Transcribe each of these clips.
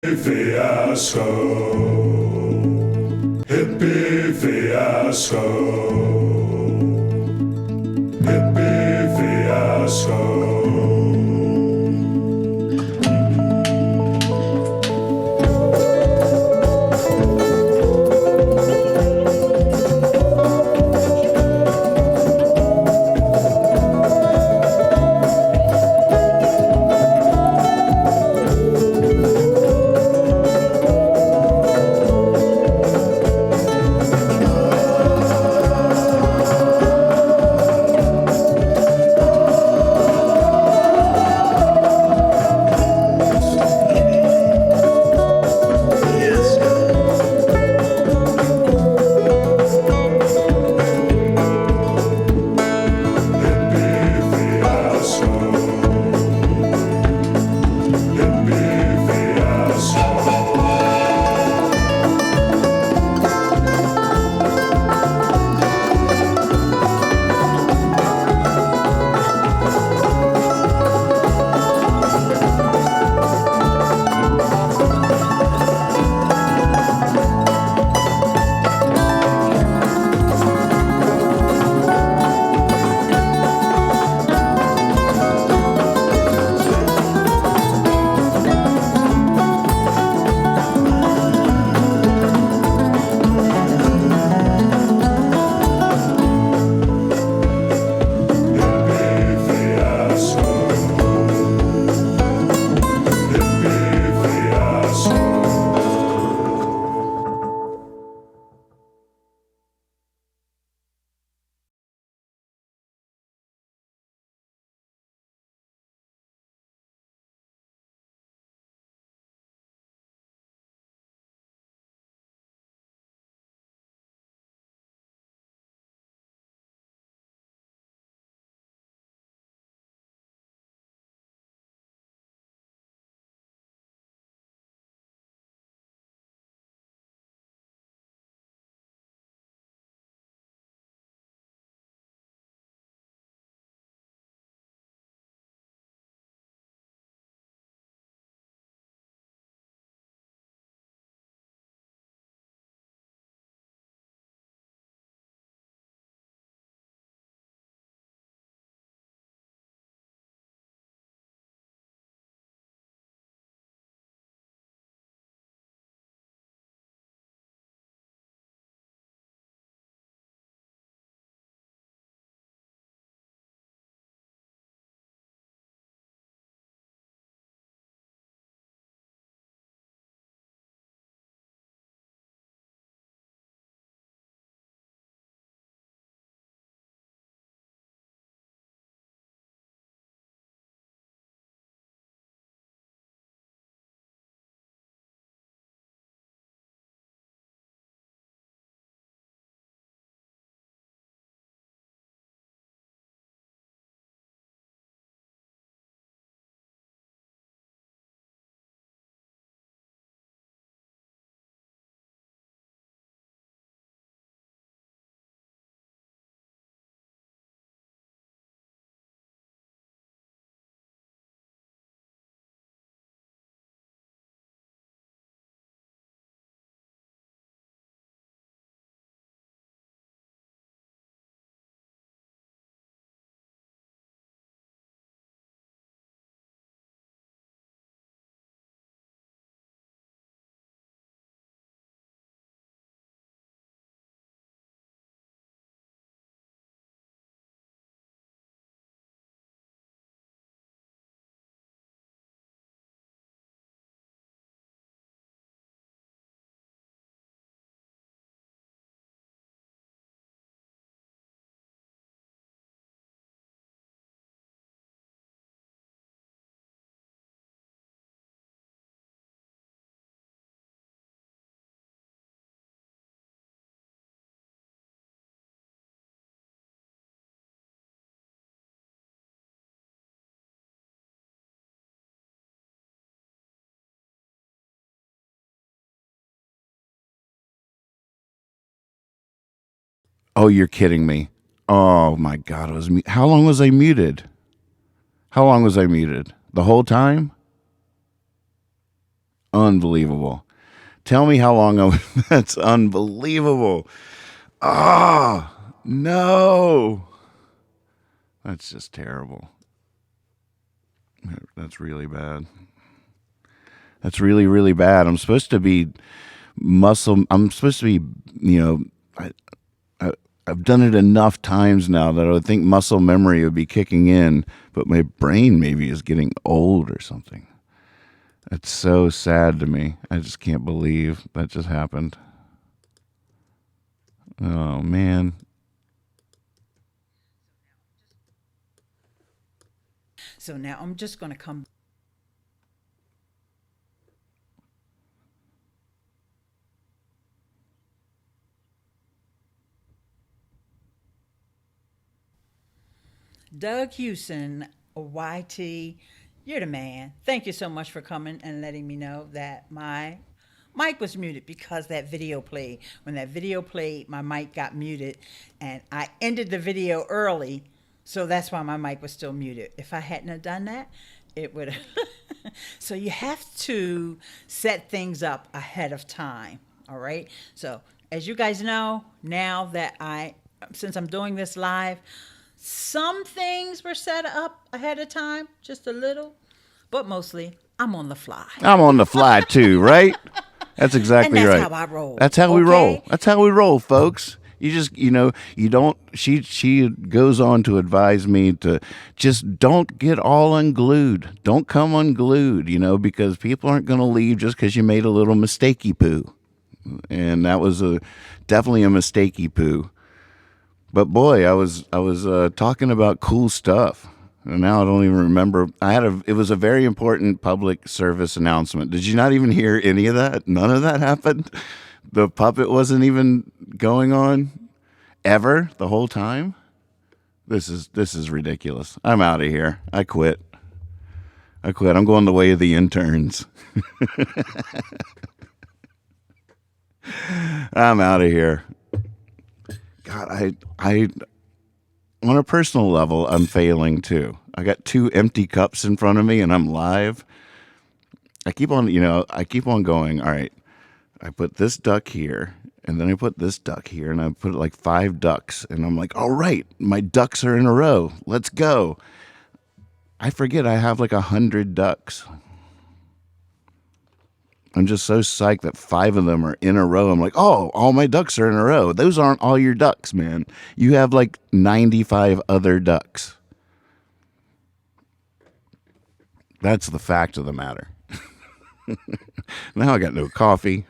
Fiasco. Hippie fiasco. Hippie fiasco. Oh, you're kidding me. Oh my God. How long was I muted? How long was I muted? The whole time? Unbelievable. Tell me how long that's unbelievable. Ah, no. That's just terrible. That's really bad. That's really, really bad. I'm supposed to be I'm supposed to be, you know, I, I've done it enough times now that I would think muscle memory would be kicking in, but my brain maybe is getting old or something. It's so sad to me. I just can't believe that just happened. Oh, man. So now I'm just going to come. Doug Hewson, YT, you're the man. Thank you so much for coming and letting me know that my mic was muted because that video played. When that video played, my mic got muted, and I ended the video early, so that's why my mic was still muted. If I hadn't have done that, it would have. So you have to set things up ahead of time. All right. So as you guys know, now that since I'm doing this live, some things were set up ahead of time, just a little, but mostly I'm on the fly. I'm on the fly too, right? That's exactly And that's right. how I roll. That's how we Okay? roll. That's how we roll, folks. You just, you don't. She goes on to advise me to just don't get all unglued. Don't come unglued, because people aren't going to leave just because you made a little mistakey poo, and that was definitely a mistakey poo. But boy, I was talking about cool stuff, and now I don't even remember. It was a very important public service announcement. Did you not even hear any of that? None of that happened. The puppet wasn't even going on ever the whole time. This is ridiculous. I'm out of here. I quit. I'm going the way of the interns. I'm out of here. God, I on a personal level, I'm failing too. I got 2 empty cups in front of me and I'm live. I keep on going. All right. I put this duck here and then I put this duck here and I put like 5 ducks and I'm like, all right, my ducks are in a row. Let's go. I forget I have like 100 ducks. I'm just so psyched that 5 of them are in a row. I'm like, oh, all my ducks are in a row. Those aren't all your ducks, man. You have like 95 other ducks. That's the fact of the matter. Now I got no coffee.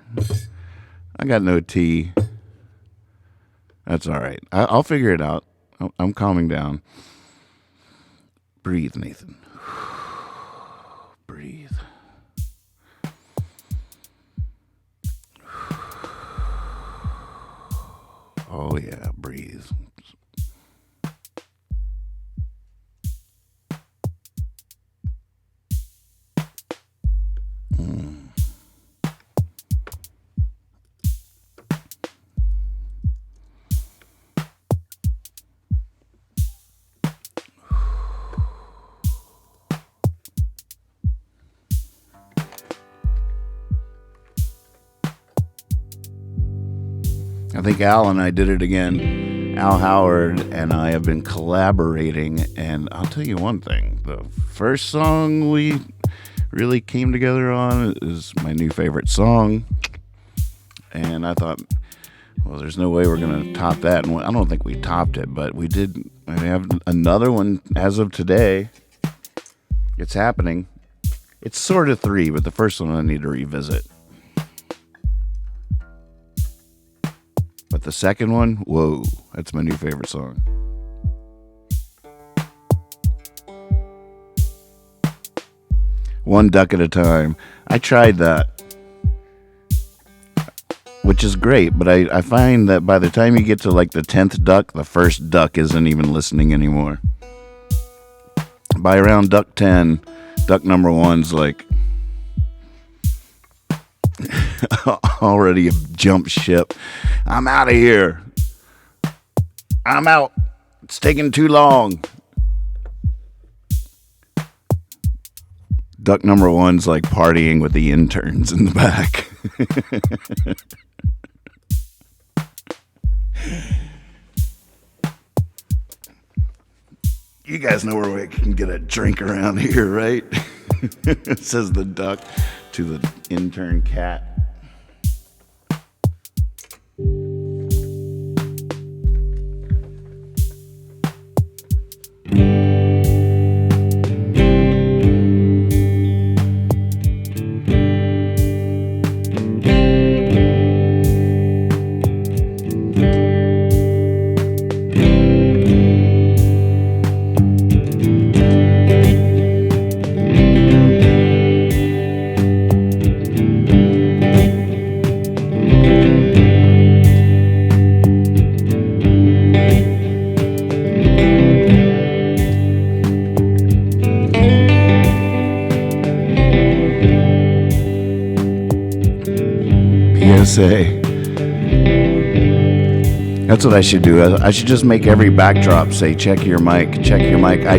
I got no tea. That's all right. I'll figure it out. I'm calming down. Breathe, Nathan. Breathe. Oh, yeah, breathe. I think Al and I did it again. Al Howard and I have been collaborating, and I'll tell you one thing. The first song we really came together on is my new favorite song, and I thought, well, there's no way we're going to top that, and I don't think we topped it, but we did. I have another one as of today. It's happening. It's sort of 3, but the first one I need to revisit. But the second one, whoa, that's my new favorite song. One duck at a time. I tried that, which is great, but I find that by the time you get to like the 10th duck, the first duck isn't even listening anymore. By around duck 10, duck number 1's like already jumped ship. I'm out of here. I'm out. It's taking too long. Duck number one's like partying with the interns in the back. You guys know where we can get a drink around here, right? Says the duck to the intern cat. PSA. That's what I should do. I should just make every backdrop say, check your mic, check your mic. I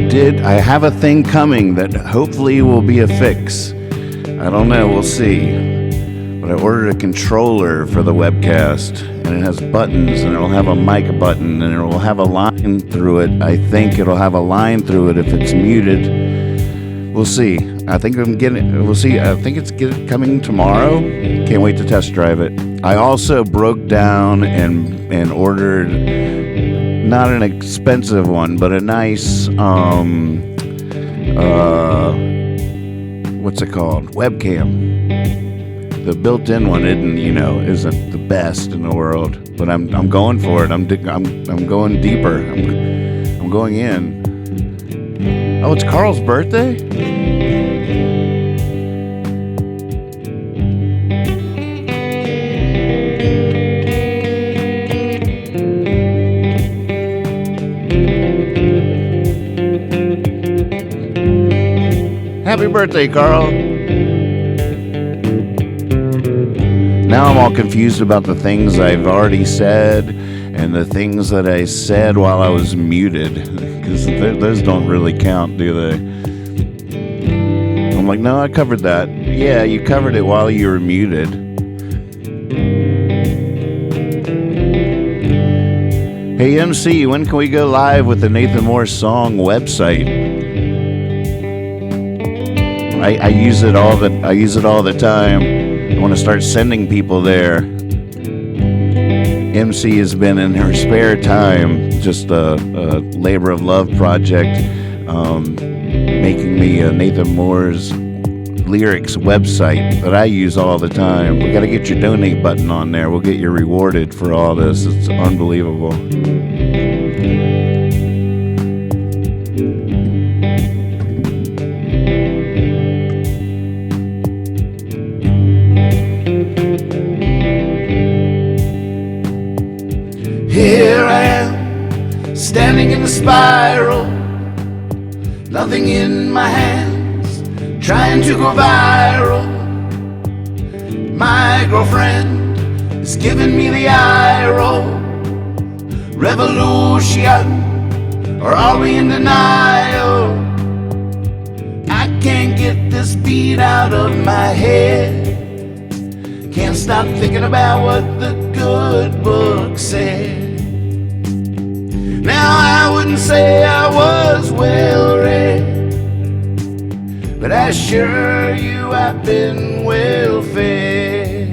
have a thing coming that hopefully will be a fix. I don't know, we'll see. But I ordered a controller for the webcast, and it has buttons, and it'll have a mic button, and it'll have a line through it. I think it'll have a line through it if it's muted. We'll see. I think I'm getting. We'll see. I think it's coming tomorrow. Can't wait to test drive it. I also broke down and ordered not an expensive one, but a nice what's it called? Webcam. The built-in one isn't the best in the world, but I'm going for it. I'm going deeper. I'm going in. Oh, it's Carl's birthday? Happy birthday, Carl. Now I'm all confused about the things I've already said and the things that I said while I was muted, because those don't really count, do they? I'm like, no, I covered that. Yeah, you covered it while you were muted. Hey MC, when can we go live with the Nathan Moore song website? I use it all the time. I want to start sending people there. MC has been in her spare time, just a labor of love project, making me Nathan Moore's lyrics website that I use all the time. We got to get your donate button on there. We'll get you rewarded for all this. It's unbelievable. Here I am, standing in the spiral, nothing in my hands, trying to go viral. My girlfriend is giving me the eye roll. Revolution, or are we in denial? I can't get this beat out of my head. Can't stop thinking about what the good book said. Now I wouldn't say I was well read, but I assure you I've been well fed.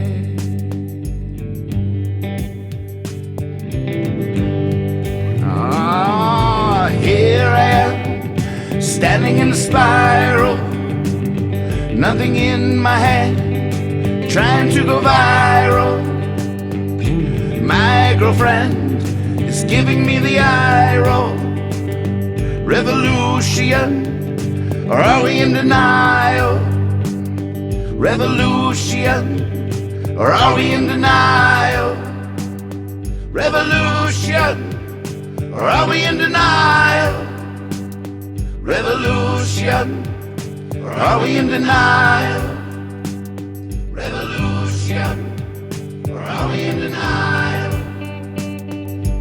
Here I am, standing in the spiral, nothing in my hand, trying to go viral. My girlfriend is giving me the eye roll. Revolution, or are we in denial? Revolution, or are we in denial? Revolution, or are we in denial? Revolution, or are we in denial? Revolution, or are we in denial?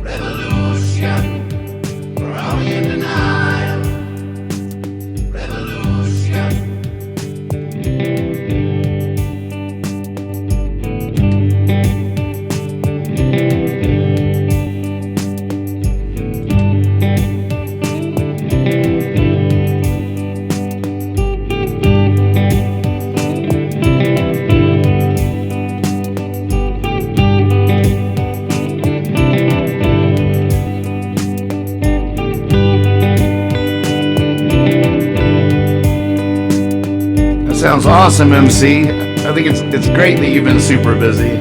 Revolution, or are we in denial? Revolution, sounds awesome, MC. I think it's great that you've been super busy.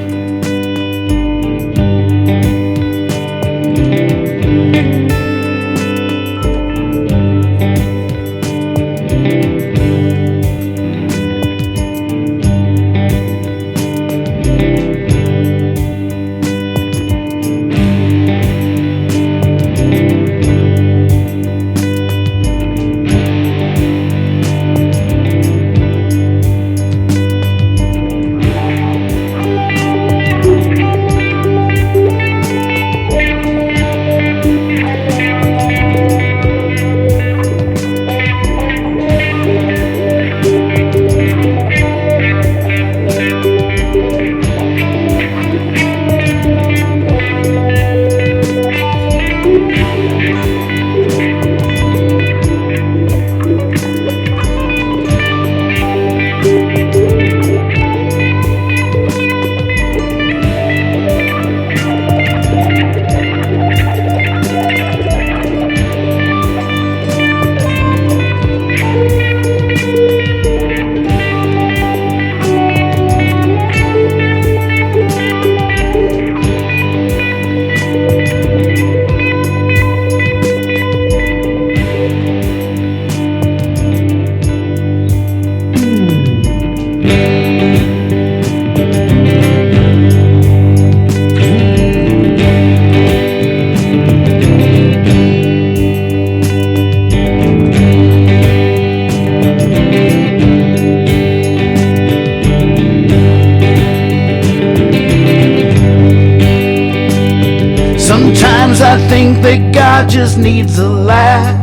Sometimes I think that God just needs a laugh.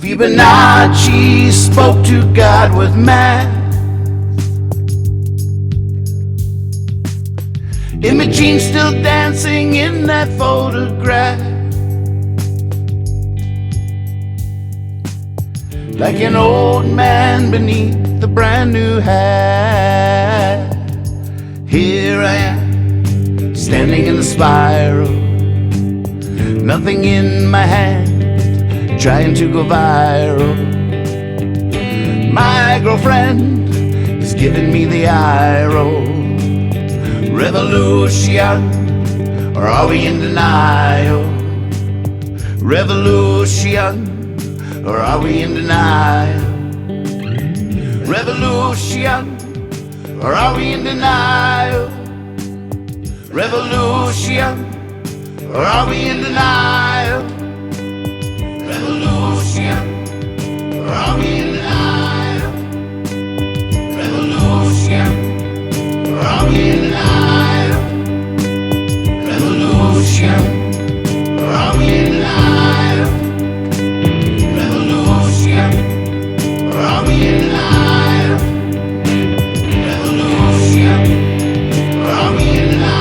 Fibonacci spoke to God with math. Imogene still dancing in that photograph, like an old man beneath the brand new hat. Here I am, standing in the spiral, nothing in my hand, trying to go viral. My girlfriend is giving me the eye roll. Revolution, or are we in denial? Revolution, or are we in denial? Revolution, or are we in denial? Revolution, or are we in denial? Revolution, or are we in denial? Revolution, or are we in denial? Revolution, or are we in denial? Revolution, or are we in denial? Revolution, or are we in denial?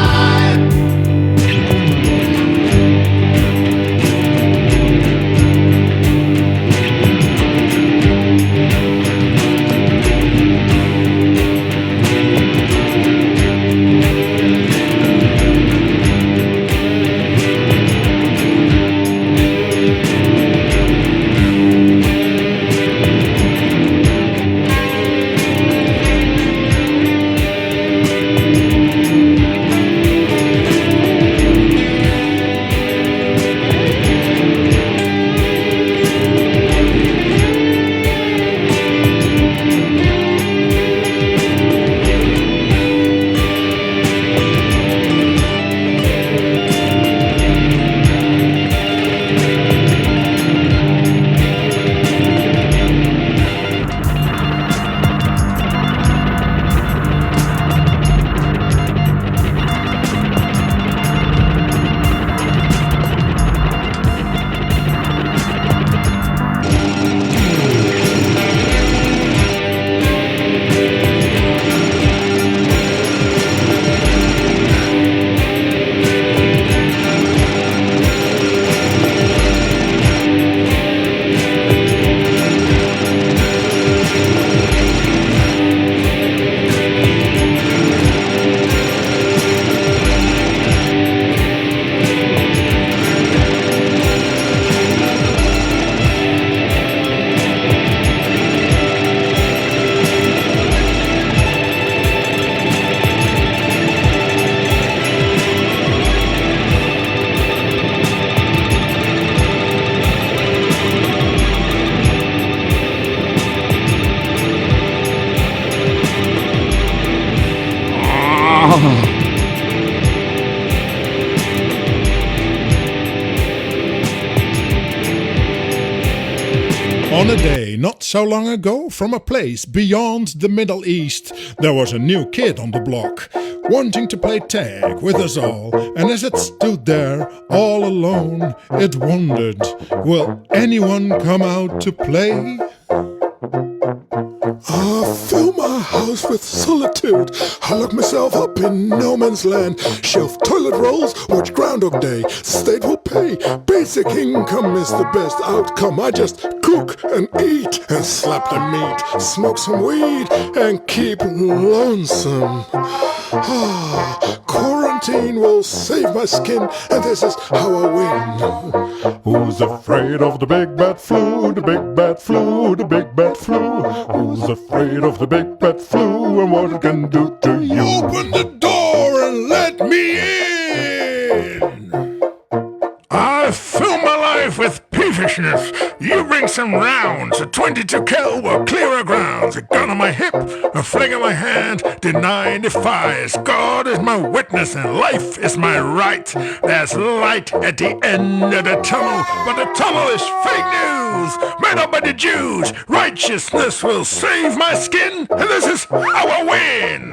On a day not so long ago, from a place beyond the Middle East, there was a new kid on the block, wanting to play tag with us all. And as it stood there, all alone, it wondered, will anyone come out to play? I fill my house with solitude. I lock myself up in no man's land. Shelf toilet rolls, watch Groundhog Day. State will pay. Basic income is the best outcome. I just cook and eat and slap the meat. Smoke some weed and keep lonesome. Quarantine will save my skin, and this is how I win. Who's afraid of the big bad flu? The big bad flu, the big bad flu. Who's afraid of the big bad flu and what it can do to you? Open the door and let me in. I fill my life with peevishness. You bring some rounds, a 22 cal will clear our grounds. A gun on my hip, a fling in my hand, deny and defies. God is my witness and life is my right. There's light at the end of the tunnel, but the tunnel is fake news made up by the Jews. Righteousness will save my skin, and this is how I win.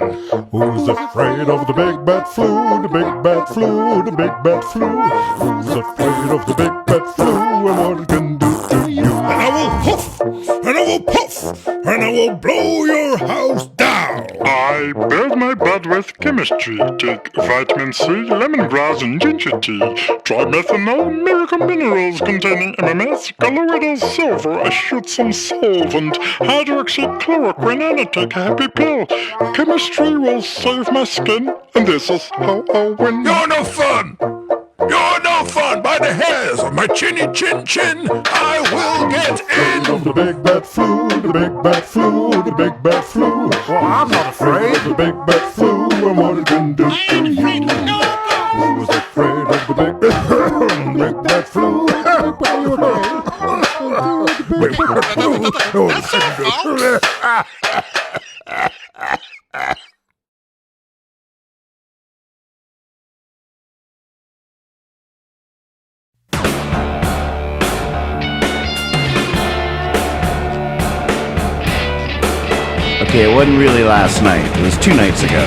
Who's afraid of the big bad flu? The big bad flu, the big bad flu. Who's afraid of the big bad flu and what it can do to you? And I will huff, and I will puff, and I will blow your house down. I build my bed with chemistry. Take vitamin C, lemongrass, and ginger tea. Trimethanol, miracle minerals containing MMS, colloidal silver. I shoot some solvent, hydroxychloroquine, and I take a happy pill. Chemistry will save my skin, and this is how I win. You're no fun! You're no fun! By the hairs of my chinny chin chin, I will get in! Of the big bad flu, the big bad flu, the big bad flu. Well, I'm not afraid. The big bad flu and what it can do to you. Who was afraid of the big big bad flu? Okay, it wasn't really last night. It was 2 nights ago.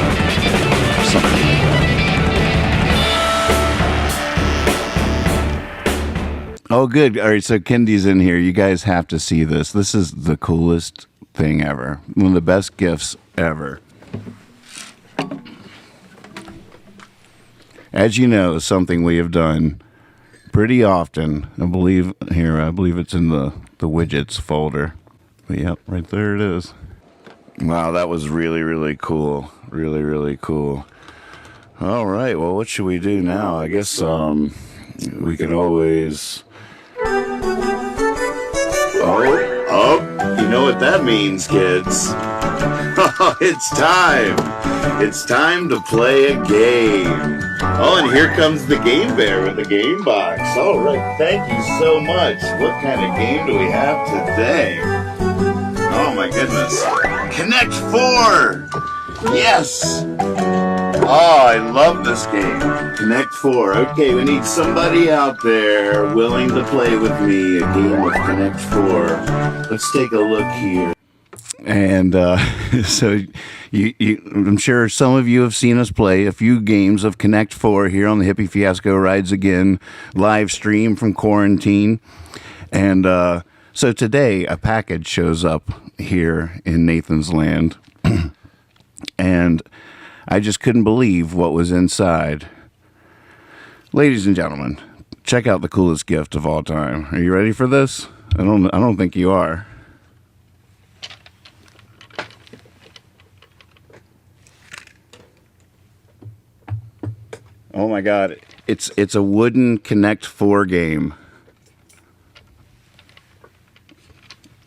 Something like that. Oh, good. All right, so Kendi's in here. You guys have to see this. This is the coolest thing ever. One of the best gifts ever. As you know, something we have done pretty often. I believe it's in the widgets folder. But yep, right there it is. Wow, that was really, really cool. Really, really cool. All right, well, what should we do now? I guess we could always... Oh, you know what that means, kids. It's time. It's time to play a game. Oh, and here comes the Game Bear with the game box. All right, thank you so much. What kind of game do we have today? Oh, my goodness. Connect 4! Yes! Oh, I love this game. Connect 4. Okay, we need somebody out there willing to play with me a game of Connect 4. Let's take a look here. And so I'm sure some of you have seen us play a few games of Connect 4 here on the Hippie Fiasco Rides Again live stream from quarantine. And so today a package shows up here in Nathan's Land. And I just couldn't believe what was inside. Ladies and gentlemen, check out the coolest gift of all time. Are you ready for this? I don't think you are. Oh my God, it's a wooden Connect 4 game.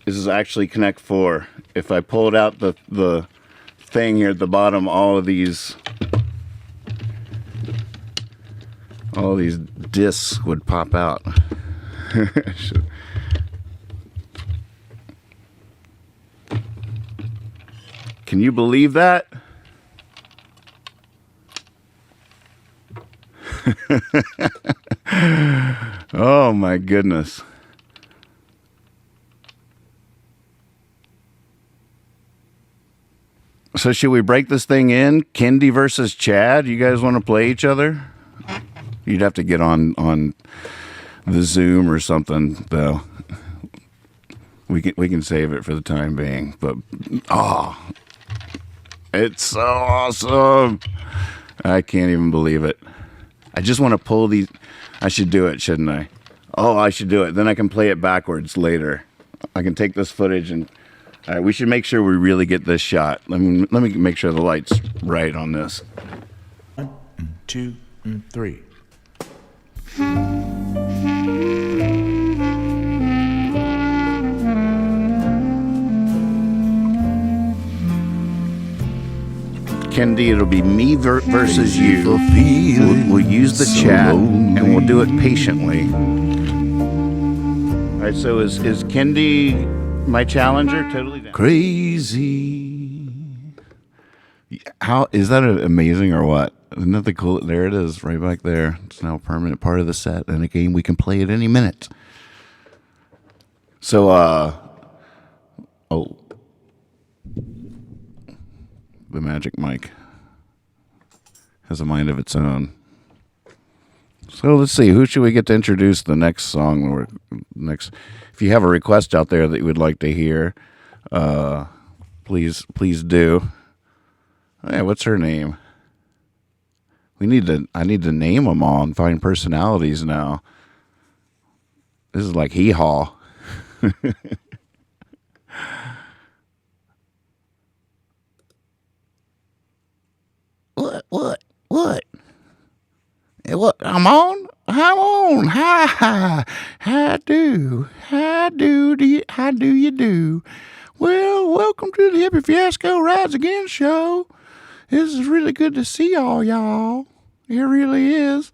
This is actually Connect 4. If I pulled out the thing here at the bottom, all these discs would pop out. Can you believe that? Oh my goodness. So should we break this thing in? Kendi versus Chad? You guys want to play each other? You'd have to get on the Zoom or something, though. We can save it for the time being. But it's so awesome. I can't even believe it. I just want to pull these. I should do it, shouldn't I? Oh, I should do it. Then I can play it backwards later. I can take this footage and. All right, we should make sure we really get this shot. Let me make sure the light's right on this. 1, 2, 3. Kendi, it'll be me versus you. We'll use the chat and we'll do it patiently. All right, so is Kendi my challenger? Totally down. Crazy. How is that amazing or what? Isn't that the cool? There it is, right back there. It's now a permanent part of the set, and a game we can play at any minute. So, the magic mic has a mind of its own. So let's see, who should we get to introduce the next song or next? If you have a request out there that you would like to hear, please do. Hey, what's her name? I need to name them all and find personalities now. This is like hee-haw. What? What? I'm on. Hi. How do you do? Well, welcome to the Hippie Fiasco Rides Again show. This is really good to see all y'all. It really is.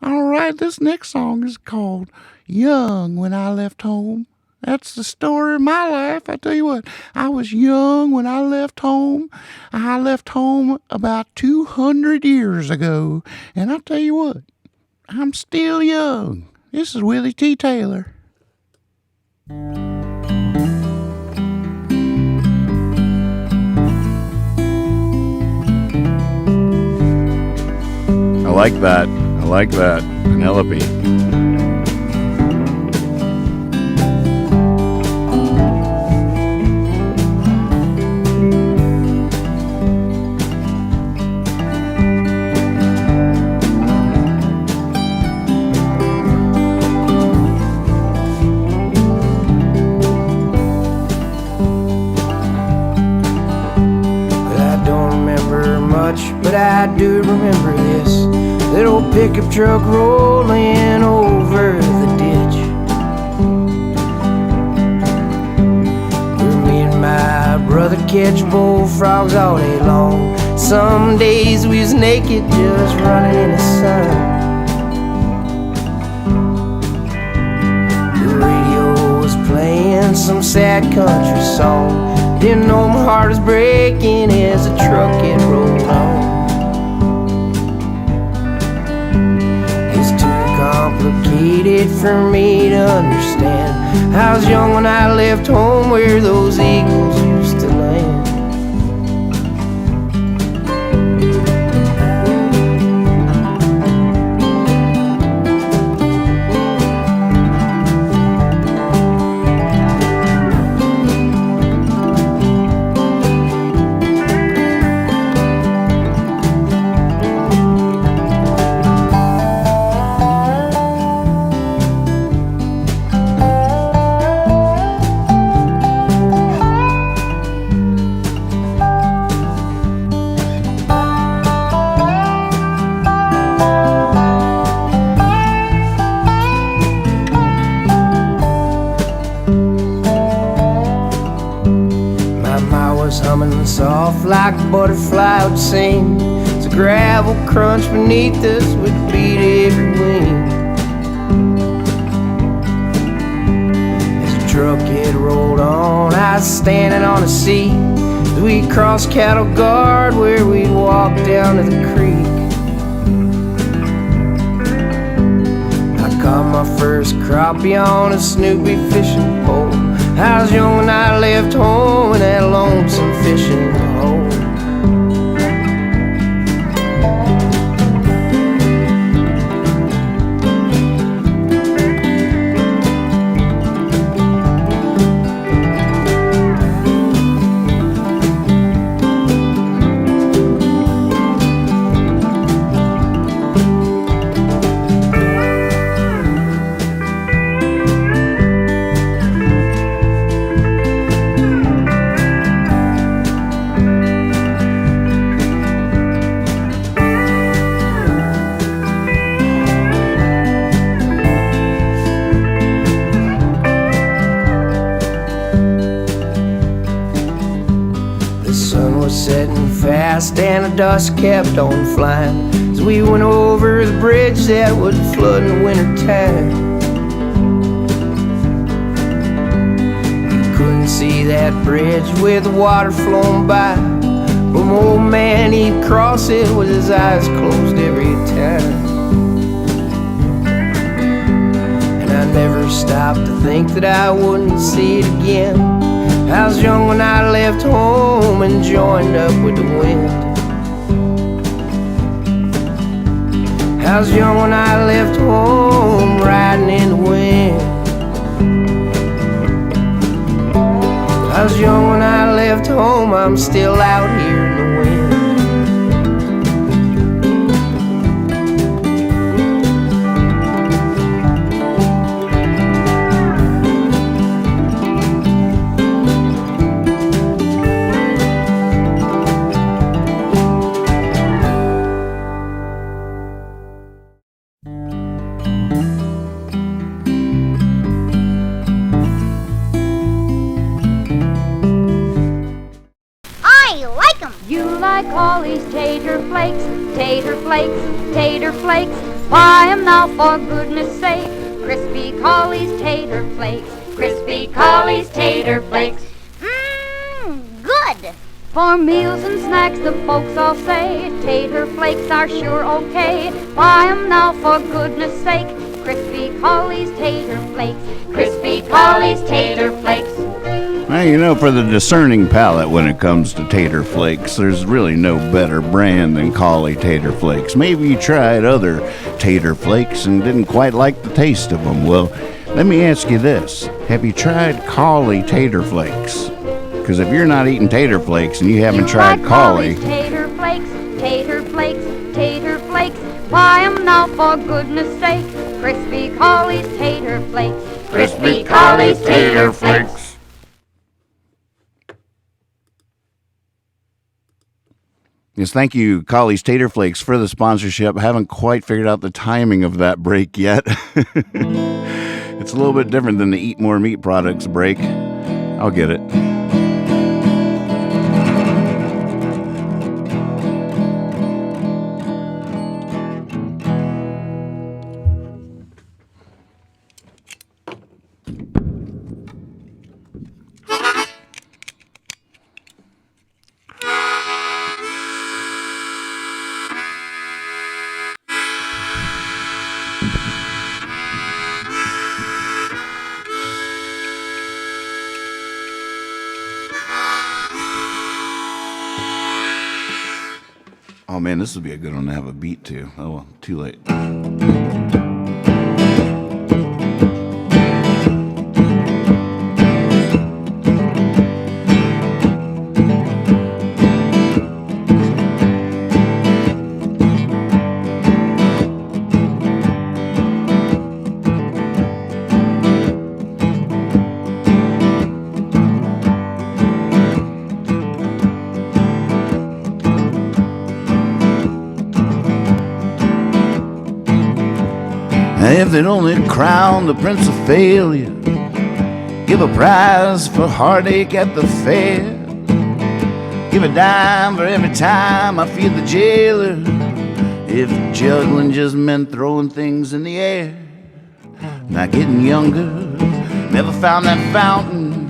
All right, this next song is called Young When I Left Home. That's the story of my life. I tell you what, I was young when I left home. I left home about 200 years ago. And I tell you what, I'm still young. This is Willie T. Taylor. I like that. Penelope. But I do remember this little pickup truck rolling over the ditch, where me and my brother catch bullfrogs all day long. Some days we was naked just running in the sun. The radio was playing some sad country song. Didn't know my heart was breaking as the truck it rolled on. It's too complicated for me to understand. I was young when I left home where those eagles used to land. Soft like a butterfly would sing. It's a gravel crunch beneath us with the beat of every wing. As the truck had rolled on, I was standing on a seat as we crossed cattle guard where we'd walk down to the creek. first crappie on a Snoopy fishing pole. I was young when I left home in that lonesome fishing hole. And the dust kept on flying as we went over the bridge that would flood in the wintertime. You couldn't see that bridge with the water flowing by, but my old man, he'd cross it with his eyes closed every time. And I never stopped to think that I wouldn't see it again. I was young when I left home and joined up with the wind. I was young when I left home riding in the wind. I was young when I left home, I'm still out here in the wind. Tater flakes, buy 'em now for goodness sake. Crispy Collie's tater flakes, Crispy Collie's tater flakes. Mmm, good. For meals and snacks the folks all say tater flakes are sure okay. Buy 'em now for goodness sake. Crispy Collie's tater flakes, Crispy Collie's tater flakes. Now, you know, for the discerning palate when it comes to tater flakes, there's really no better brand than Collie tater flakes. Maybe you tried other tater flakes and didn't quite like the taste of them. Well, let me ask you this. Have you tried Collie tater flakes? Because if you're not eating tater flakes and you haven't tried Collie... Tater flakes, tater flakes, tater flakes. Buy 'em now for goodness sake. Crispy Collie's tater flakes, Crispy Collie's tater flakes. Yes, thank you, Collie's Tater Flakes, for the sponsorship. I haven't quite figured out the timing of that break yet. It's a little bit different than the Eat More Meat Products break. I'll get it. Oh man, this would be a good one to have a beat to. Oh well, too late. If they'd only crown the prince of failure, give a prize for heartache at the fair, give a dime for every time I feed the jailer, if juggling just meant throwing things in the air. Not getting younger, never found that fountain,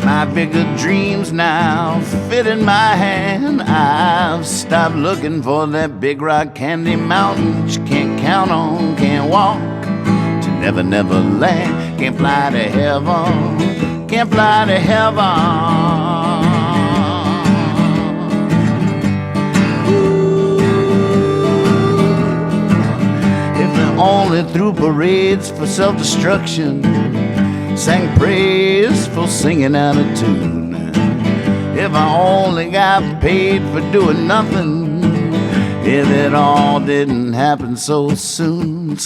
my bigger dreams now fit in my hand. I've stopped looking for that big rock candy mountain that you can't count on, can't walk. Never, never land. Can't fly to heaven. Can't fly to heaven. Only through parades for self-destruction, sang praise for singing out of tune. If I only got paid for doing nothing, if it all didn't happen so soon,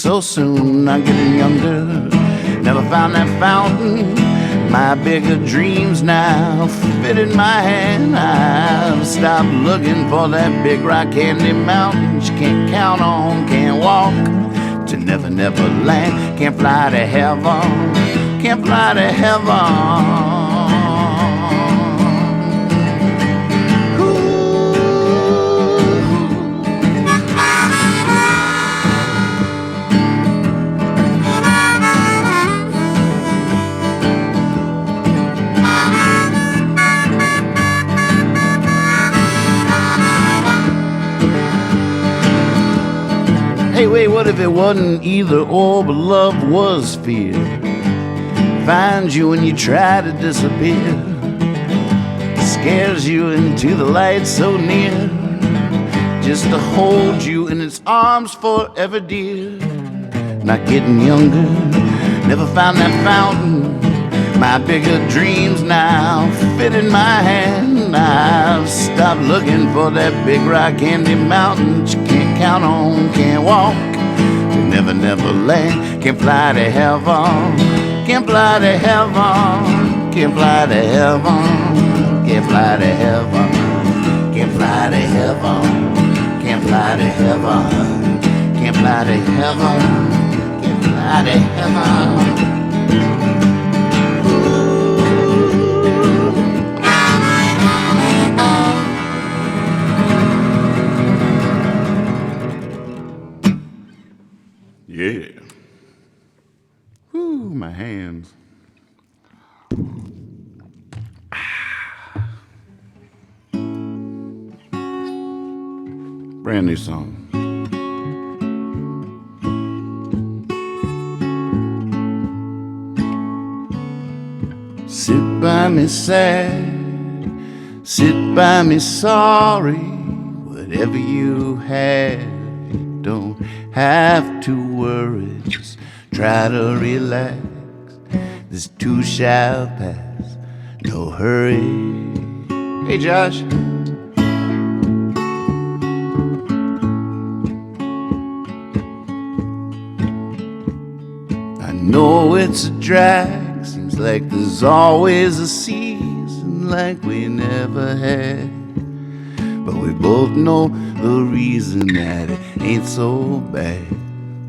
I'm getting younger. Never found that fountain. My bigger dreams now fit in my hand. I've stopped looking for that big rock candy mountain you can't count on, can't walk to never, never land. Can't fly to heaven. Can't fly to heaven. Hey, wait, what if it wasn't either or, but love was fear? Finds you when you try to disappear, scares you into the light so near, just to hold you in its arms forever, dear. Not getting younger, never found that fountain. My bigger dreams now fit in my hand. I've stopped looking for that big rock candy mountain you can't count on, can't walk to never, never land. Can't fly to heaven. Can't fly to heaven. Can't fly to heaven. Can't fly to heaven. Can't fly to heaven. Can't fly to heaven. Can't fly to heaven. Can't fly to heaven. Yeah. Whew, my hands. Brand new song. Sit by me sad, sit by me sorry. Whatever you have, you don't have to worry. Just try to relax. This too shall pass. No hurry. Hey, Josh. I know it's a drag. Seems like there's always a season like we never had. But we both know the reason that it ain't so bad.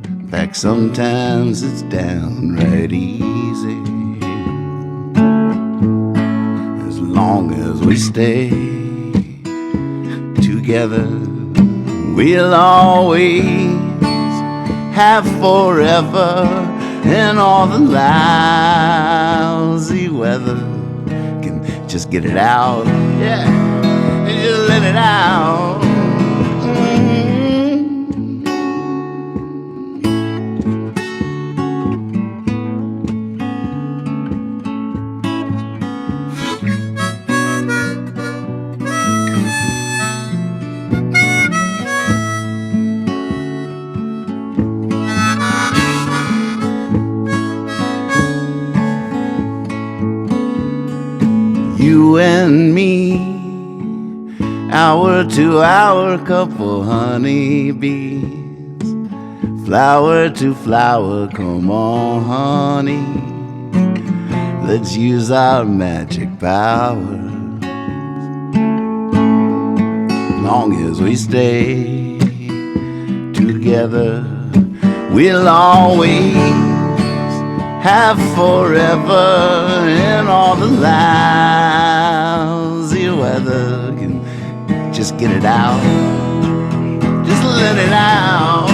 In fact, sometimes it's downright easy. As long as we stay together, we'll always have forever. And all the lousy weather can just get it out. Yeah, just let it out. You and me, hour to hour, couple honeybees, flower to flower, come on, honey, let's use our magic power. Long as we stay together, we'll always have forever. And all the lousy weather can just get it out. Just let it out.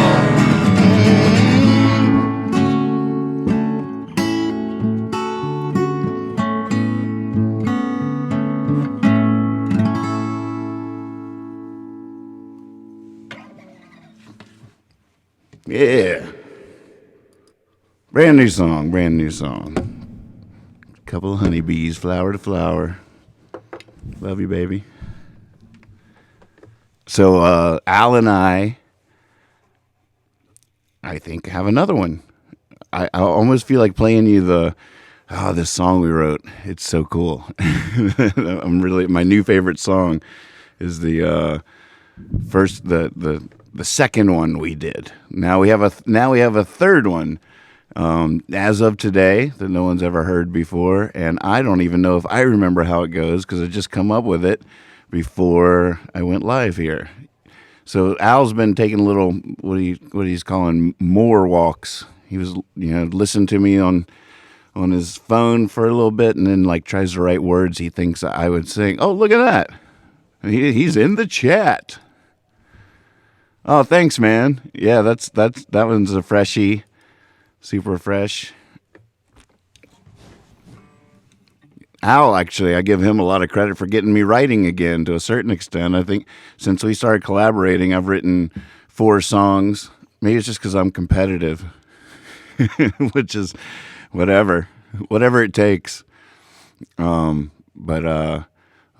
Yeah. Brand new song, brand new song. Couple of honeybees, flower to flower. Love you, baby. So Al and I think, have another one. I almost feel like playing you this song we wrote. It's so cool. My new favorite song is the second one we did. Now we have a third one as of today that no one's ever heard before, and I don't even know if I remember how it goes because I just come up with it before I went live here. So Al's been taking little what he's calling more walks. He was listened to me on his phone for a little bit, and then like tries to write words he thinks I would sing. Oh, look at that! He's in the chat. Oh, thanks, man. Yeah, that one's a freshie, super fresh. Al, actually, I give him a lot of credit for getting me writing again to a certain extent. I think since we started collaborating, I've written 4 songs. Maybe it's just because I'm competitive, which is whatever it takes. But I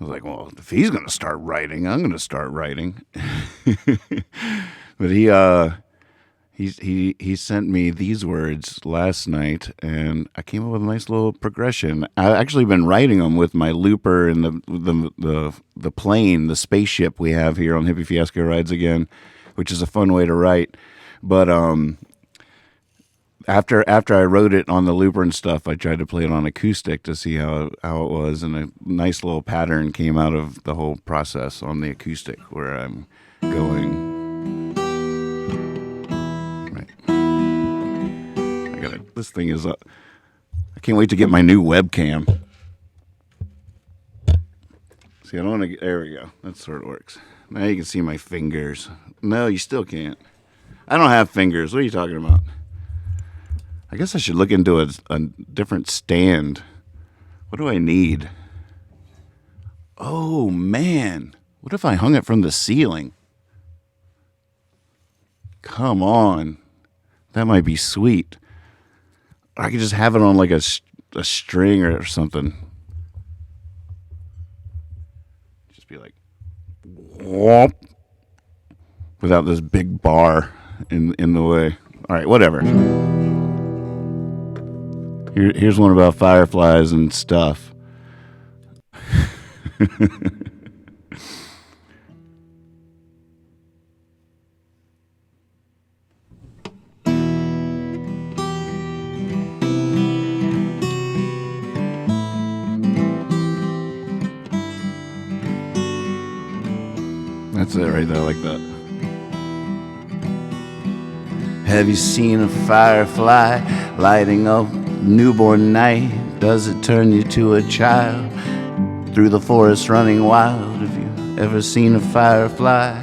was like, well, if he's going to start writing, I'm going to start writing. But he sent me these words last night, and I came up with a nice little progression. I've actually been writing them with my looper and the plane, the spaceship we have here on Hippie Fiasco Rides Again, which is a fun way to write. But after I wrote it on the looper and stuff, I tried to play it on acoustic to see how it was, and a nice little pattern came out of the whole process on the acoustic where I'm going. This thing is up. I can't wait to get my new webcam. See, I don't want to get, there we go. That sort of works. Now you can see my fingers. No, you still can't. I don't have fingers. What are you talking about? I guess I should look into a different stand. What do I need? Oh, man. What if I hung it from the ceiling? Come on. That might be sweet. I could just have it on like a string or something. Just be like, whoop, without this big bar in the way. All right, whatever. Here's one about fireflies and stuff. That's it right there, I like that. Have you seen a firefly lighting up newborn night? Does it turn you to a child through the forest running wild? Have you ever seen a firefly?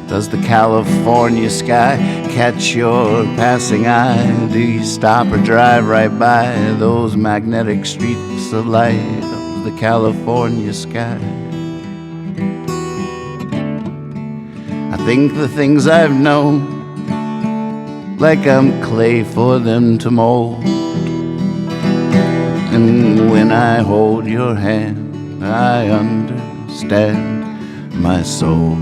Does the California sky catch your passing eye? Do you stop or drive right by those magnetic streaks of light of the California sky? I think the things I've known, like I'm clay for them to mold. And when I hold your hand, I understand my soul.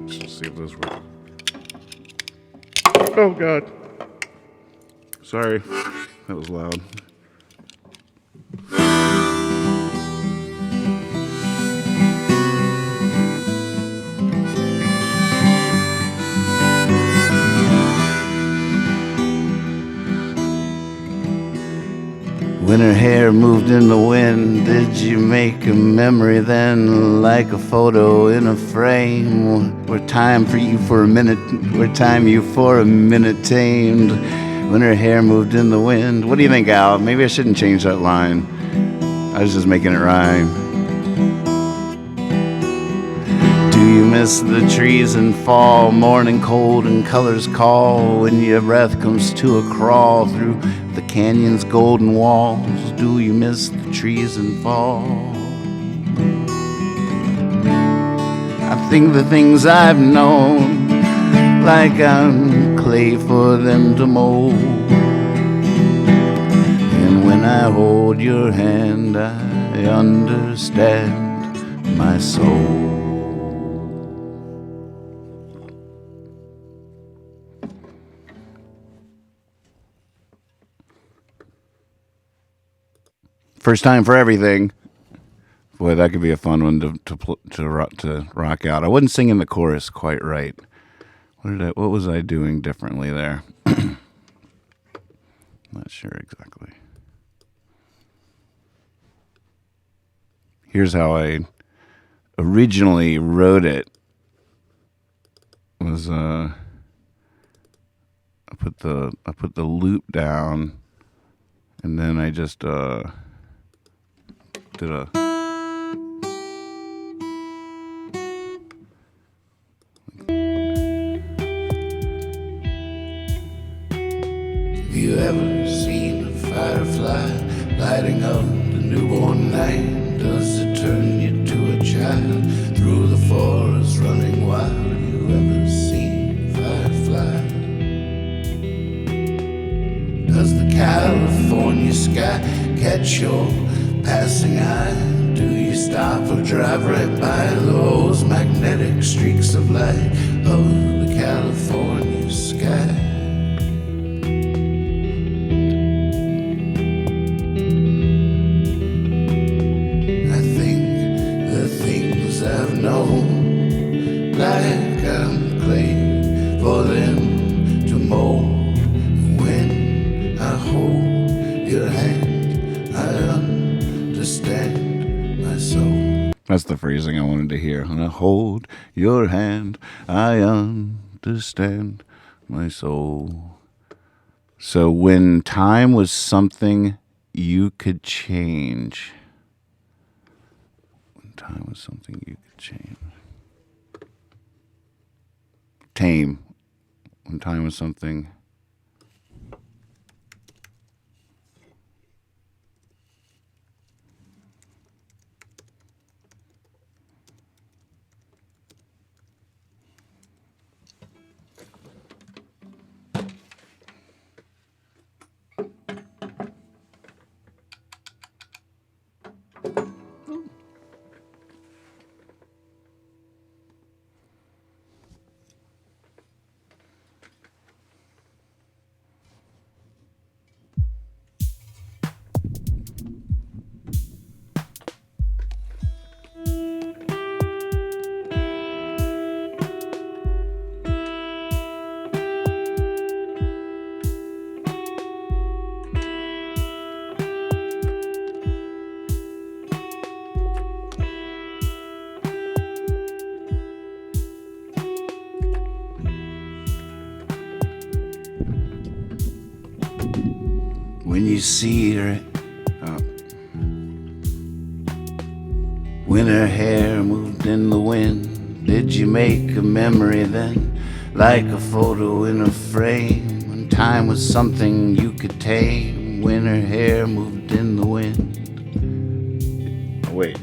Let's see if this works. Oh, God. Sorry, that was loud. When her hair moved in the wind, did you make a memory then, like a photo in a frame? Where time you for a minute tamed? When her hair moved in the wind. What do you think, Al? Maybe I shouldn't change that line. I was just making it rhyme. Do you miss the trees in fall, morning cold and colors call, when your breath comes to a crawl through the canyon's golden walls? Do you miss the trees in fall? I think the things I've known, like I'm clay for them to mold. And when I hold your hand, I understand my soul. First time for everything. Boy, that could be a fun one to rock out. I wasn't singing the chorus quite right. What was I doing differently there? Not sure exactly. Here's how I originally wrote it. Was I put the loop down, and then I just did a. Have you ever seen a firefly lighting up the newborn night? Does it turn you to a child through the forest running wild? Have you ever seen a firefly? Does the California sky catch your passing eye? Do you stop or drive right by those magnetic streaks of light of the California sky? Like I'm clay for them to mold. When I hold your hand, I understand my soul. That's the phrasing I wanted to hear. When I hold your hand, I understand my soul. So when time was something you could change. When time was something you could change. Tame. When time was something. When you see her, when her hair moved in the wind, did you make a memory then, like a photo in a frame? When time was something you could tame, when her hair moved in the wind. Oh, wait,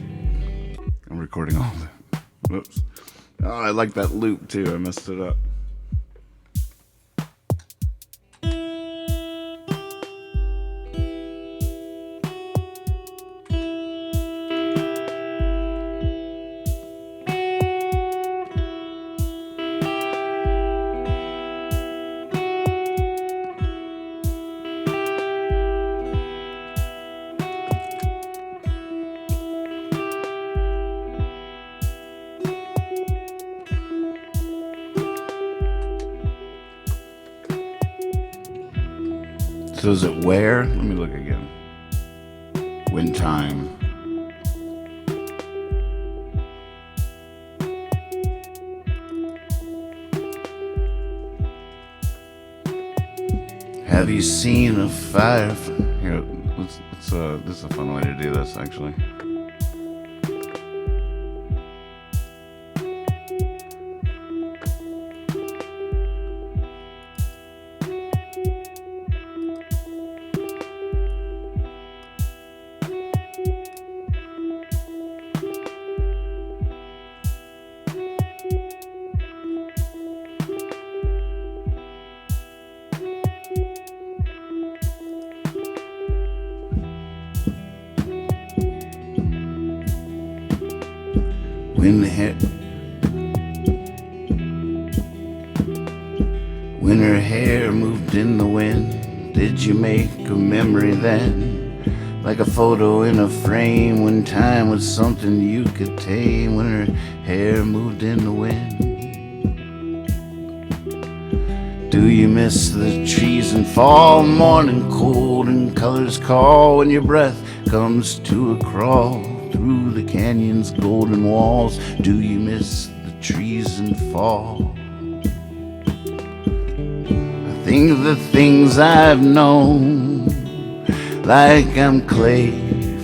I'm recording all that. Whoops. Oh, I like that loop too. I messed it up. So is it where? Let me look again. When time. Have you seen a fire? Here, this is a fun way to do this, actually. When her hair moved in the wind, did you make a memory then? Like a photo in a frame, when time was something you could tame. When her hair moved in the wind. Do you miss the trees in fall, morning cold and colors call? When your breath comes to a crawl through the canyon's golden walls. Do you miss the trees in fall? Think of the things I've known, like I'm clay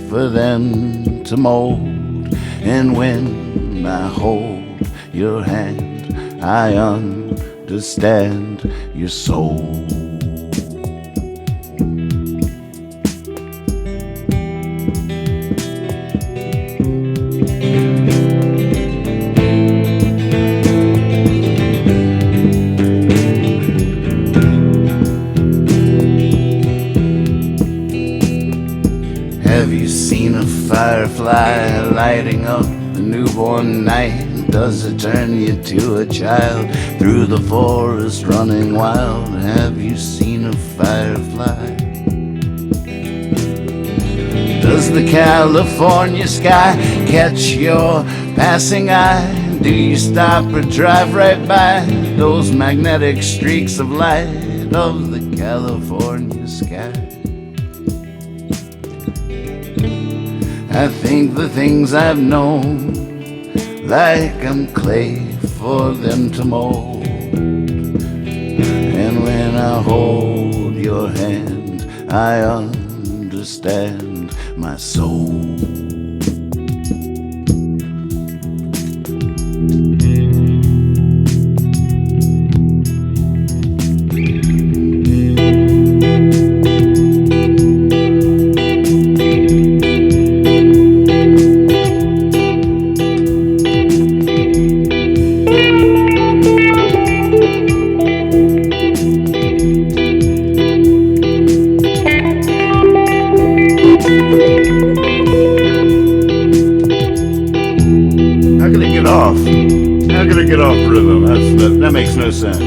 for them to mold. And when I hold your hand, I understand your soul. Have you seen a firefly lighting up the newborn night? Does it turn you to a child through the forest running wild? Have you seen a firefly? Does the California sky catch your passing eye? Do you stop or drive right by those magnetic streaks of light of the California sky? I think the things I've known, like I'm clay for them to mold. And when I hold your hand, I understand my soul. How can it get off? How can it get off rhythm? That makes no sense.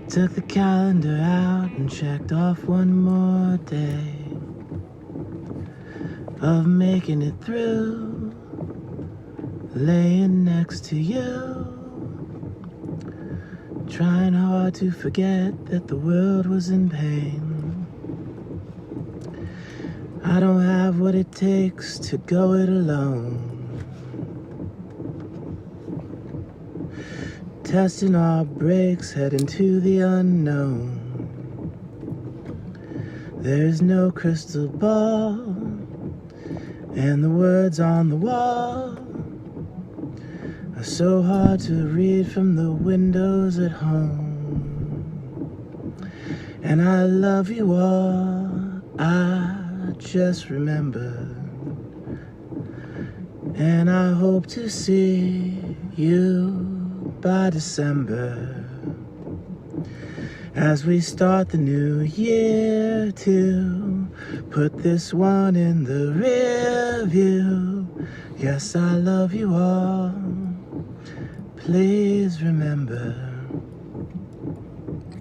Took the calendar out and checked off one more day of making it through, laying next to you, trying hard to forget that the world was in pain. I don't have what it takes to go it alone. Testing our brakes, heading to the unknown. There's no crystal ball, and the words on the wall are so hard to read from the windows at home. And I love you all, I just remember. And I hope to see you by December, as we start the new year to put this one in the rear view. Yes, I love you all, please remember.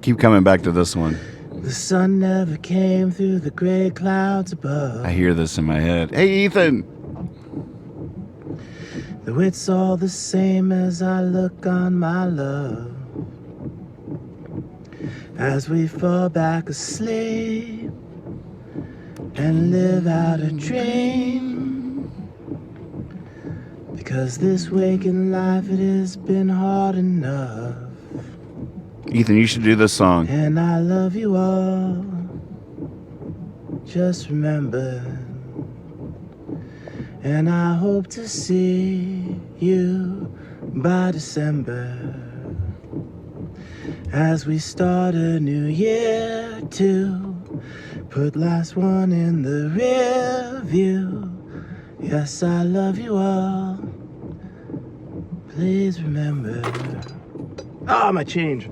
Keep coming back to this one. The sun never came through the gray clouds above. I hear this in my head. Hey, Ethan! Though it's all the same as I look on my love, as we fall back asleep and live out a dream. Because this waking life, it has been hard enough. Ethan, you should do this song. And I love you all, just remember. And I hope to see you by December, as we start a new year to put last one in the rear view. Yes, I love you all, please remember. Oh, my change.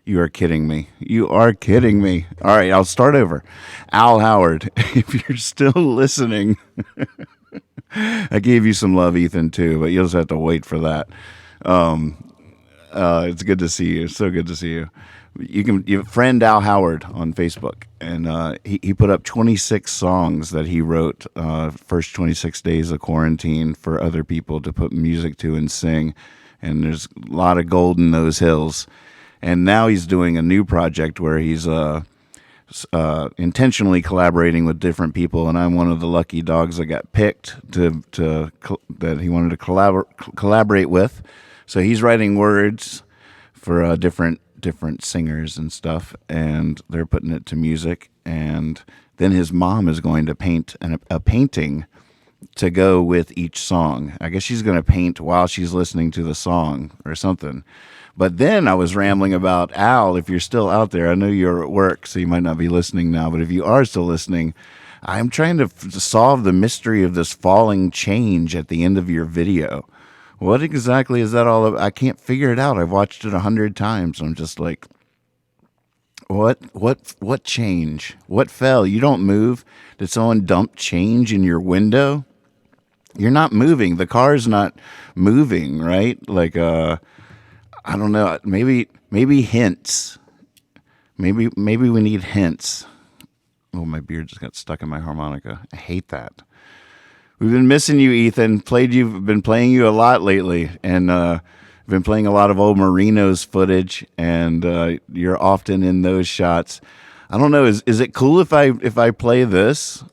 You are kidding me. You are kidding me. All right, I'll start over. Al Howard, if you're still listening, I gave you some love, Ethan, too, but you'll just have to wait for that. It's good to see you. So good to see you. You friend Al Howard on Facebook, and he put up 26 songs that he wrote first 26 days of quarantine for other people to put music to and sing, and there's a lot of gold in those hills. And now he's doing a new project where he's intentionally collaborating with different people, and I'm one of the lucky dogs that got picked that he wanted to collaborate with. So he's writing words for different singers and stuff, and they're putting it to music. And then his mom is going to paint a painting to go with each song. I guess she's going to paint while she's listening to the song or something. But then I was rambling about Al. If you're still out there, I know you're at work, so you might not be listening now. But if you are still listening, I'm trying to solve the mystery of this falling change at the end of your video. What exactly is that all about? I can't figure it out. I've watched it 100 times. I'm just like, what change? What fell? You don't move. Did someone dump change in your window? You're not moving. The car's not moving, right? Like, I don't know. Maybe hints. Maybe we need hints. Oh, my beard just got stuck in my harmonica. I hate that. We've been missing you, Ethan. Been playing you a lot lately, and been playing a lot of old Marinos footage, and you're often in those shots. I don't know. Is it cool if I play this?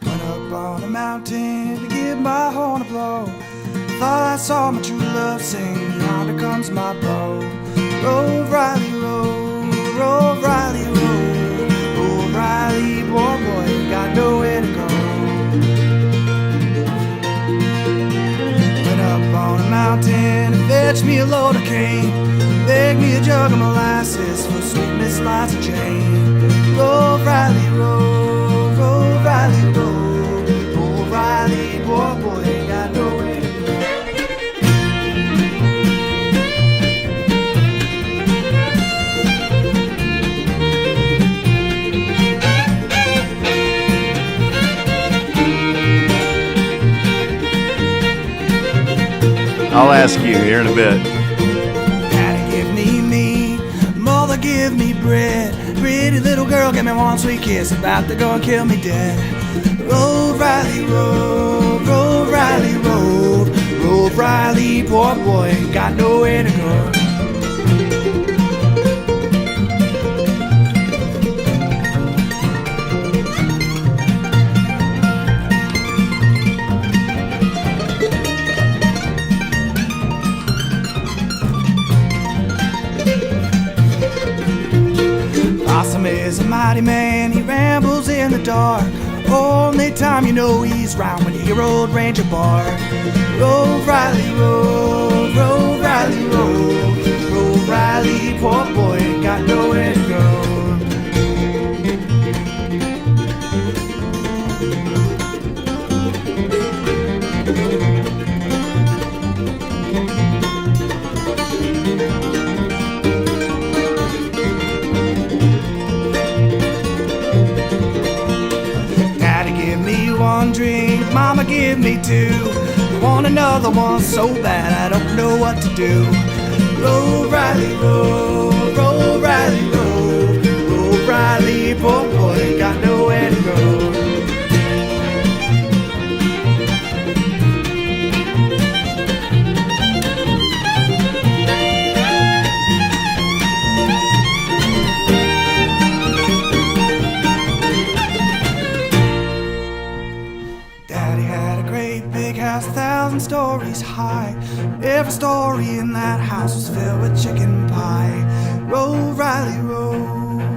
Went up on a mountain to give my horn a blow. Thought I saw my true love sing, yonder comes my bow. Roll, Riley, roll, roll, Riley, roll. Roll, Riley, boy, boy, got nowhere to go. Fetch me a load of cane, beg me a jug of molasses for sweetness lies a chain. Roll, Riley, roll, roll, Riley, roll, roll, Riley, poor boy ain't got nowhere to go. I'll ask you here in a bit. Daddy, give me meat, mother, give me bread. Pretty little girl, give me one sweet kiss, about to go and kill me dead. Roll, Riley, roll, roll, Riley, roll, roll, Riley, poor boy ain't got nowhere to go. Possum is a mighty man, he rambles in the dark. Only time you know he's round when you hear old Ranger bark. Roll, Riley, roll, roll, Riley, roll, roll, Riley, poor boy ain't got nowhere to go. One drink, mama give me two. I want another one so bad I don't know what to do. Roll, Riley, roll, roll, Riley, roll, roll, Riley, poor boy ain't got nowhere to go. Stories high. Every story in that house was filled with chicken pie. Roll, Riley, roll,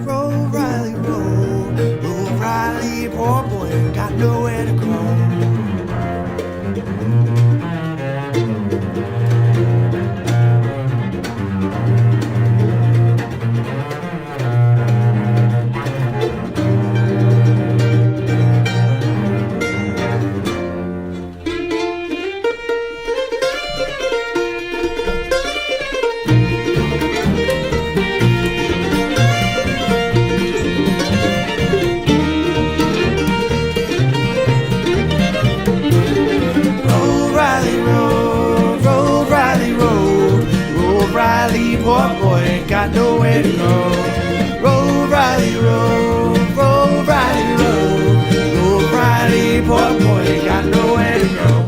roll, Riley, roll, roll, Riley, poor boy ain't got nowhere to go. Poor boy ain't got nowhere to go. Roll, Riley, roll, roll, Riley, roll, roll, Riley, poor boy ain't got nowhere to go.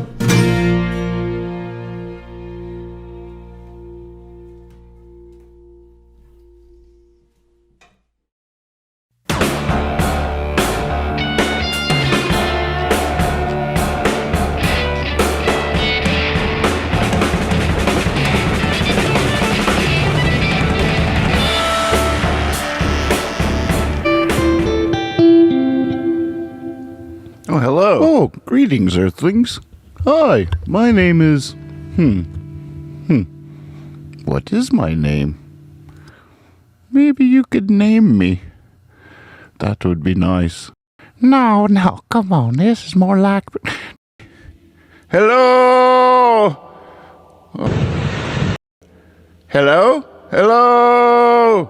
Oh, greetings, Earthlings. Hi, my name is... What is my name? Maybe you could name me. That would be nice. No, come on. This is more like... Hello? Hello? Hello?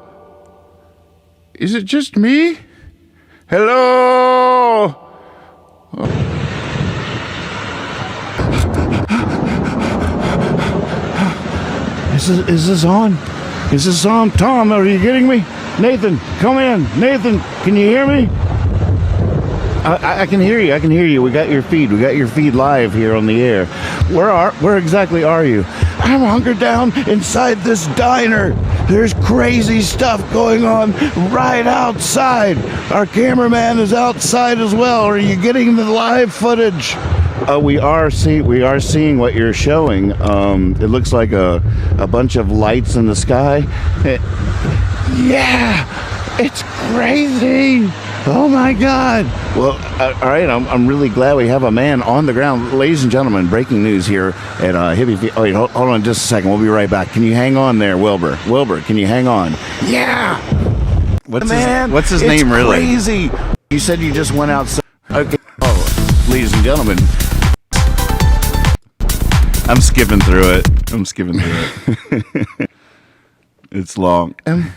Is it just me? Hello? Is this on? Is this on? Tom, are you getting me? Nathan, come in. Nathan, can you hear me? I can hear you. I can hear you. We got your feed. We got your feed live here on the air. Where exactly are you? I'm hunkered down inside this diner. There's crazy stuff going on right outside. Our cameraman is outside as well. Are you getting the live footage? We are seeing what you're showing. It looks like a bunch of lights in the sky. Yeah, it's crazy. Oh my God! Well, all right. I'm really glad we have a man on the ground, ladies and gentlemen. Breaking news here at Hippie. Oh, wait, hold on just a second. We'll be right back. Can you hang on there, Wilbur? Wilbur, can you hang on? Yeah. What's his name really? Crazy. You said you just went outside. Okay. Oh, ladies and gentlemen. I'm skipping through it. It's long. Am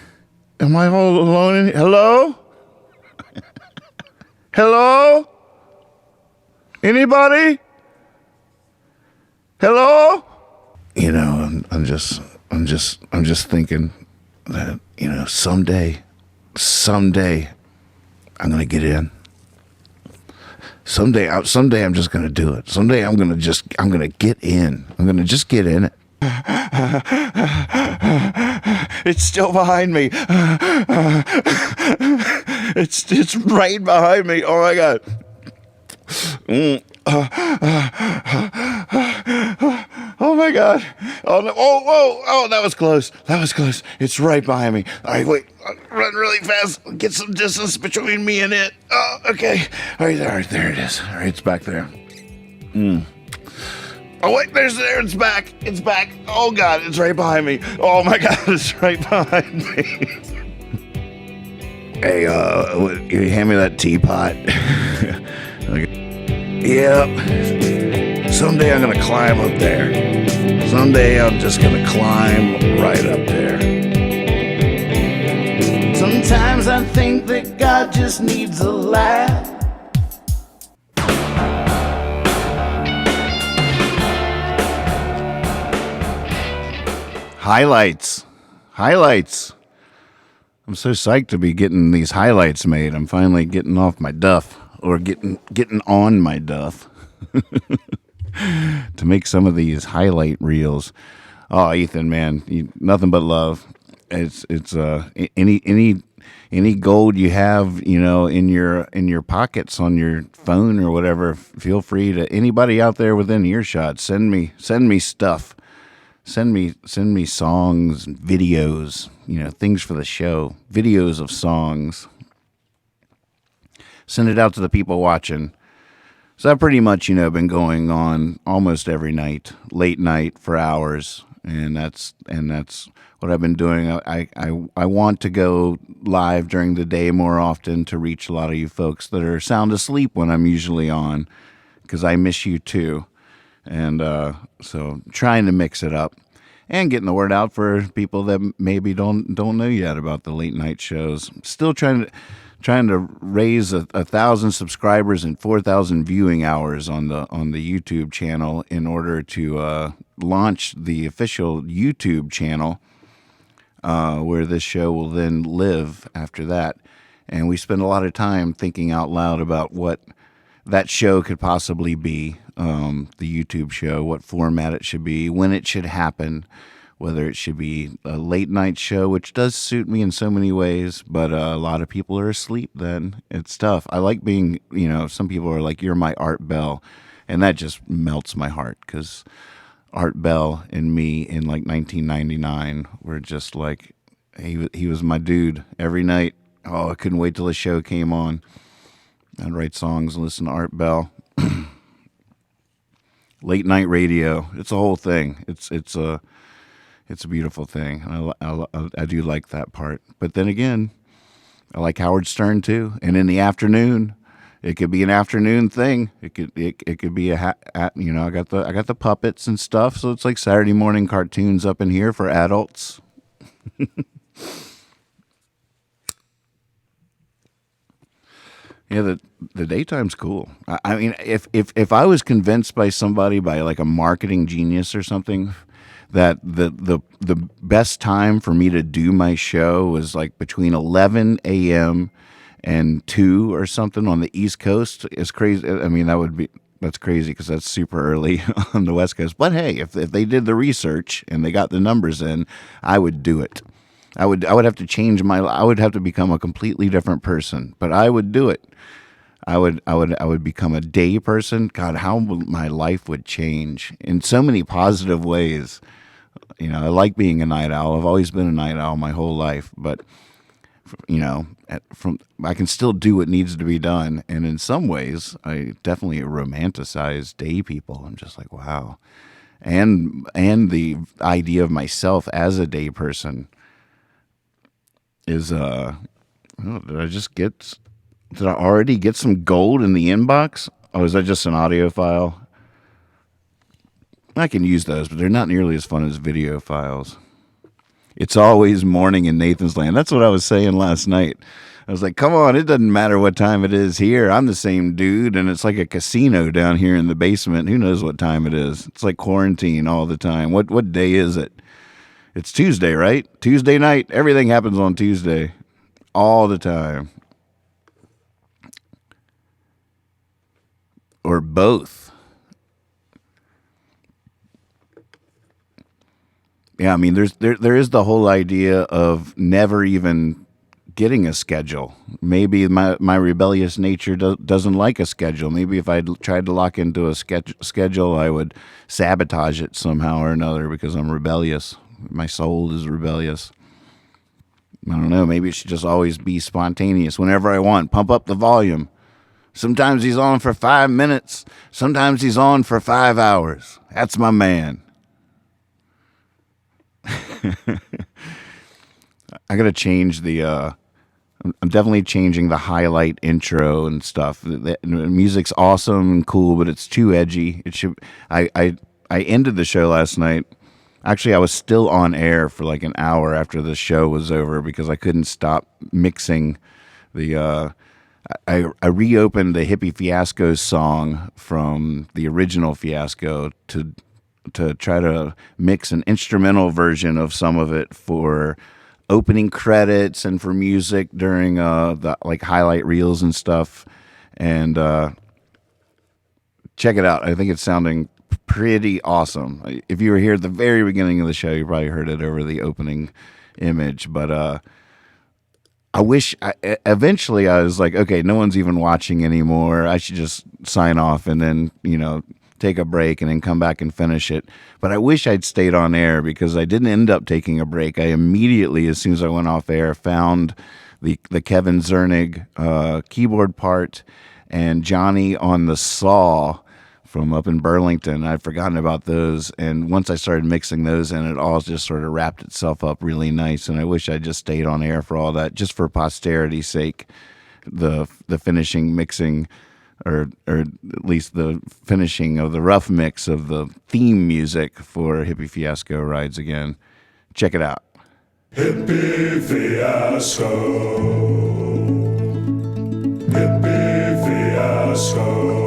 I all alone in here? Hello? Hello? Anybody? Hello? You know, I'm just thinking that, you know, someday I'm gonna get in. Someday I'm just gonna do it. Someday I'm gonna get in. I'm gonna just get in it. It's still behind me. It's right behind me. Oh my God. Oh my God. Oh no. Oh, that was close. It's right behind me. All right, wait. Run really fast. Get some distance between me and it. Oh, okay. All right, there it is. All right, it's back there. Oh wait, it's back. It's back. Oh God, it's right behind me. Oh my God, it's right behind me. Hey, you hand me that teapot? Yep. Someday I'm gonna climb up there. Someday I'm just gonna climb right up there. Sometimes I think that God just needs a laugh. Highlights. I'm so psyched to be getting these highlights made. I'm finally getting off my duff, or getting on my duff to make some of these highlight reels. Oh, Ethan, man, nothing but love. It's any gold you have, you know, in your pockets on your phone or whatever. Feel free to anybody out there within earshot. Send me stuff. Send me songs and videos, you know, things for the show, videos of songs. Send it out to the people watching. So I've pretty much, you know, been going on almost every night, late night for hours, and that's what I've been doing. I want to go live during the day more often to reach a lot of you folks that are sound asleep when I'm usually on, because I miss you too. And so trying to mix it up and getting the word out for people that maybe don't know yet about the late night shows. Still trying to raise 1,000 subscribers and 4,000 viewing hours on the YouTube channel in order to launch the official YouTube channel where this show will then live after that. And we spend a lot of time thinking out loud about what that show could possibly be, the YouTube show, what format it should be, when it should happen, whether it should be a late night show, which does suit me in so many ways, but a lot of people are asleep then. It's tough. I like being, you know, some people are like, you're my Art Bell, and that just melts my heart, because Art Bell and me in like 1999 were just like, he was my dude every night. Oh, I couldn't wait till the show came on. I'd write songs and listen to Art Bell. Late night radio. It's a whole thing. It's a beautiful thing. I do like that part. But then again, I like Howard Stern too. And in the afternoon, it could be an afternoon thing. It could be you know, I got the puppets and stuff. So it's like Saturday morning cartoons up in here for adults. Yeah, the daytime's cool. I mean, if I was convinced by somebody, by like a marketing genius or something, that the best time for me to do my show was like between 11 a.m. and 2 or something on the East Coast, is crazy. I mean, that's crazy because that's super early on the West Coast. But hey, if they did the research and they got the numbers in, I would do it. I would have to change I would have to become a completely different person, but I would do it. I would become a day person. God, how my life would change in so many positive ways. You know, I like being a night owl. I've always been a night owl my whole life, but from I can still do what needs to be done. And in some ways, I definitely romanticize day people. I'm just like, wow. And the idea of myself as a day person is did I already get some gold in the inbox? Oh, is that just an audio file? I can use those, but they're not nearly as fun as video files. It's always morning in Nathan's Land. That's what I was saying last night. I was like, come on, it doesn't matter what time it is here. I'm the same dude, and it's like a casino down here in the basement. Who knows what time it is? It's like quarantine all the time. What day is it? It's Tuesday, right? Tuesday night. Everything happens on Tuesday. All the time. Or both. Yeah, I mean, there is the whole idea of never even getting a schedule. Maybe my rebellious nature doesn't like a schedule. Maybe if I tried to lock into a schedule, I would sabotage it somehow or another because I'm rebellious. My soul is rebellious. I don't know. Maybe it should just always be spontaneous whenever I want. Pump up the volume. Sometimes he's on for 5 minutes. Sometimes he's on for 5 hours. That's my man. I gotta change the. I'm definitely changing the highlight intro and stuff. The music's awesome and cool, but it's too edgy. It should. I ended the show last night. Actually, I was still on air for like an hour after the show was over because I couldn't stop mixing the. I reopened the Hippie Fiasco song from the original Fiasco to try to mix an instrumental version of some of it for opening credits and for music during the like highlight reels and stuff. And check it out. I think it's sounding pretty awesome. If you were here at the very beginning of the show, you probably heard it over the opening image. But I wish eventually I was like, okay, no one's even watching anymore. I should just sign off and then, take a break and then come back and finish it. But I wish I'd stayed on air because I didn't end up taking a break. I immediately, as soon as I went off air, found the Kevin Zernig keyboard part and Johnny on the saw from up in Burlington. I'd forgotten about those. And once I started mixing those in, it all just sort of wrapped itself up really nice. And I wish I just stayed on air for all that, just for posterity's sake. The finishing mixing, or at least the finishing of the rough mix of the theme music for Hippie Fiasco Rides Again. Check it out. Hippie Fiasco. Hippie Fiasco.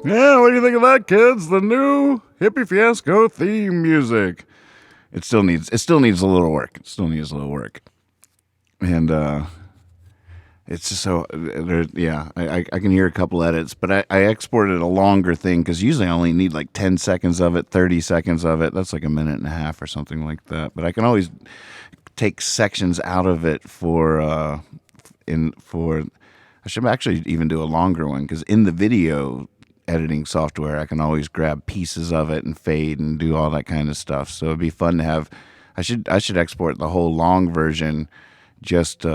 Yeah, what do you think of that, kids? The new Hippie Fiasco theme music. It still needs a little work. And It's just so, I can hear a couple edits, but I exported a longer thing because usually I only need like 10 seconds of it, 30 seconds of it. That's like a minute and a half or something like that. But I can always take sections out of it I should actually even do a longer one because in the video editing software, I can always grab pieces of it and fade and do all that kind of stuff. So it'd be fun to have, I should export the whole long version, just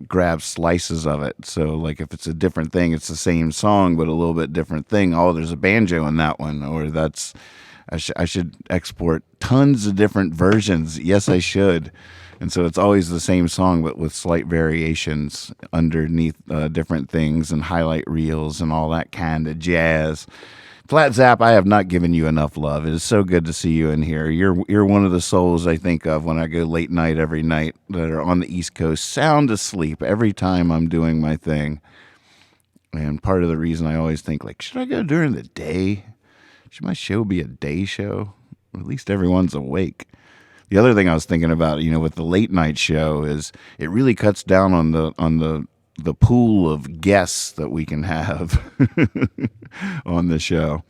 grab slices of it. So like if it's a different thing, it's the same song but a little bit different thing. Oh, there's a banjo in that one, or I should export tons of different versions. Yes, I should. And so it's always the same song but with slight variations underneath different things and highlight reels and all that kind of jazz. Flat Zap, I have not given you enough love. It is so good to see you in here. You're one of the souls I think of when I go late night every night that are on the East Coast, sound asleep every time I'm doing my thing. And part of the reason I always think, like, should I go during the day? Should my show be a day show? At least everyone's awake. The other thing I was thinking about, with the late night show is it really cuts down on the pool of guests that we can have on the show.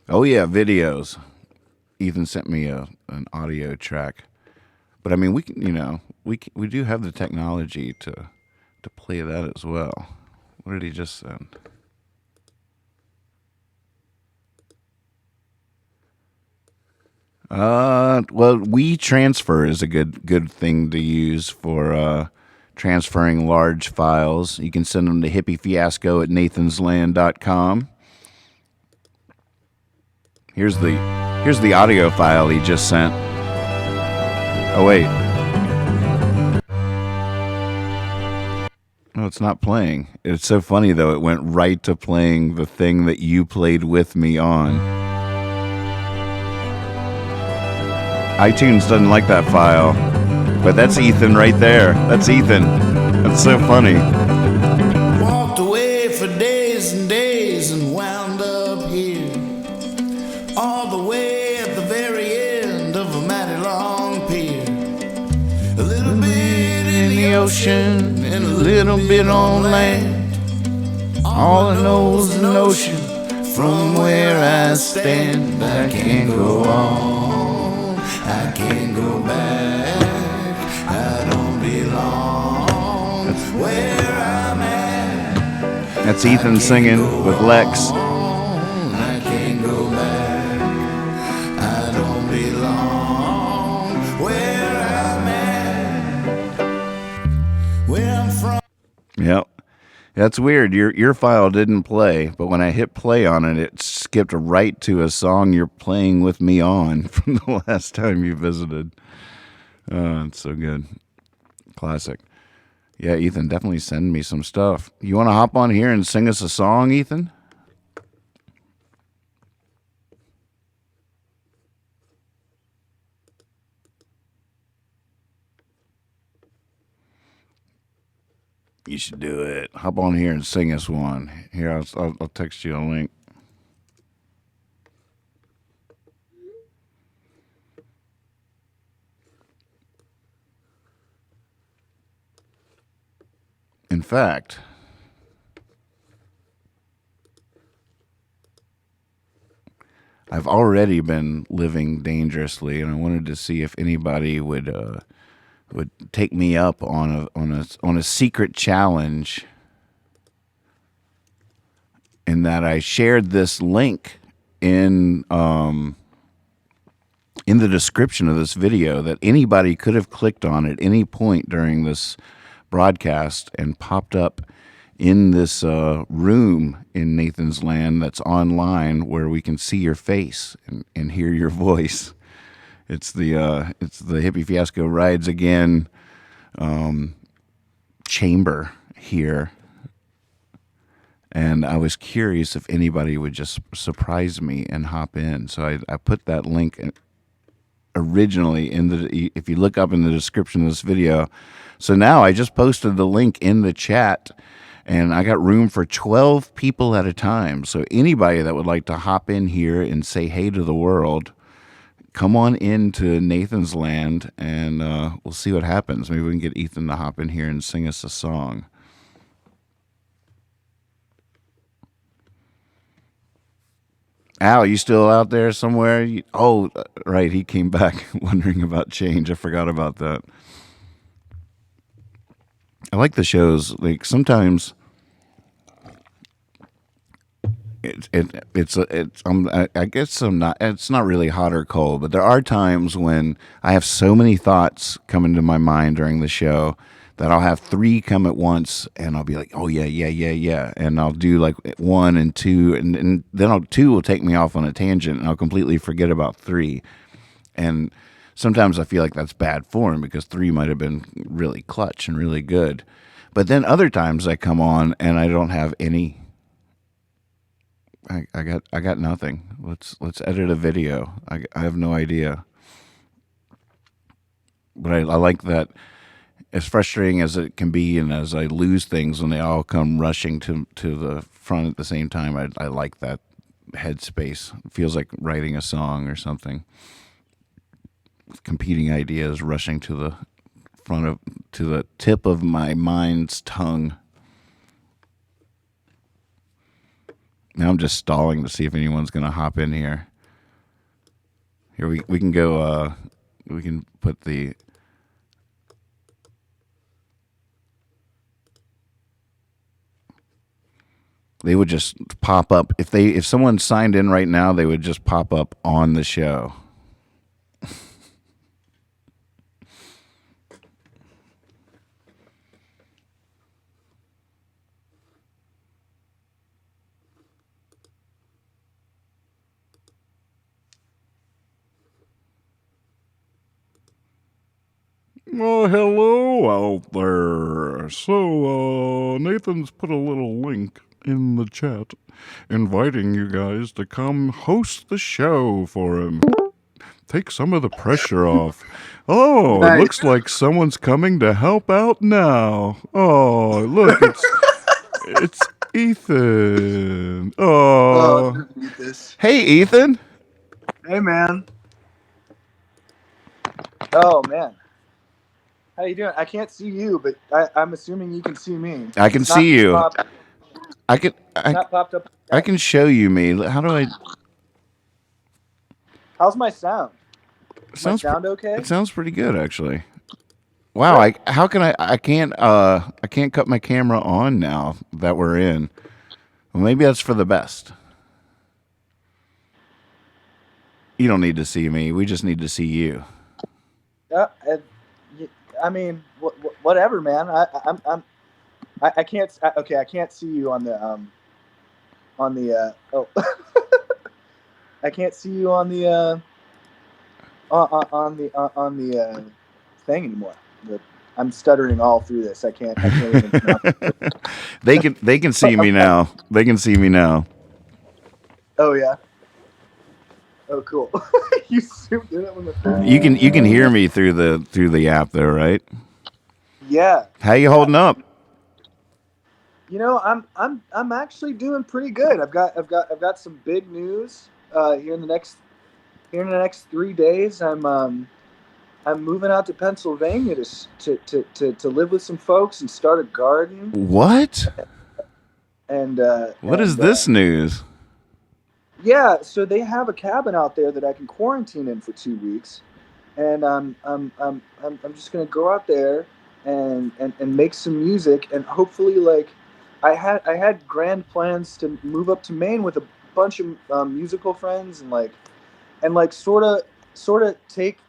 Oh yeah, videos. Ethan sent me an audio track, but I mean we can, we do have the technology to play that as well. What did he just send? Well, WeTransfer is a good thing to use for transferring large files. You can send them to hippiefiasco@nathansland.com. Here's the audio file he just sent. Oh wait. No, it's not playing. It's so funny though. It went right to playing the thing that you played with me on. iTunes doesn't like that file, but that's Ethan right there. That's Ethan. That's so funny. Walked away for days and days and wound up here, all the way at the very end of a mighty long pier. A little bit in the ocean and a little bit on land. All I know is an ocean from where I stand. I can't go on. I can't go back. I don't belong where I'm at. That's Ethan singing with Lex. I can't go back. I don't belong where I'm at. Where I'm from. Yep. That's weird. Your file didn't play, but when I hit play on it, it skipped right to a song you're playing with me on from the last time you visited. Oh, it's so good. Classic. Yeah, Ethan, definitely send me some stuff. You want to hop on here and sing us a song, Ethan? You should do it. Hop on here and sing us one. Here, I'll text you a link. In fact, I've already been living dangerously, and I wanted to see if anybody would take me up on a secret challenge. In that I shared this link in the description of this video that anybody could have clicked on at any point during this broadcast and popped up in this room in Nathan's Land that's online where we can see your face and hear your voice. It's the Hippie Fiasco Rides Again chamber here. And I was curious if anybody would just surprise me and hop in. So I put that link originally if you look up in the description of this video. So now I just posted the link in the chat, And I got room for 12 people at a time. So anybody that would like to hop in here and say hey to the world, come on into Nathan's Land, and we'll see what happens. Maybe we can get Ethan to hop in here and sing us a song. Al, you still out there somewhere? Oh, right. He came back wondering about change. I forgot about that. I like the shows. Like sometimes I guess I'm not. It's not really hot or cold, but there are times when I have so many thoughts come into my mind during the show that I'll have 3 come at once, and I'll be like, oh yeah, and I'll do like 1 and 2, and then 2 will take me off on a tangent, and I'll completely forget about 3. And sometimes I feel like that's bad form because 3 might have been really clutch and really good. But then other times I come on and I don't have any. I got nothing. Let's edit a video. I have no idea. But I like that. As frustrating as it can be, and as I lose things when they all come rushing to the front at the same time, I like that headspace. It feels like writing a song or something. Competing ideas rushing to the to the tip of my mind's tongue. Now I'm just stalling to see if anyone's going to hop in here. Here we can go. We can put the. They would just pop up if someone signed in right now. They would just pop up on the show. Well, hello out there. So, Nathan's put a little link in the chat inviting you guys to come host the show for him. Take some of the pressure off. Oh, nice. It looks like someone's coming to help out now. Oh, look, it's Ethan. Oh, hey, Ethan. Hey, man. Oh, man. How you doing? I can't see you, but I'm assuming you can see me. I can see you. I can show you me. How do I? How's my sound? My sound okay? It sounds pretty good, actually. Wow. Right. How can I can't cut my camera on now that we're in. Well, maybe that's for the best. You don't need to see me. We just need to see you. I mean, whatever, man. I can't. Okay, I can't see you on the oh. I can't see you on the thing anymore. I'm stuttering all through this. I can't even. They can see me now. They can see me now. Oh yeah. Oh cool. You zoomed in on the phone. You can hear me through the app though, right? Yeah. How you holding up? You know, I'm actually doing pretty good. I've got some big news here in the next 3 days. I'm moving out to Pennsylvania to live with some folks and start a garden. What? And what is this news? Yeah, so they have a cabin out there that I can quarantine in for 2 weeks, and I'm just gonna go out there and make some music, and hopefully, like, I had grand plans to move up to Maine with a bunch of musical friends, and sort of take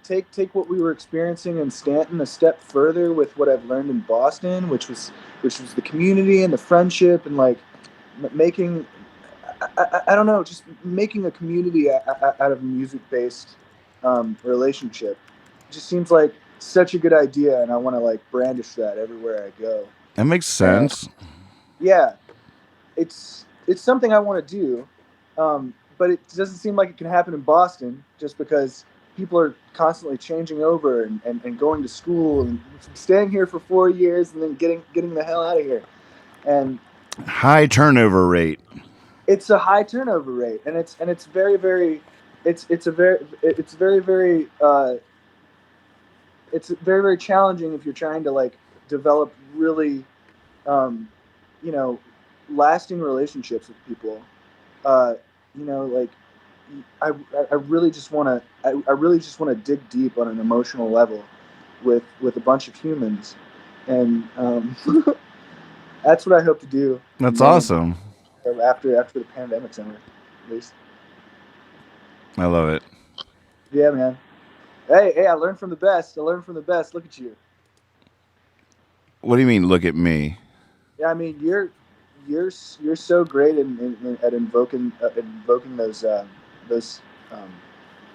what we were experiencing in Stanton a step further with what I've learned in Boston, which was the community and the friendship, and like making. I don't know, just making a community out of a music-based relationship. It just seems like such a good idea, and I want to like brandish that everywhere I go. That makes sense. Yeah, it's something I want to do, but it doesn't seem like it can happen in Boston just because people are constantly changing over and going to school and staying here for 4 years and then getting the hell out of here. and High turnover rate. it's a high turnover rate, and it's very very, it's a very it's very very it's very very challenging if you're trying to like develop really um, you know, lasting relationships with people. uh, like I, I really just want to I really just want to dig deep on an emotional level with a bunch of humans, and that's what I hope to do. That's Man, awesome. after the pandemic's over, at least. I love it. Yeah, man. Hey, I learned from the best. I learned from the best. Look at you. What do you mean? Look at me. Yeah, I mean you're so great at invoking those um,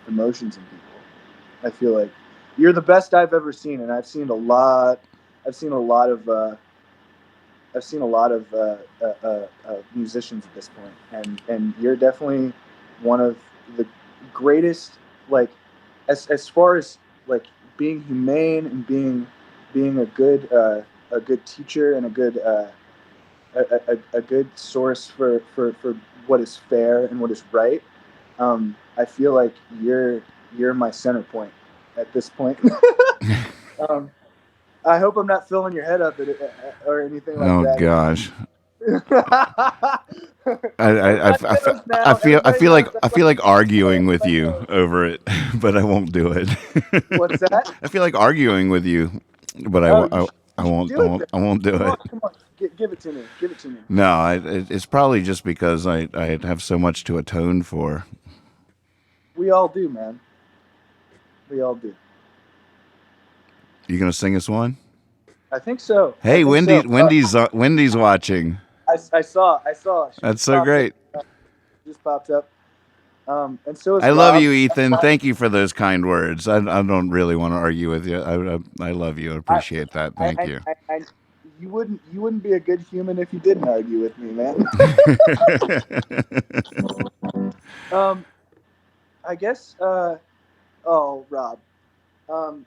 emotions in people. I feel like you're the best I've ever seen, and I've seen a lot. I've seen a lot of I've seen a lot of musicians at this point, and you're definitely one of the greatest. Like, as far as like being humane and being a good teacher and a good source for what is fair and what is right. I feel like you're my center point at this point. um, I hope I'm not filling your head up or anything like Oh that. gosh. Everybody knows I now. feel I Everybody feel knows. like That's I why feel like arguing with everybody you knows. over it, but I won't do it. What's that? I feel like arguing with you, but Oh, I you should won't do it then. I won't do Come on, it. come on. Give it to me. Give it to me. No, it's probably just because I have so much to atone for. We all do, man. We all do. You gonna sing us one? I think so. I Hey, think so. Wendy's watching. I saw. I saw. She That's just so popped up. great. Just popped up. And so is I love Rob. you, Ethan. Thank you for those kind words. I don't really want to argue with you. I love you. I I, appreciate that. Thank you. you wouldn't be a good human if you didn't argue with me, man. um, I guess. Oh, Rob. Um,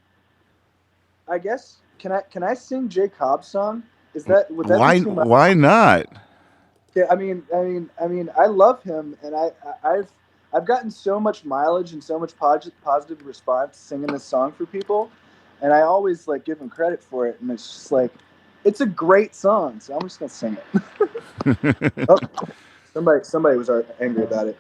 I guess can I sing Jay Cobb's song? Would that be too much? Why not? Yeah, I mean, I love him, and I've gotten so much mileage and so much positive response singing this song for people, and I always like give him credit for it, and it's just like, it's a great song, so I'm just gonna sing it. Oh, somebody was angry about it.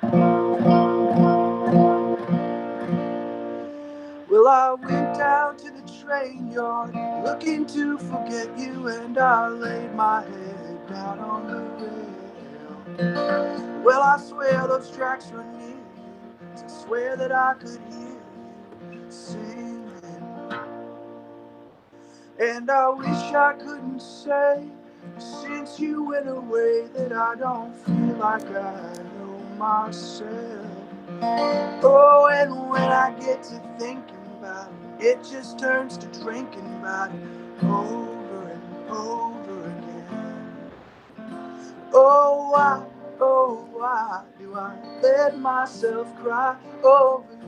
Well, I went down to the train yard looking to forget you, and I laid my head down on the rail. Well, I swear those tracks were near you, to swear that I could hear you singing. And I wish I couldn't say, since you went away, that I don't feel like I know myself. Oh, and when I get to thinking about it, it just turns to drinking about it over and over again. Oh, why do I let myself cry over you?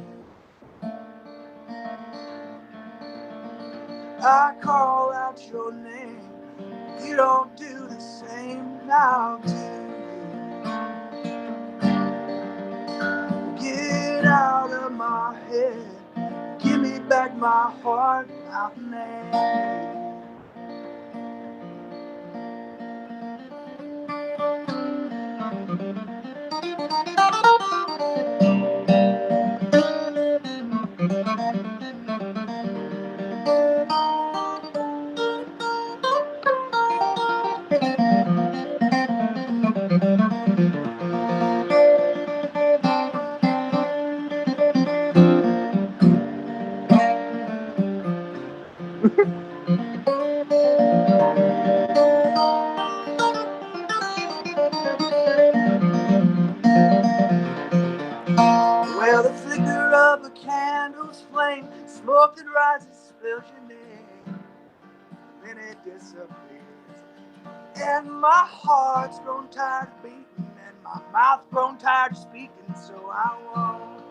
I call out your name, you don't do the same now, do you? Get out of my head, give me back my heart, my name. Well, the flicker of a candle's flame, smoke that rises spills your name, then it disappears. And my heart's grown tired of beating, and my mouth grown tired of speaking, so I won't.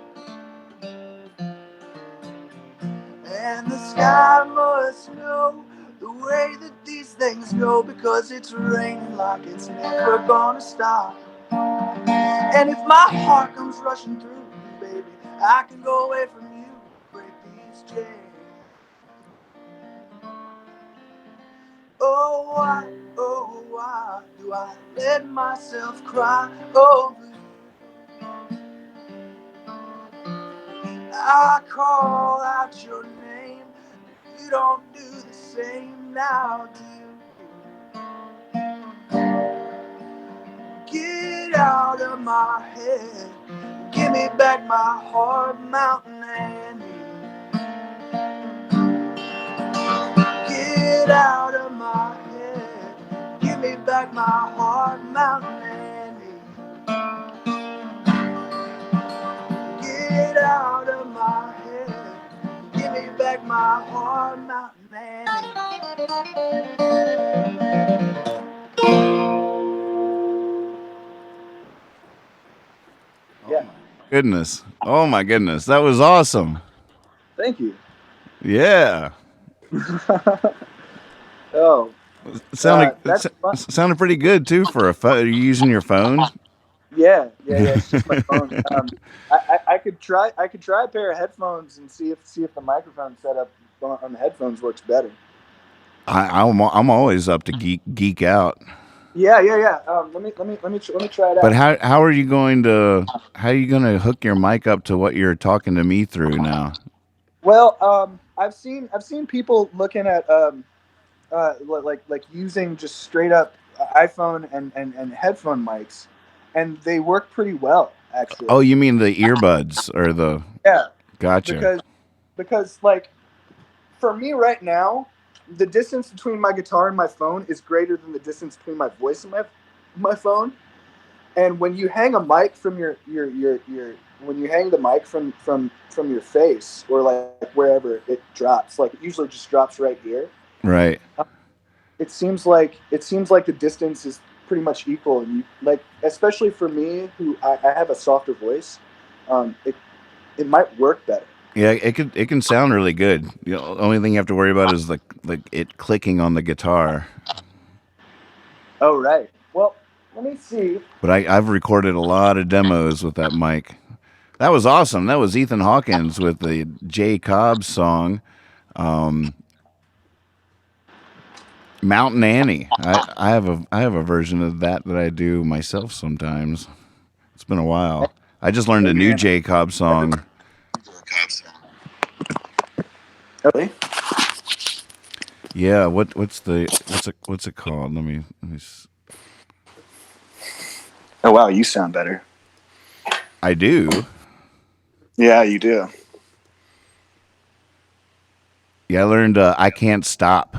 And the sky must know the way that these things go, because it's raining like it's never gonna stop. And if my heart comes rushing through, baby, I can go away from you, break these chains. Oh, why do I let myself cry over you? I call out your name, you don't do the same now, do you? Get out of my head, give me back my heart, Mountain Annie. Get out of my head, give me back my heart, Mountain Annie. Get out of my head, give me back my heart, Mountain Annie. Yeah. Goodness. Oh my goodness. That was awesome. Thank you. Yeah. Oh, Sounded that's fun. sounded pretty good too for a phone. Are you using your phone? Yeah. It's just my phone. I could try a pair of headphones and see if the microphone setup on the headphones works better. I'm always up to geek out. Yeah. Let me try it out. But how are you going to hook your mic up to what you're talking to me through now? Well, I've seen people looking at like using just straight up iPhone and headphone mics, and they work pretty well actually. Oh, you mean the earbuds or the? Yeah. Gotcha. Because like for me right now, the distance between my guitar and my phone is greater than the distance between my voice and my phone. And when you hang a mic from your when you hang the mic from your face or like wherever it drops, like it usually just drops right here. Right. It seems like the distance is pretty much equal, and you like, especially for me who I have a softer voice, it might work better. Yeah, it can sound really good. The only thing you have to worry about is it clicking on the guitar. Oh right. Well, let me see. But I've recorded a lot of demos with that mic. That was awesome. That was Ethan Hawkins with the Jay Cobb song, Mountain Annie. I have a version of that I do myself sometimes. It's been a while. I just learned a new Jay Cobb song. Really? Yeah. What's it called? Let me. Oh wow, you sound better. I do. Yeah, you do. Yeah, I learned I Can't Stop.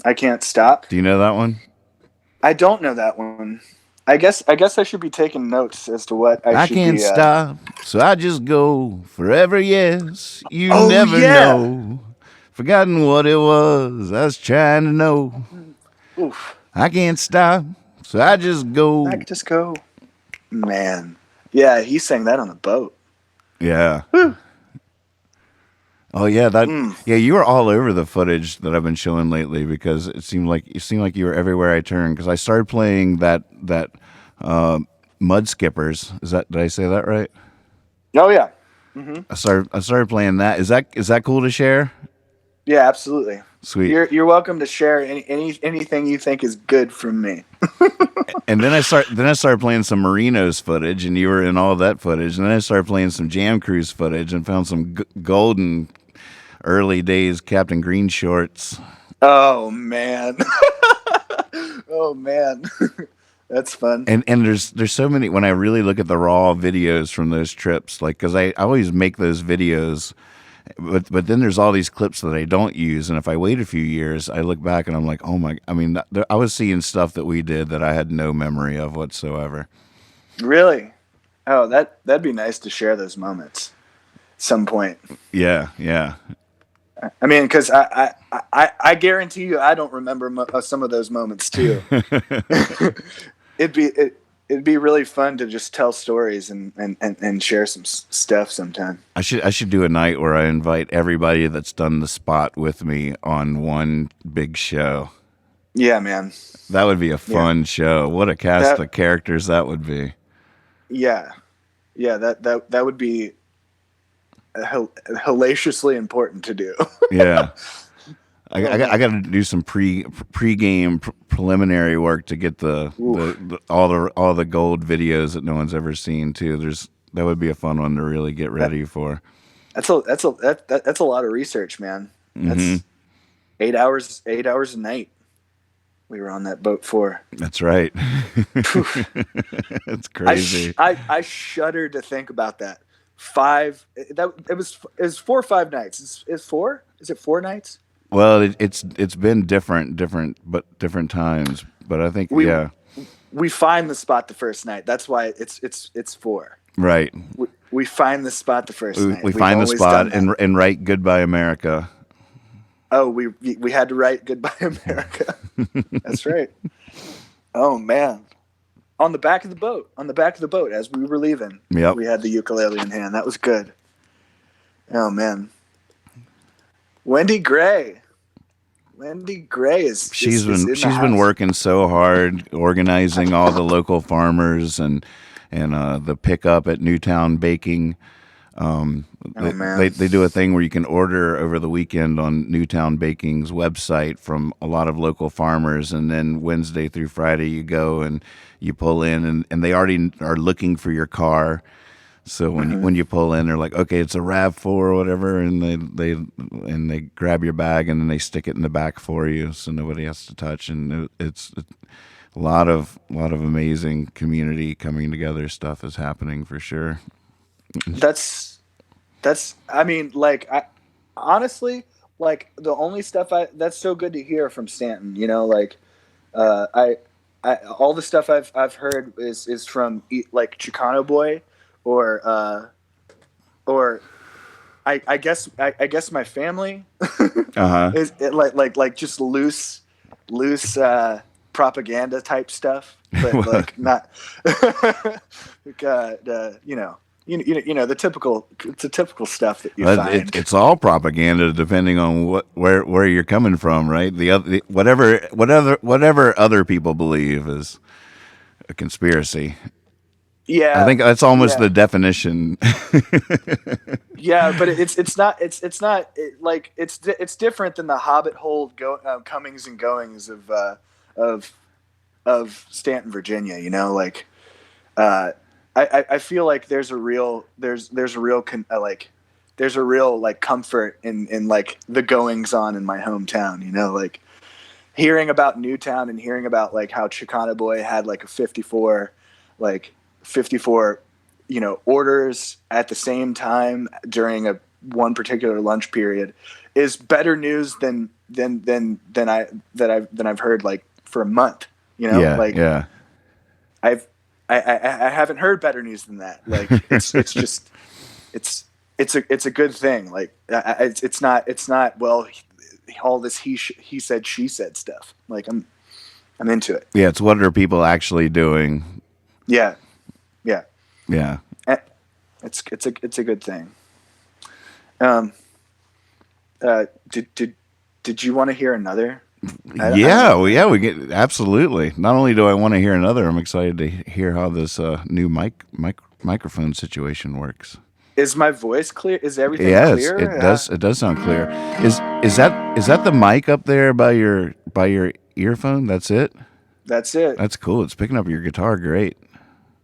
I Can't Stop? Do you know that one? I don't know that one. I guess I should be taking notes as to what I should be. I can't stop, so I just go forever. Yes, you Oh, never yeah. know. Forgotten what it was I was trying to know. Oof. I can't stop, so I just go. I just go. Man, yeah, he sang that on the boat. Yeah. Oh yeah, yeah. You were all over the footage that I've been showing lately because it seemed like you were everywhere I turned. Because I started playing that Mud Skippers. Did I say that right? Oh yeah. Mm-hmm. I started playing that. Is that cool to share? Yeah, absolutely. Sweet. You're welcome to share anything you think is good from me. And then I started playing some Marinos footage, and you were in all that footage. And then I started playing some Jam Cruise footage, and found some golden early days Captain Green shorts. Oh man. Oh man. That's fun. And there's so many. When I really look at the raw videos from those trips, like, because I always make those videos. But then there's all these clips that I don't use, and if I wait a few years, I look back and I'm like, oh my! I mean, I was seeing stuff that we did that I had no memory of whatsoever. Really? Oh, that'd be nice to share those moments at some point. Yeah. I mean, because I guarantee you, I don't remember some of those moments too. it'd be really fun to just tell stories and share some stuff sometime. I should do a night where I invite everybody that's done the spot with me on one big show. Yeah, man. That would be a fun show. What a cast of characters that would be. Yeah. Yeah, that would be hellaciously important to do. Yeah. I got to do some pre-game preliminary work to get all the gold videos that no one's ever seen too. That would be a fun one to really get ready for. That's a lot of research, man. That's 8 hours a night. We were on that boat for. That's right. It's crazy. I shudder to think about that. It was 4 or 5 nights. Is 4? Is it 4 nights? Well, it's been different times, but I think we find the spot the first night. That's why it's 4. Right. We find the spot the first night. We find the spot and write Goodbye America. Oh, we had to write Goodbye America. That's right. Oh man. On the back of the boat as we were leaving. Yep. We had the ukulele in hand. That was good. Oh man. Wendy Gray is she's been working so hard organizing all the local farmers and the pickup at Newtown Baking. They do a thing where you can order over the weekend on Newtown Baking's website from a lot of local farmers, and then Wednesday through Friday you go and you pull in and they already are looking for your car. So when you pull in, they're like, okay, it's a RAV4 or whatever, and they grab your bag and then they stick it in the back for you, so nobody has to touch. And it's a lot of amazing community coming together stuff is happening for sure. That's I mean, like, honestly, like the only stuff that's so good to hear from Stanton, you know, like I all the stuff I've heard is from like Chicano Boy. Or I guess my family is like just loose propaganda type stuff, but like not like, the typical stuff that you find. It's all propaganda depending on where you're coming from, right? Whatever other people believe is a conspiracy. Yeah, I think that's almost the definition. Yeah, but it's not like it's different than the Hobbit hole comings and goings of Stanton, Virginia. You know, like I feel like there's a real comfort in like the goings on in my hometown. You know, like hearing about Newtown and hearing about like how Chicano Boy had like a 54 orders at the same time during one particular lunch period is better news than I've heard like for a month. You know, I haven't heard better news than that. Like it's a good thing. Like it's not well all this he said she said stuff. Like I'm into it. Yeah, it's what are people actually doing? Yeah. It's a good thing. Did you want to hear another? We get absolutely. Not only do I want to hear another, I'm excited to hear how this new microphone situation works. Is my voice clear? Is everything clear? Yes, it does sound clear. Is that the mic up there by your earphone? That's it? That's it. That's cool. It's picking up your guitar great.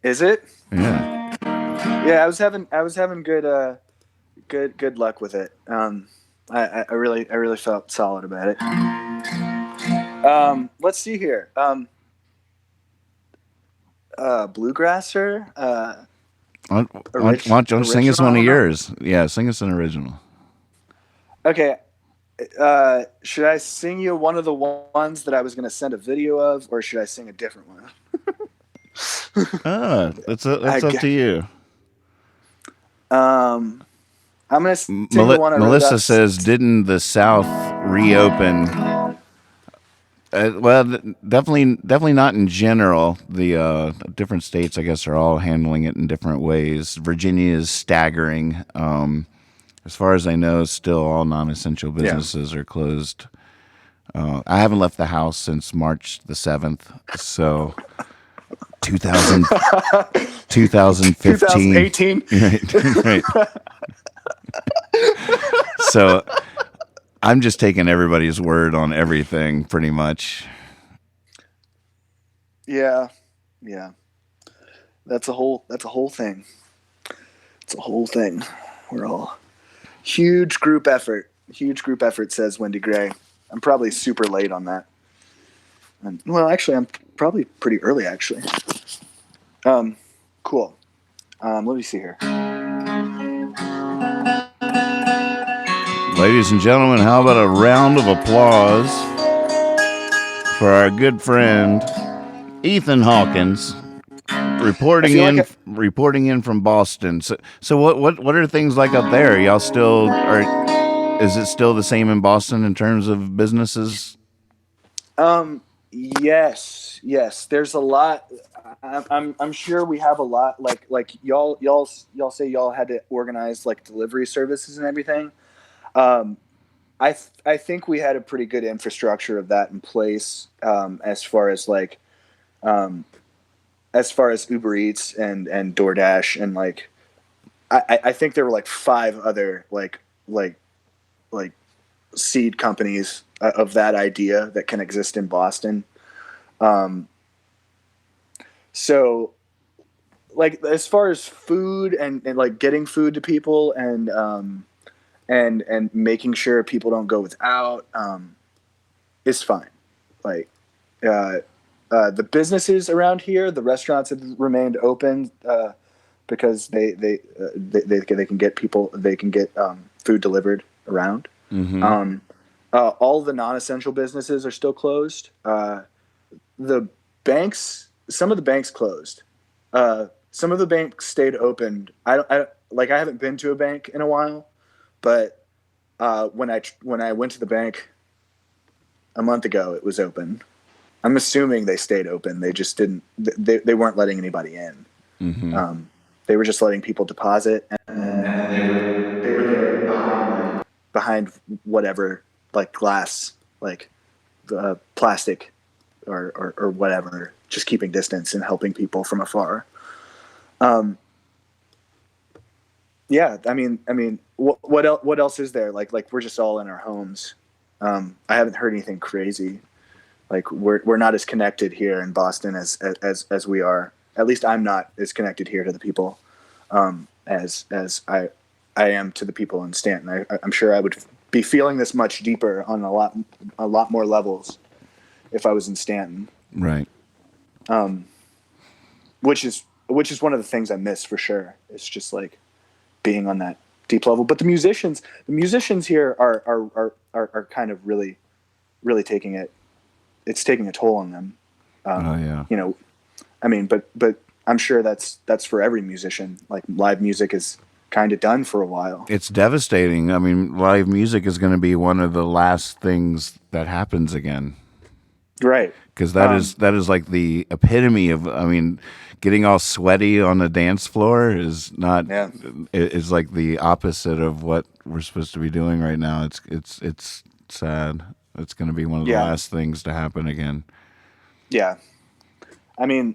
Is it? Yeah. Yeah, I was having good luck with it. I really felt solid about it. Let's see here. Bluegrasser. Why don't you sing us one of yours? Yeah, sing us an original. Okay. Should I sing you one of the ones that I was going to send a video of, or should I sing a different one? That's up to you. I'm going to sing the one I Melissa says, didn't the South reopen Well, definitely not in general. The different states, I guess, are all handling it in different ways. Virginia is staggering. As far as I know, still all non-essential businesses are closed. I haven't left the house since March the 7th, so 2015. 2018. Right. So I'm just taking everybody's word on everything, pretty much. Yeah. That's a whole thing. It's a whole thing. We're all huge group effort. Huge group effort, says Wendy Gray. I'm probably super late on that. And, well, actually, I'm probably pretty early, actually. Cool. Let me see here. Ladies and gentlemen, how about a round of applause for our good friend Ethan Hawkins, reporting in from Boston. So what are things like up there? Y'all still are? Is it still the same in Boston in terms of businesses? Yes. There's a lot. I'm sure we have a lot. Like y'all say y'all had to organize like delivery services and everything. I think we had a pretty good infrastructure of that in place. As far as Uber Eats and DoorDash and like, I think there were like 5 other like seed companies of that idea that can exist in Boston. So like as far as food and like getting food to people and making sure people don't go without, is fine. Like, the businesses around here, the restaurants have remained open, because they can get food delivered around. Mm-hmm. All the non-essential businesses are still closed. The banks, some of the banks closed. Some of the banks stayed open. I haven't been to a bank in a while, but when I went to the bank a month ago, it was open. I'm assuming they stayed open. They just didn't. They weren't letting anybody in. Mm-hmm. They were just letting people deposit, and they were there behind whatever, like glass, like plastic or whatever, just keeping distance and helping people from afar. Yeah, I mean, what else is there? Like we're just all in our homes. I haven't heard anything crazy. Like we're not as connected here in Boston as we are. At least I'm not as connected here to the people as I am to the people in Stanton. I'm sure I would be feeling this much deeper on a lot more levels if I was in Stanton. Right. Which is one of the things I miss for sure. It's just like being on that deep level. But the musicians here are kind of really, really taking it. It's taking a toll on them. Yeah. You know, I mean, but I'm sure that's for every musician. Like live music is kind of done for a while. It's devastating. I mean, live music is going to be one of the last things that happens again. Right. Because that is like the epitome of. I mean, getting all sweaty on the dance floor is not. Yeah. Is like the opposite of what we're supposed to be doing right now. It's sad. It's going to be one of the last things to happen again. Yeah. I mean,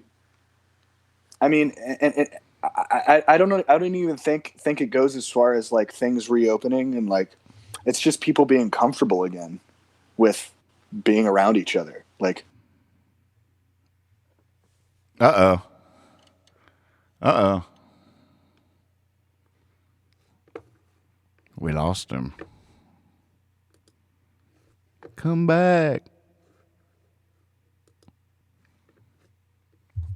and I don't know. I don't even think it goes as far as like things reopening and like, it's just people being comfortable again with being around each other. Like, Uh-oh. We lost him. Come back.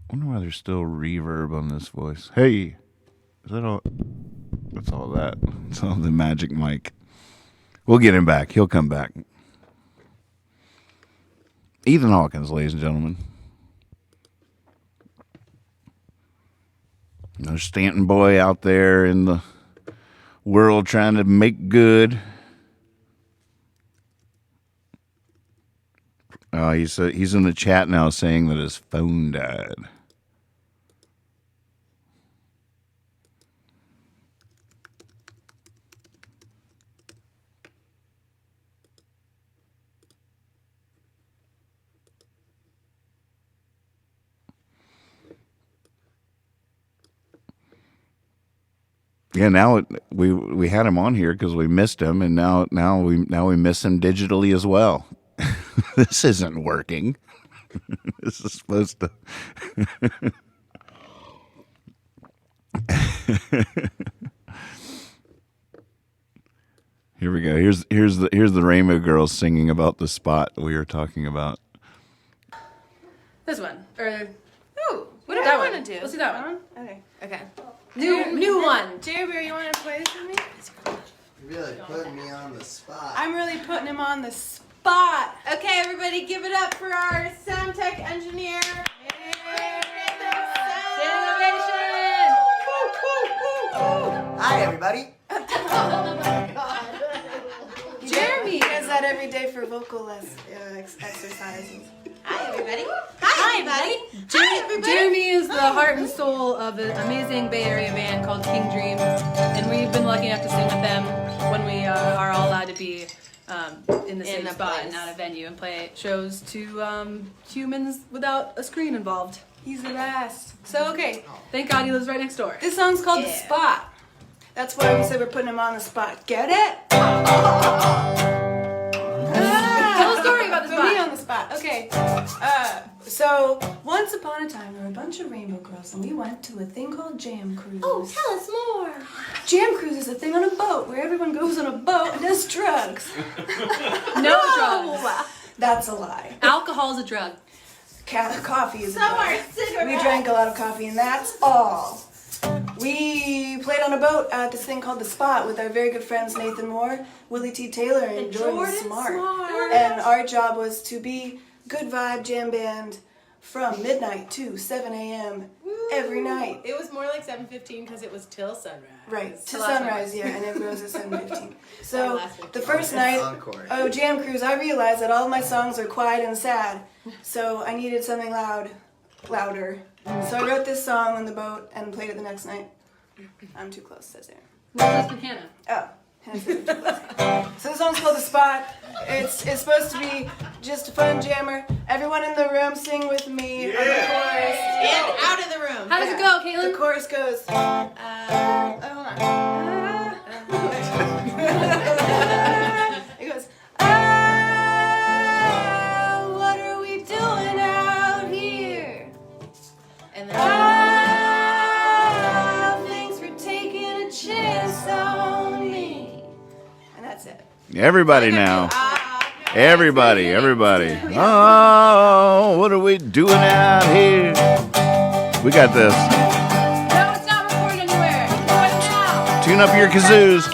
I wonder why there's still reverb on this voice. Hey, is that all? That's all that. It's all the magic mic. We'll get him back. He'll come back. Ethan Hawkins, ladies and gentlemen. No Stanton boy out there in the world trying to make good. Oh, he's in the chat now saying that his phone died. Yeah, now we had him on here because we missed him, and now we miss him digitally as well. This isn't working. This is supposed to. Here we go. Here's the Rainbow Girls singing about the spot we were talking about. This one or What do that I one? want to do? Let's do that one. Okay. New one. Jeremy, you want to play this with me? You're really putting me on the spot. I'm really putting him on the spot. Okay, everybody, give it up for our sound tech engineer. Hi, everybody. Jeremy does that every day for vocal exercises. Hi, everybody. Hi, everybody. Hi, everybody. Jeremy is the heart and soul of an amazing Bay Area band called King Dream, and we've been lucky enough to sing with them when we are all allowed to be in the same spot and at a venue and play shows to humans without a screen involved. He's the best. So, okay. Thank God he lives right next door. This song's called The Spot. That's why we said we're putting him on the spot. Get it? Tell a story about the Put spot. me on the spot. Okay. So, once upon a time, there were a bunch of rainbow girls, and we went to a thing called Jam Cruise. Oh, tell us more. Jam Cruise is a thing on a boat where everyone goes on a boat and does drugs. No drugs. That's a lie. Alcohol's a drug. Coffee is a So drug. are cigarettes. We drank a lot of coffee, and that's all. We played on a boat at this thing called The Spot with our very good friends Nathan Moore, Willie T. Taylor, and Jordan Smart. And our job was to be good vibe jam band from midnight to 7 a.m. every night. It was more like 7:15 because it was till sunrise. Right, to last sunrise, yeah, and it goes at 7:15. So last week. the first night, Jam Cruise, I realized that all of my songs are quiet and sad, so I needed something louder. So I wrote this song on the boat and played it the next night. I'm too close, says Aaron. No, that's Hannah. Oh. So the song's called The Spot. It's supposed to be just a fun jammer. Everyone in the room sing with me on the chorus. And out of the room. How does it go, Caitlin? The chorus goes. Hold on. It goes. What are we doing out here? And then. Thanks for taking a chance on me. And that's it. Everybody now. Everybody. Oh, what are we doing out here? We got this. No, it's not recorded anywhere. Record it now. Tune up your kazoos.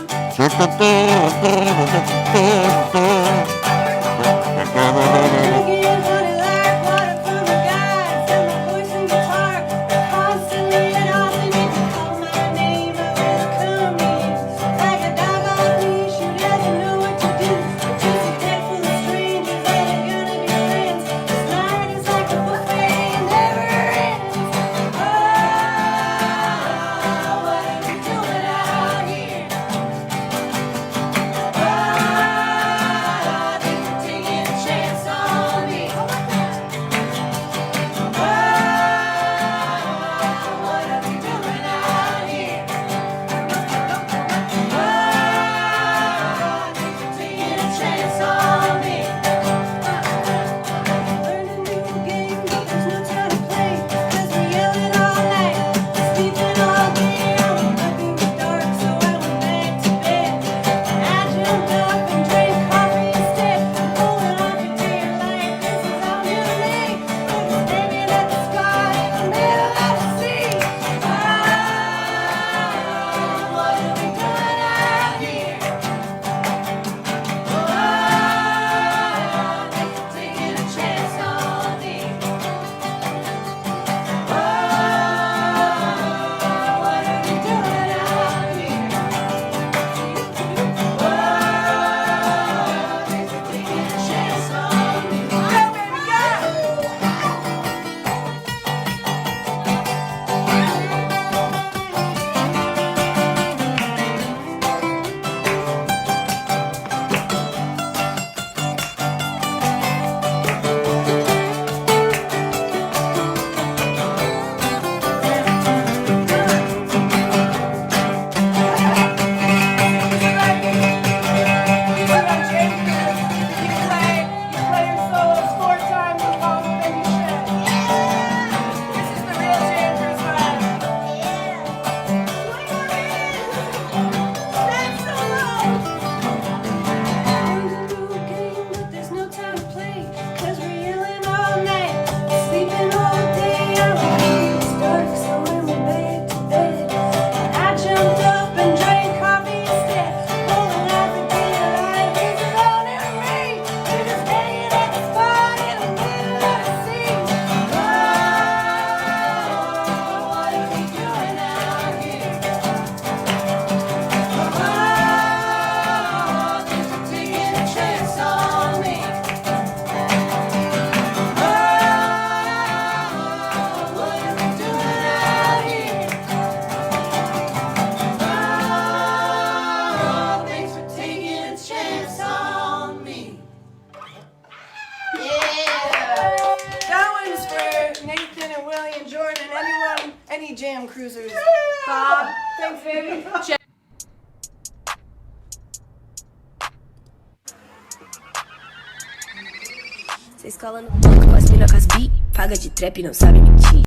escala no toque, com as casbi, paga de trap e não sabe mentir.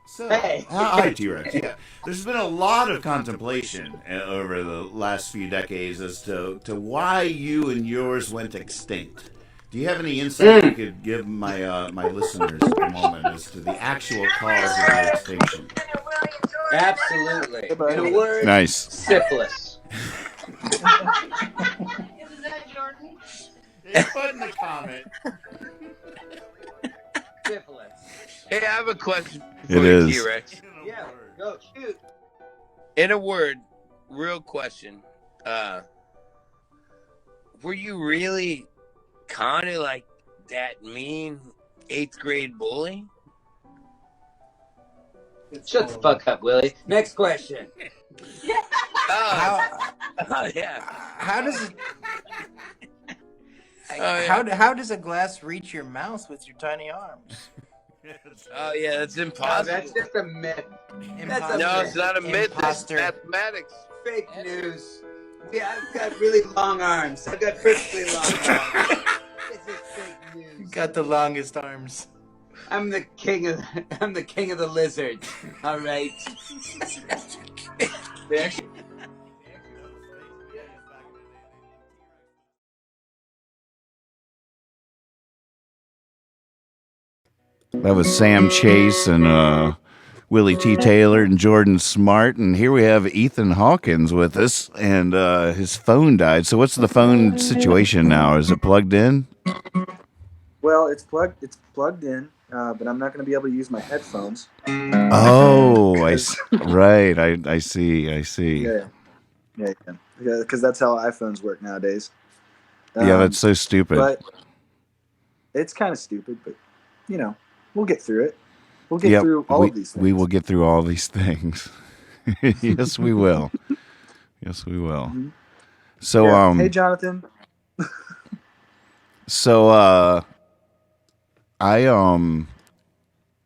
So, hi, T-Rex. Yeah, there's been a lot of contemplation over the last few decades as to why you and yours went extinct. Do you have any insight you could give my my listeners at the moment as to the actual cause of your extinction? Absolutely. In a word, Nice. syphilis. Put in the comment. Syphilis. Hey, I have a question It for you, is. T-Rex. Yeah, go shoot. In a word, real question. Were you really kind of like that mean 8th grade bully? Shut the fuck up, Willie. Next question. Yeah. How does it? yeah. How does a glass reach your mouth with your tiny arms? Oh yeah, that's impossible. That's just a myth. No, it's not a myth. It's Imposter. mathematics. Fake news. Yeah, I've got really long arms. I've got perfectly long arms. This is fake news. You got the longest arms. I'm the king of the lizards. All right. That was Sam Chase and Willie T. Taylor and Jordan Smart, and here we have Ethan Hawkins with us, and his phone died. So what's the phone situation now? Is it plugged in? Well, it's plugged in, but I'm not going to be able to use my headphones. Oh, right. I see. Yeah, because that's how iPhones work nowadays. Yeah, that's so stupid. But it's kind of stupid, but you know, we'll get through it. We'll get through all of these things. We will get through all these things. Yes, we will. Yes, we will. Mm-hmm. So, hey, Jonathan. So, I'm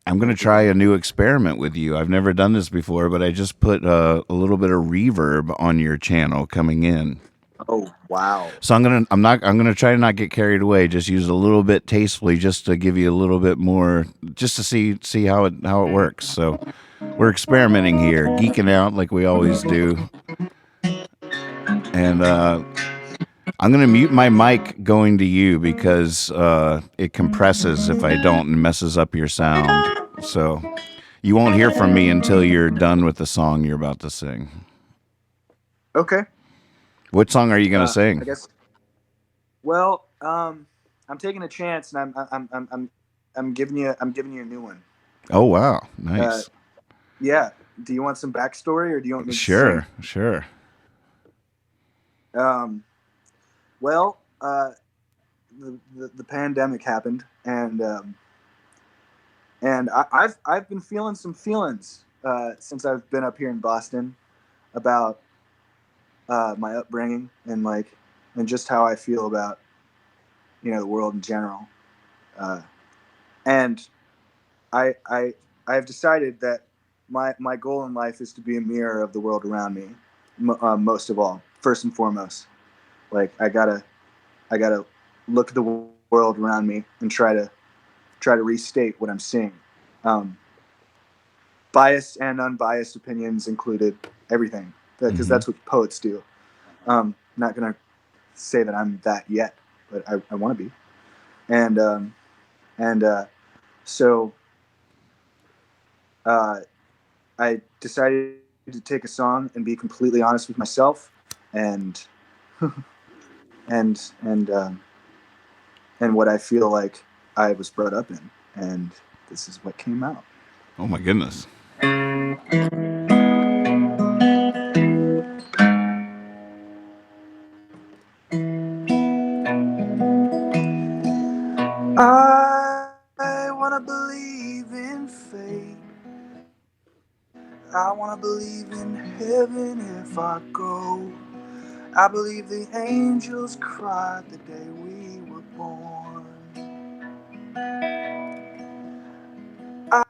going to try a new experiment with you. I've never done this before, but I just put a little bit of reverb on your channel coming in. Oh, wow. So I'm gonna try to not get carried away. Just use a little bit tastefully, just to give you a little bit more, just to see how it works. So we're experimenting here, geeking out like we always do. And I'm gonna mute my mic going to you because it compresses if I don't and messes up your sound. So you won't hear from me until you're done with the song you're about to sing. Okay. What song are you gonna sing? I guess. Well, I'm taking a chance, and I'm giving you a new one. Oh wow, nice. Yeah. Do you want some backstory, or do you want me to Sure. Well, the pandemic happened, and I've been feeling some feelings since I've been up here in Boston about my upbringing and just how I feel about the world in general, and I've decided that my goal in life is to be a mirror of the world around me, most of all, first and foremost. Like I gotta look at the world around me and try to restate what I'm seeing, biased and unbiased opinions included, everything. Because that's what poets do. Not gonna say that I'm that yet, but I want to be. And so I decided to take a song and be completely honest with myself, and what I feel like I was brought up in, and this is what came out. Oh my goodness. I wanna believe in fate. I wanna believe in heaven if I go. I believe the angels cried the day we were born. I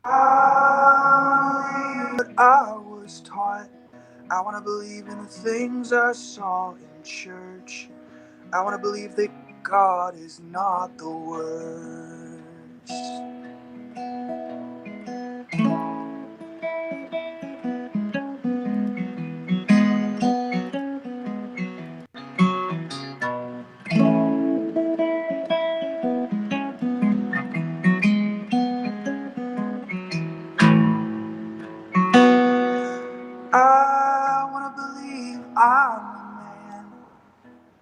believe what I was taught. I wanna believe in the things I saw in church. I wanna believe that God is not the worst. I wanna believe I'm a man,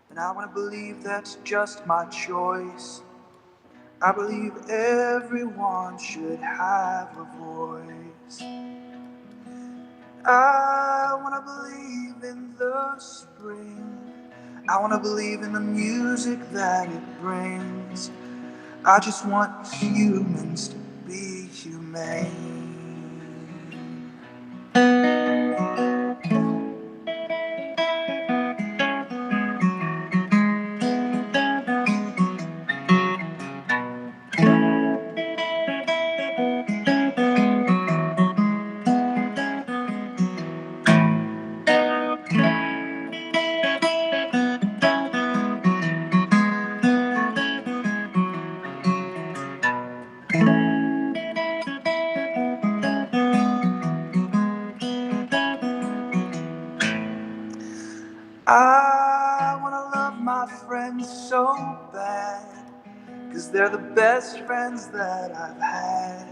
and I wanna believe that's just my choice. I believe everyone should have a voice. I wanna believe in the spring. I wanna believe in the music that it brings. I just want humans to be humane. I wanna love my friends so bad, 'cause they're the best friends that I've had.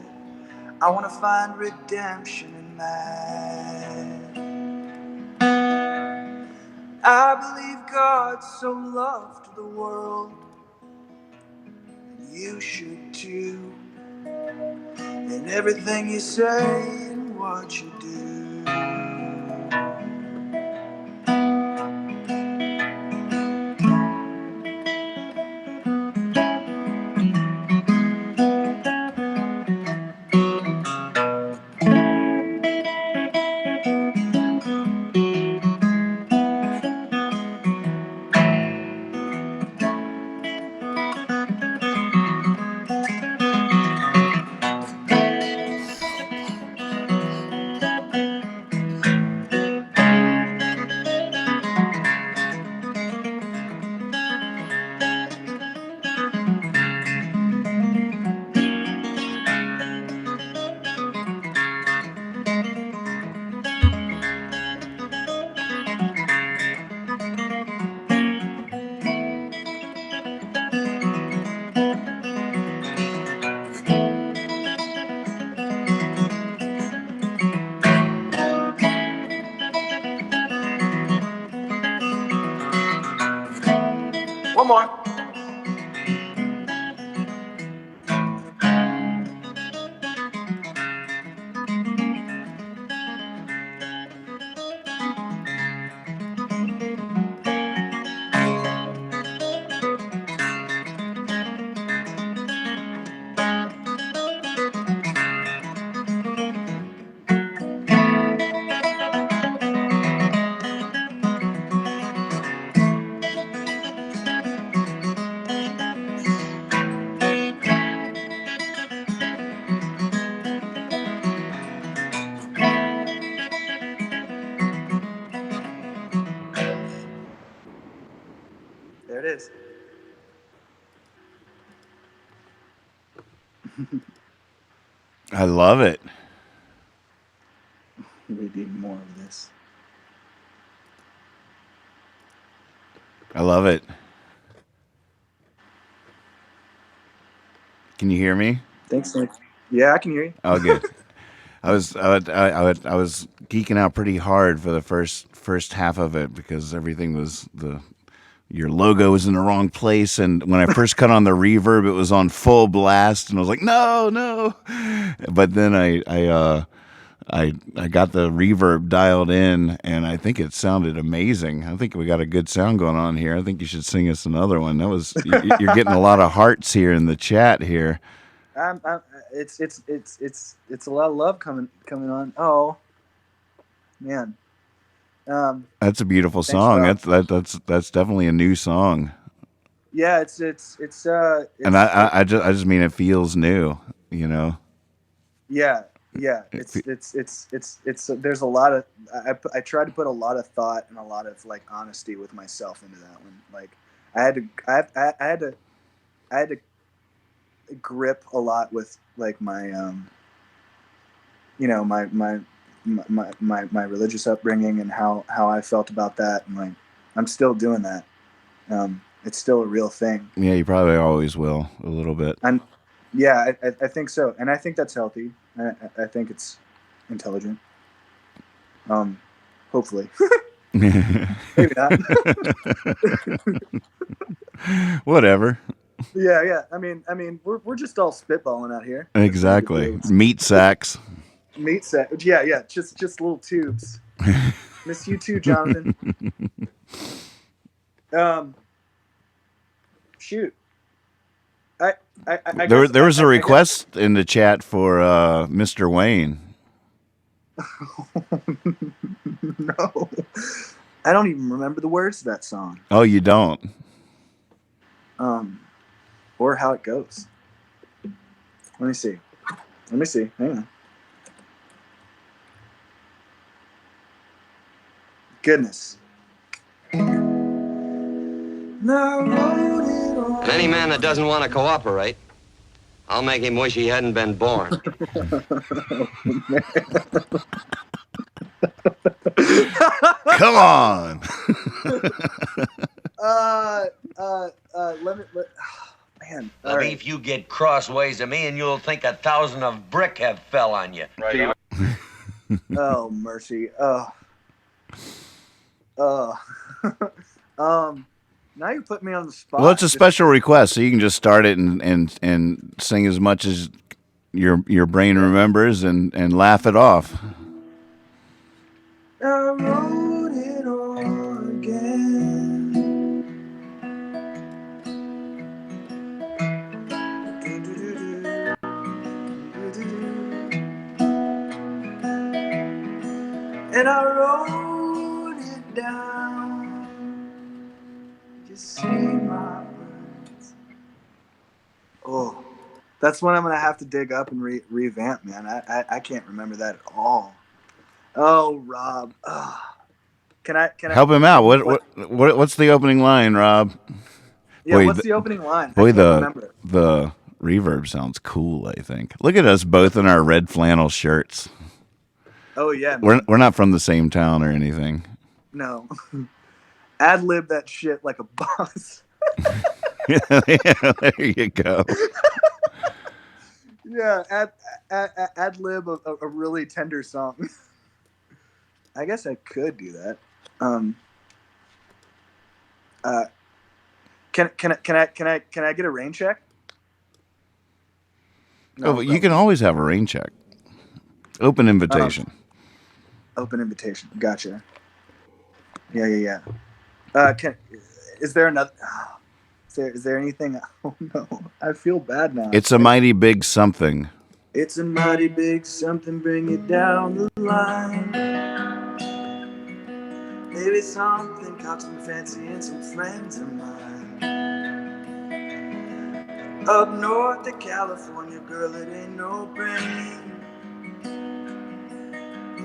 I wanna find redemption in that. I believe God so loved the world, and you should too, in everything you say and what you do. One more. There it is. I love it. We need more of this. I love it. Can you hear me? Thanks, Nick. Yeah, I can hear you. Oh, good. I was geeking out pretty hard for the first half of it because everything was your logo was in the wrong place, and when I first cut on the reverb, it was on full blast, and I was like, no. But then I got the reverb dialed in, and I think it sounded amazing. I think we got a good sound going on here. I think you should sing us another one. You're getting a lot of hearts here in the chat here. It's a lot of love coming on. Oh, man. That's a beautiful song. That's definitely a new song. Yeah, it's and I just mean it feels new, you know. Yeah. It's there's a lot of I tried to put a lot of thought and a lot of like honesty with myself into that one. Like I had to I had to grip a lot with like my my religious upbringing and how I felt about that, and like I'm still doing that. It's still a real thing. Yeah, you probably always will a little bit. I think so, and I think that's healthy. I think it's intelligent. Hopefully. Maybe not. Whatever. Yeah. I mean, we're just all spitballing out here. Exactly. Meat sacks. Meat sack. Yeah. Just little tubes. Miss you too, Jonathan. Shoot. There was a request in the chat for Mr. Wayne. No. I don't even remember the words to that song. Oh, you don't? Or how it goes. Let me see. Hang on. Goodness. And any man that doesn't want to cooperate, I'll make him wish he hadn't been born. Come on. Man. Maybe if you get crossways of me and you'll think 1,000 of brick have fell on you. Right. Oh, mercy. Now you put me on the spot. Well, it's a special request, so you can just start it and sing as much as your brain remembers and laugh it off. I wrote it all again. And I wrote it down. Just see my words. Oh, that's one I'm gonna have to dig up and revamp, man. I can't remember that at all. Oh, Rob. Can I help him out? What's the opening line, Rob? Yeah, what's the opening line? Boy, I can't remember. the reverb sounds cool, I think. Look at us both in our red flannel shirts. Oh yeah. Man. We're not from the same town or anything. No. Ad lib that shit like a boss. Yeah, there you go. Yeah, ad lib a really tender song. I guess I could do that. Can I get a rain check? No, but you can always have a rain check. Open invitation. Open invitation. Gotcha. Yeah. Is there another? Is there anything? Oh no, I feel bad now. It's a mighty big something. It's a mighty big something. Bring it down the line. Maybe something costume fancy and some friends of mine. Up north to California, girl, it ain't no brain.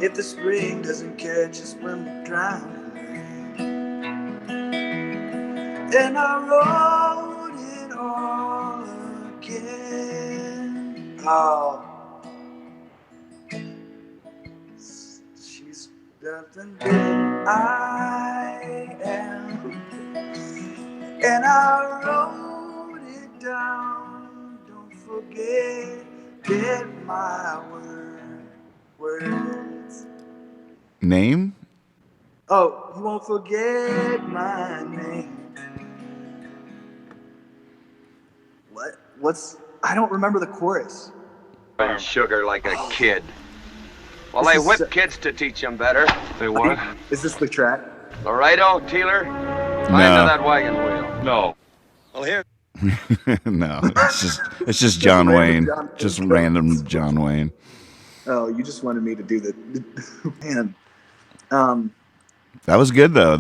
If the spring doesn't catch us when we drown. And I wrote it all again. Oh. She's nothing that I am. And I wrote it down. Don't forget my words. Name? Oh, you won't forget my name. What's? I don't remember the chorus. And sugar like a kid. Well, they whip kids to teach them better. They what? Is this the track? Laredo, Teeler, find to that wagon wheel. No. Well, here. No, it's just John Wayne. Just random John Wayne. Oh, you just wanted me to do the man. That was good though.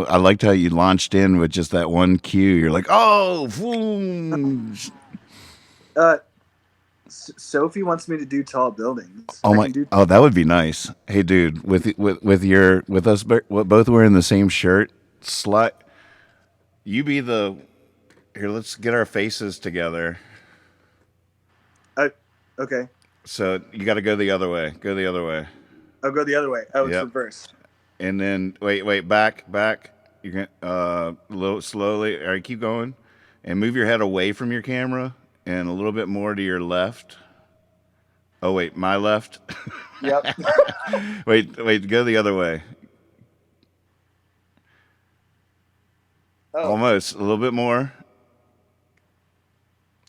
I liked how you launched in with just that one cue. You're like, oh, boom. Sophie wants me to do Tall Buildings. Oh, that would be nice. Hey, dude, with us both wearing the same shirt, You be the. Here, let's get our faces together. Okay. So you got to go the other way. Go the other way. I'll go the other way. Oh, it's Yep. reverse. And then wait, back. You can low, slowly. All right, keep going, and move your head away from your camera and a little bit more to your left. Oh wait, my left. Yep. wait, go the other way. Oh. Almost a little bit more.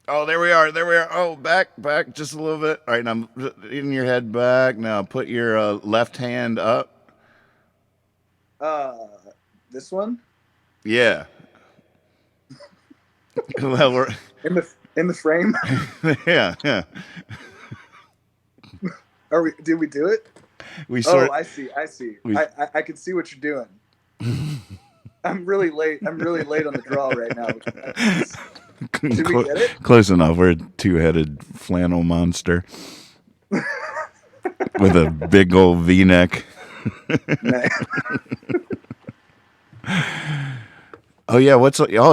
Oh, there we are. Oh, back, just a little bit. All right, now in your head back. Now put your left hand up. This one? Yeah. Well, we're in the frame. yeah. Did we do it? I see. I can see what you're doing. I'm really late on the draw right now. Did we get it? Close enough. We're a two-headed flannel monster with a big old V-neck. Oh yeah,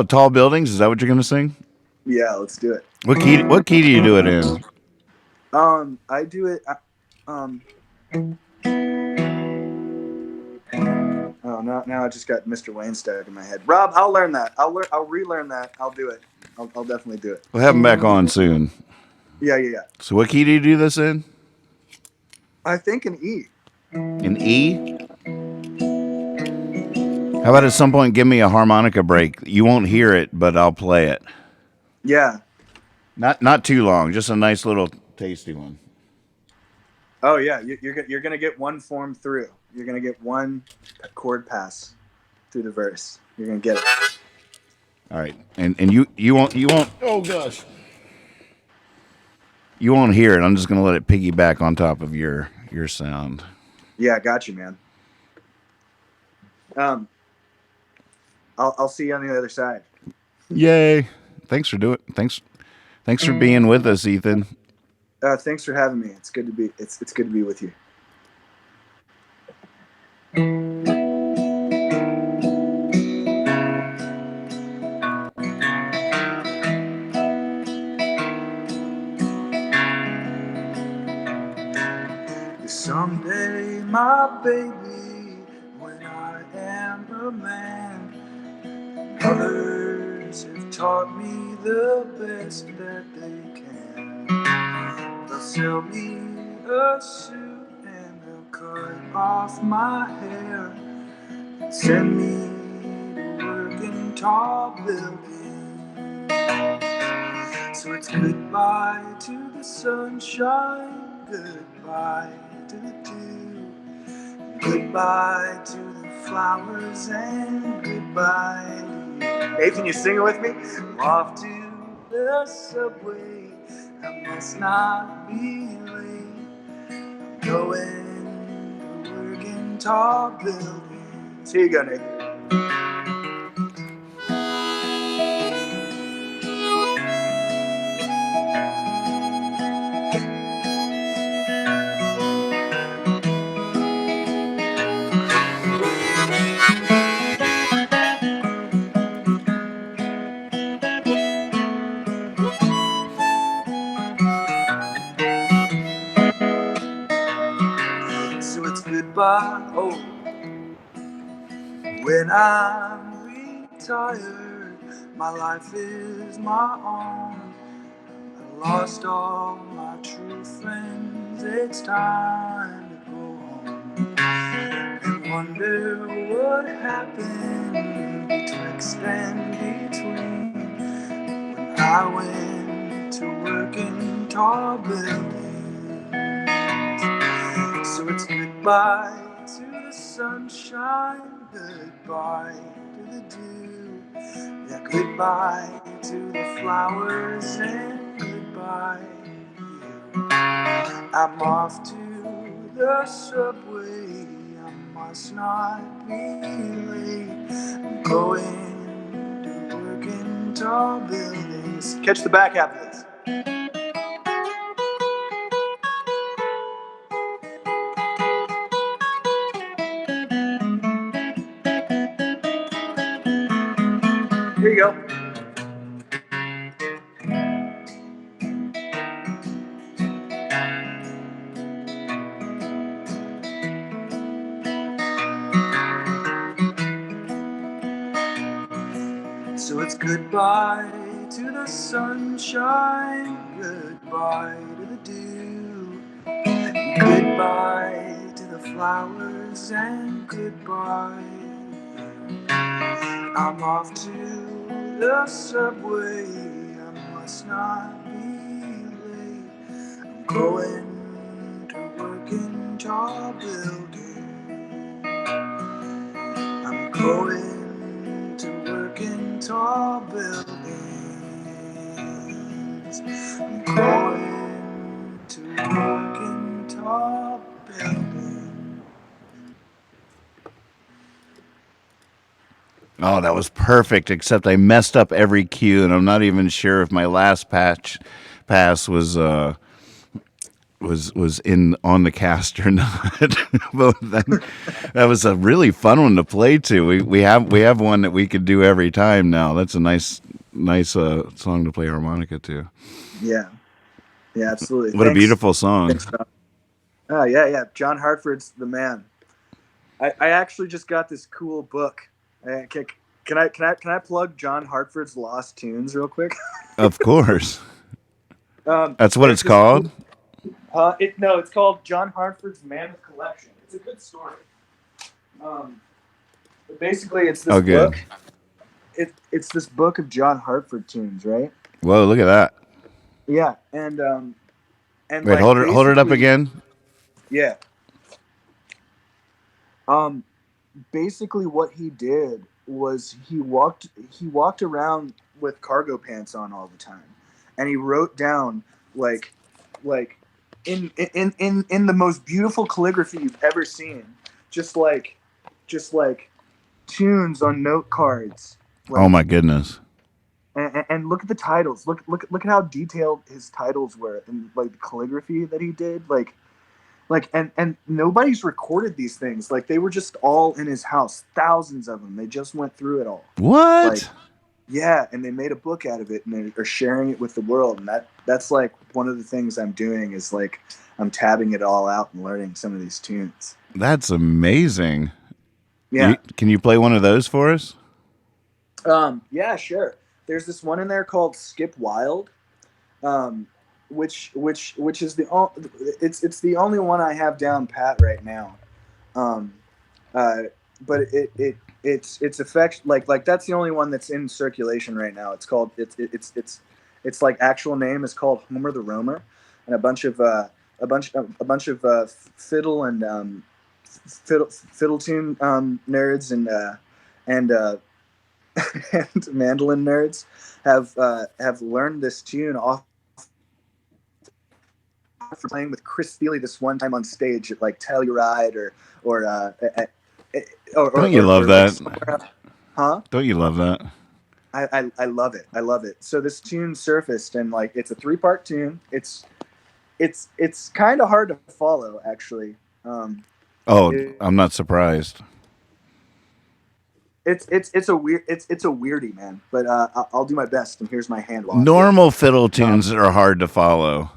tall buildings? Is that what you're gonna sing? Yeah, let's do it. What key do you do it in? I do it. Oh, now I just got Mr. Wayne stuck in my head. Rob, I'll learn that. I'll relearn that. I'll do it. I'll definitely do it. We'll have him back on soon. Yeah. So what key do you do this in? I think an E. An E? How about at some point give me a harmonica break? You won't hear it, but I'll play it. Yeah. Not too long, just a nice little tasty one. Oh yeah, you're gonna get one form through. You're gonna get one chord pass through the verse. You're gonna get it. All right, and you won't. Oh gosh, you won't hear it. I'm just gonna let it piggyback on top of your sound. Yeah, I got you, man. I'll see you on the other side. Yay! Thanks for doing it. Thanks for being with us, Ethan. Thanks for having me. It's good to be. It's good to be with you. Someday, my baby, when I am a man, others have taught me the best that they can. They'll sell me a suit and they'll cut off my hair, send me to work in tall buildings. So it's goodbye to the sunshine, goodbye to the dew, goodbye to the flowers, and goodbye to you. Hey, can you sing it with me? I'm off to the subway, I must not be late. I'm going to work in tall buildings. Here you go, Nick. Oh, when I'm retired, my life is my own. I've lost all my true friends, it's time to go home. And wonder what happened betwixt and between when I went to work in tall buildings. So it's goodbye to the sunshine, goodbye to the dew, yeah, goodbye to the flowers, and goodbye to you. I'm off to the subway, I must not be late. I'm going to work in tall buildings. Catch the back half of this. Here you go. So it's goodbye to the sunshine, goodbye to the dew, goodbye to the flowers, and goodbye. I'm off to the subway, I must not be late. I'm going to work in tall building. I'm going to work in tall buildings. I'm going to work in tall buildings. Oh, that was perfect, except I messed up every cue, and I'm not even sure if my last pass was in on the cast or not. But that was a really fun one to play to. We have one that we could do every time now. That's a nice song to play harmonica to. Yeah, absolutely. What a beautiful song. Thanks, John. Oh yeah. John Hartford's the man. I actually just got this cool book. Can I plug John Hartford's Lost Tunes real quick? Of course. That's what it's called? It's called John Hartford's Mammoth Collection. It's a good story. Basically, it's this book. It's this book of John Hartford tunes, right? Whoa, look at that. Yeah, and wait, like hold it up again. Yeah. Basically, what he did was he walked around with cargo pants on all the time, and he wrote down like in the most beautiful calligraphy you've ever seen, just like tunes on note cards. Oh my goodness. And look at the titles. Look at how detailed his titles were, and like the calligraphy that he did. And nobody's recorded these things. Like, they were just all in his house, thousands of them. They just went through it all. What? Yeah, and they made a book out of it, and they are sharing it with the world. And that's like one of the things I'm doing is like I'm tabbing it all out and learning some of these tunes. That's amazing. Yeah. Can you play one of those for us? Yeah, sure. There's this one in there called Skip Wild, which is it's the only one I have down pat right now. But it's effect like that's the only one that's in circulation right now. It's called it's like actual name is called Homer the Roamer, and a bunch of fiddle and fiddle tune nerds and mandolin nerds have learned this tune off for playing with Chris Steele this one time on stage at like Telluride or Don't you love that? Like, huh? Don't you love that? I love it. I love it. So this tune surfaced, and like it's a 3-part tune. It's kind of hard to follow, actually. I'm not surprised. It's a weirdie, man. But I'll do my best. And here's my hand. Normal fiddle tunes are hard to follow.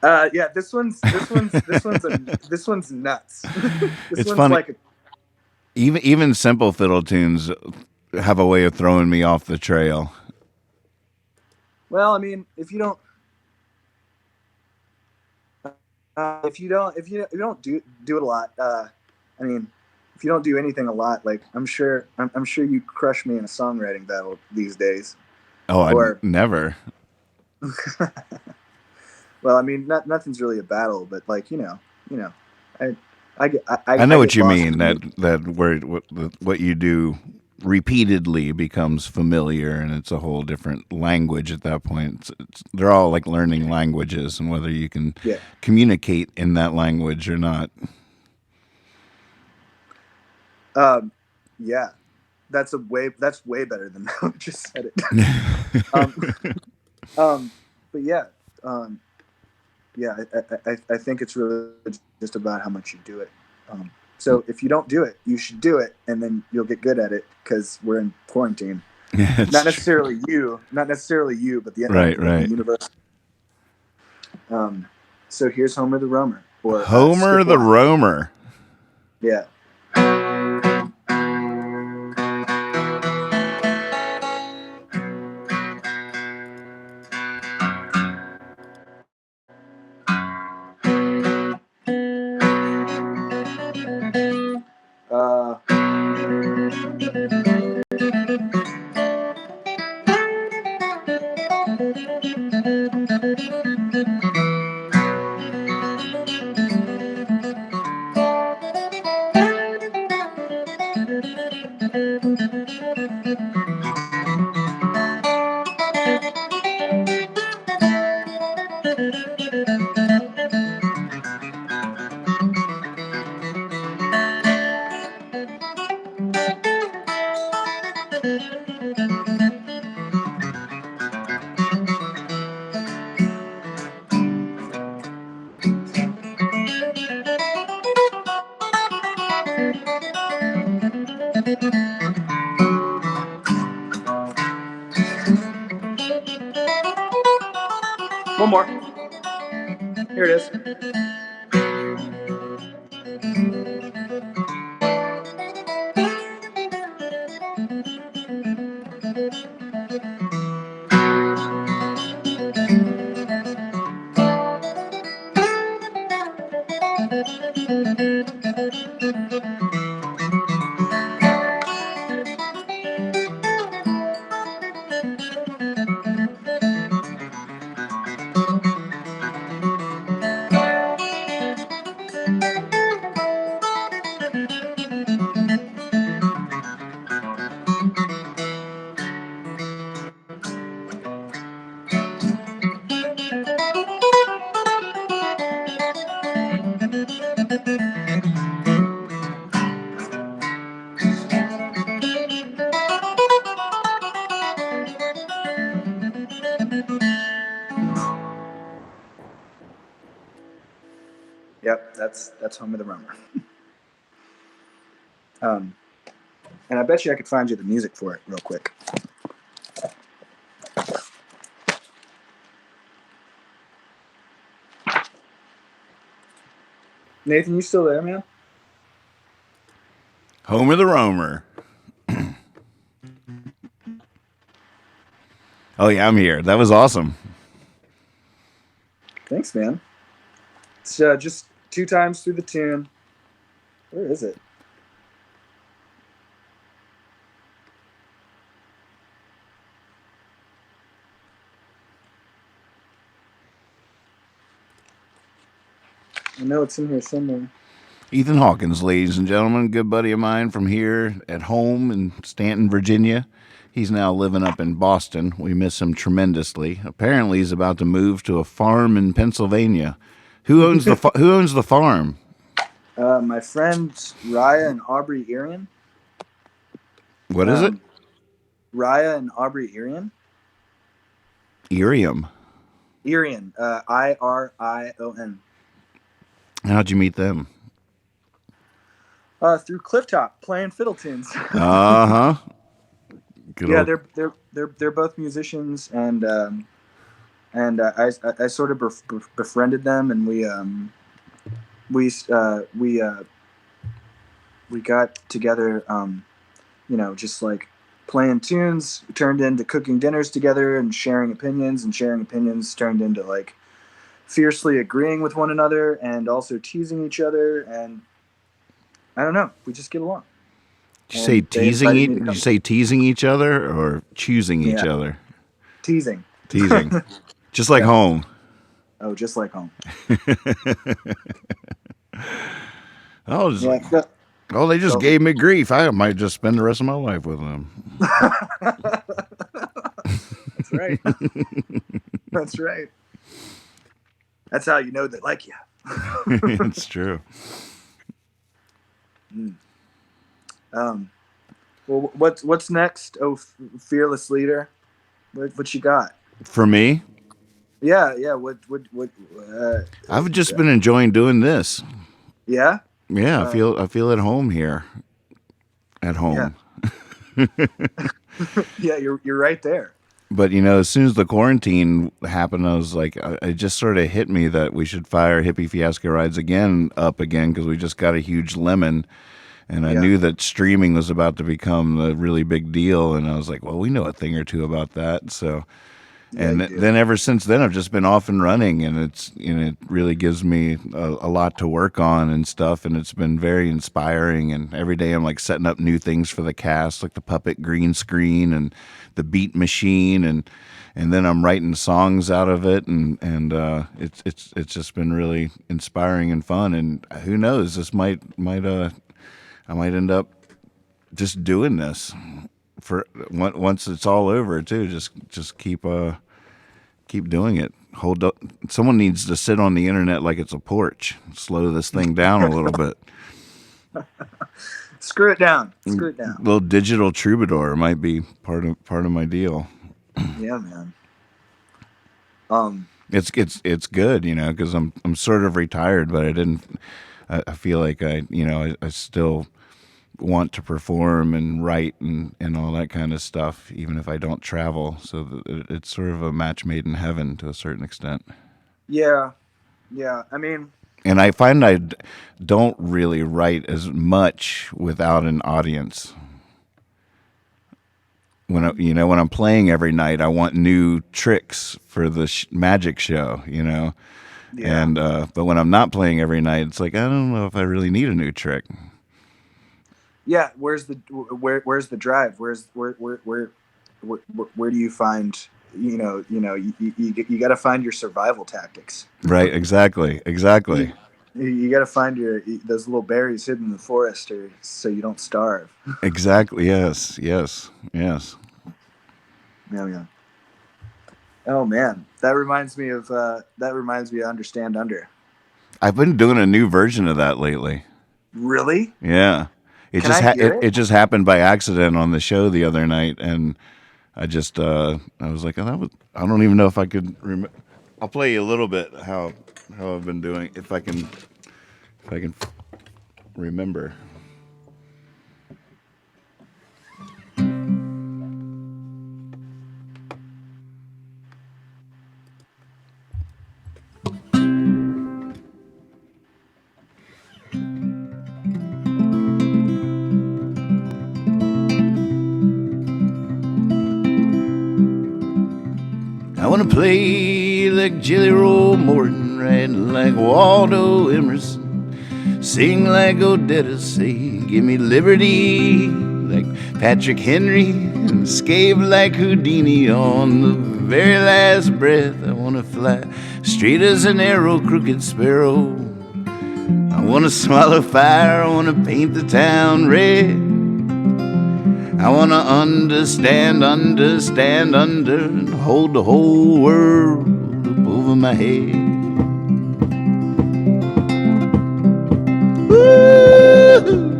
Yeah, this one's nuts. It's funny. Even simple fiddle tunes have a way of throwing me off the trail. Well, I mean, if you don't do it a lot, I mean, if you don't do anything a lot, like I'm sure you crush me in a songwriting battle these days. Oh, I never. Well, I mean, nothing's really a battle, but like you know, I know what you mean. That what you do repeatedly becomes familiar, and it's a whole different language at that point. They're all like learning languages, and whether you can communicate in that language or not. Yeah, that's way better than I just said it. But yeah. Yeah, I think it's really just about how much you do it. So if you don't do it, you should do it, and then you'll get good at it because we're in quarantine. Not necessarily you, but the the universe. So here's Homer the Roamer, or Homer skip the one. Roamer. Yeah. One more. Here it is. Yep, that's Homer the Roamer. And I bet you I could find you the music for it real quick. Nathan, you still there, man? Homer the Roamer. Oh yeah, I'm here. That was awesome. Thanks, man. It's just 2 times through the tune. Where is it? I know it's in here somewhere. Ethan Hawkins, ladies and gentlemen, good buddy of mine from here at home in Stanton, Virginia. He's now living up in Boston. We miss him tremendously. Apparently, he's about to move to a farm in Pennsylvania. Who owns the Who owns the farm? My friends Raya and Aubrey Irian. What is it? Raya and Aubrey Irian. Irium. Irian. Irion. How'd you meet them? Through Clifftop, playing fiddle tunes. Uh-huh. Yeah, they're both musicians, and I sort of befriended them, and we got together, just like playing tunes turned into cooking dinners together and sharing opinions turned into like fiercely agreeing with one another and also teasing each other, and I don't know, we just get along. Did you say teasing? Did you say teasing each other or choosing each other? Teasing. Just like home. Oh, just like home. They just gave me grief. I might just spend the rest of my life with them. That's right. That's right. That's how you know they like you. It's true. Well, what's next? Oh, fearless leader, what you got for me? Yeah. What? I've just been enjoying doing this. Yeah. Yeah, I feel at home here. At home. Yeah. Yeah, you're right there. But as soon as the quarantine happened, I was like, it just sort of hit me that we should fire Hippie Fiasco Rides up again, because we just got a huge lemon. And I knew that streaming was about to become a really big deal. And I was like, well, we know a thing or two about that. So, and then ever since then, I've just been off and running. And it really gives me a lot to work on and stuff. And it's been very inspiring. And every day I'm like setting up new things for the cast, like the puppet green screen and the beat machine. And then I'm writing songs out of it. And it's just been really inspiring and fun. And who knows, this I might end up just doing this for once it's all over too. Just keep doing it. Hold up. Someone needs to sit on the internet like it's a porch. Slow this thing down a little bit. Screw it down. Screw it down. Little digital troubadour might be part of my deal. Yeah, man. It's good, because I'm sort of retired, but I feel like I still want to perform and write and all that kind of stuff, even if I don't travel. So it's sort of a match made in heaven to a certain extent. Yeah. I mean, and I find I don't really write as much without an audience. When I'm playing every night, I want new tricks for the magic show, Yeah. And but when I'm not playing every night, it's like I don't know if I really need a new trick. Yeah, where's the drive? Where do you find you got to find your survival tactics. Right, exactly. You got to find those little berries hidden in the forest, so you don't starve. Exactly. Yes. Yeah. Oh man, that reminds me of Understand Under. I've been doing a new version of that lately. Really? Yeah. It just happened by accident on the show the other night, and I was like, I don't even know if I could remember. I'll play you a little bit how I've been doing, if I can remember. I want to play like Jelly Roll Morton, write like Waldo Emerson, sing like Odetta, say, give me liberty like Patrick Henry, and escape like Houdini on the very last breath. I want to fly straight as an arrow, crooked sparrow. I want to swallow fire, I want to paint the town red. I want to understand under, and hold the whole world up over my head. Woo!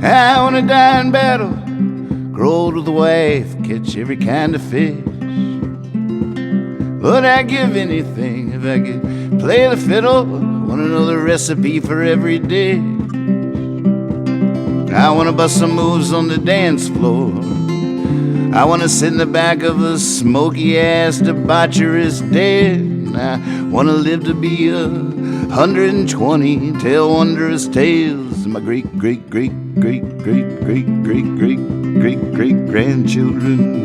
I want to die in battle, grow old with a wife, catch every kind of fish. But I'd give anything if I could play the fiddle. Want to know the recipe for every dish. I want to bust some moves on the dance floor. I want to sit in the back of a smoky-ass debaucherous den. I want to live to be 120, tell wondrous tales to my great-great-great-great-great-great-great-great-grandchildren.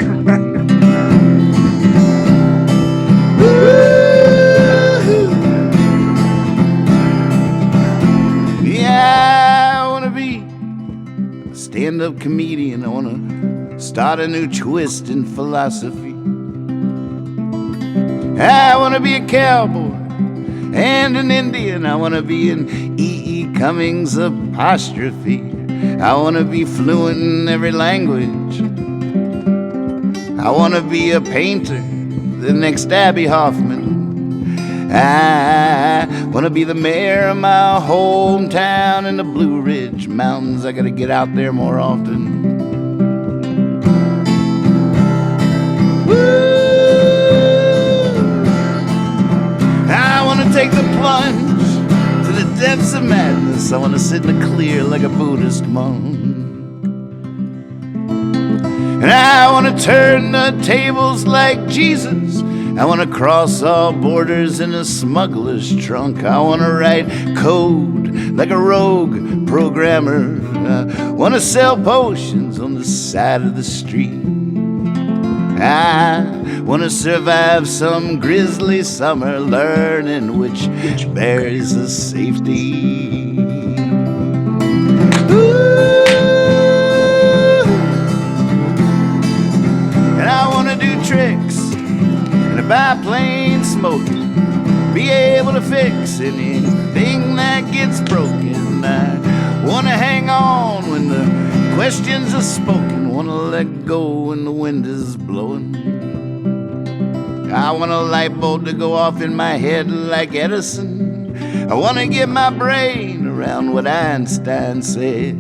Yeah, I want to be a stand-up comedian. I want to start a new twist in philosophy. I want to be a cowboy and an Indian. I want to be an E.E. Cummings apostrophe. I want to be fluent in every language. I want to be a painter, the next Abby Hoffman. I want to be the mayor of my hometown in the Blue Ridge Mountains. I got to get out there more often. I want to take the plunge to the depths of madness. I want to sit in the clear like a Buddhist monk. And I want to turn the tables like Jesus. I want to cross all borders in a smuggler's trunk. I want to write code like a rogue programmer. I want to sell potions on the side of the street. I want to survive some grisly summer, learning which bears the safety. And I want to do tricks in a biplane smoking, be able to fix anything that gets broken. I want to hang on when the questions are spoken, want to let go when the wind is blowing. I want a light bulb to go off in my head like Edison. I want to get my brain around what Einstein said.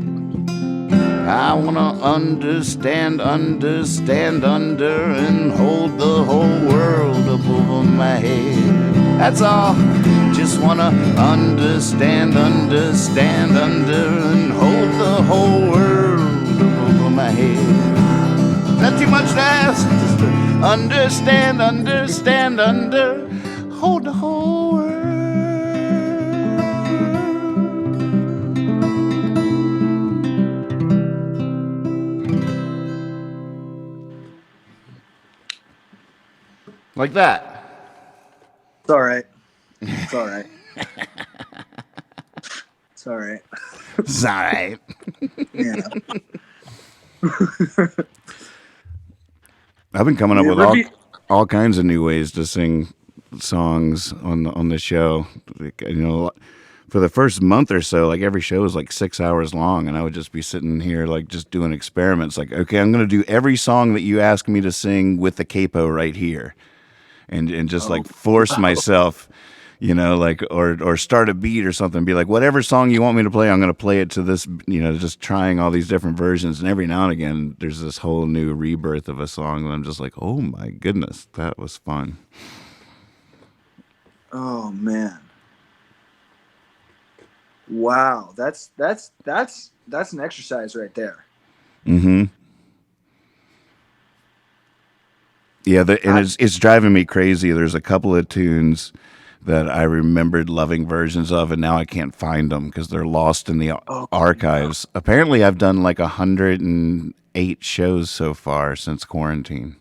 I want to understand under, and hold the whole world up over my head. That's all. Just want to understand under, and hold the whole world up over my head. Is that too much to ask? Just to understand under, hold the whole world. Like that. It's all right. It's all right. It's all right. It's all right. Yeah. I've been coming up with all kinds of new ways to sing songs on the show. You know, for the first month or so, like every show was like 6 hours long, and I would just be sitting here like just doing experiments. Like, okay, I'm going to do every song that you ask me to sing with the capo right here, and just like force myself. You know, like, or start a beat or something. Be like, whatever song you want me to play, I'm going to play it to this. You know, just trying all these different versions. And every now and again, there's this whole new rebirth of a song, and I'm just like, oh my goodness, that was fun. Oh man! Wow, that's an exercise right there. Mm-hmm. Yeah, and it's driving me crazy. There's a couple of tunes that I remembered loving versions of, and now I can't find them because they're lost in the archives. Apparently, I've done like 108 shows so far since quarantine.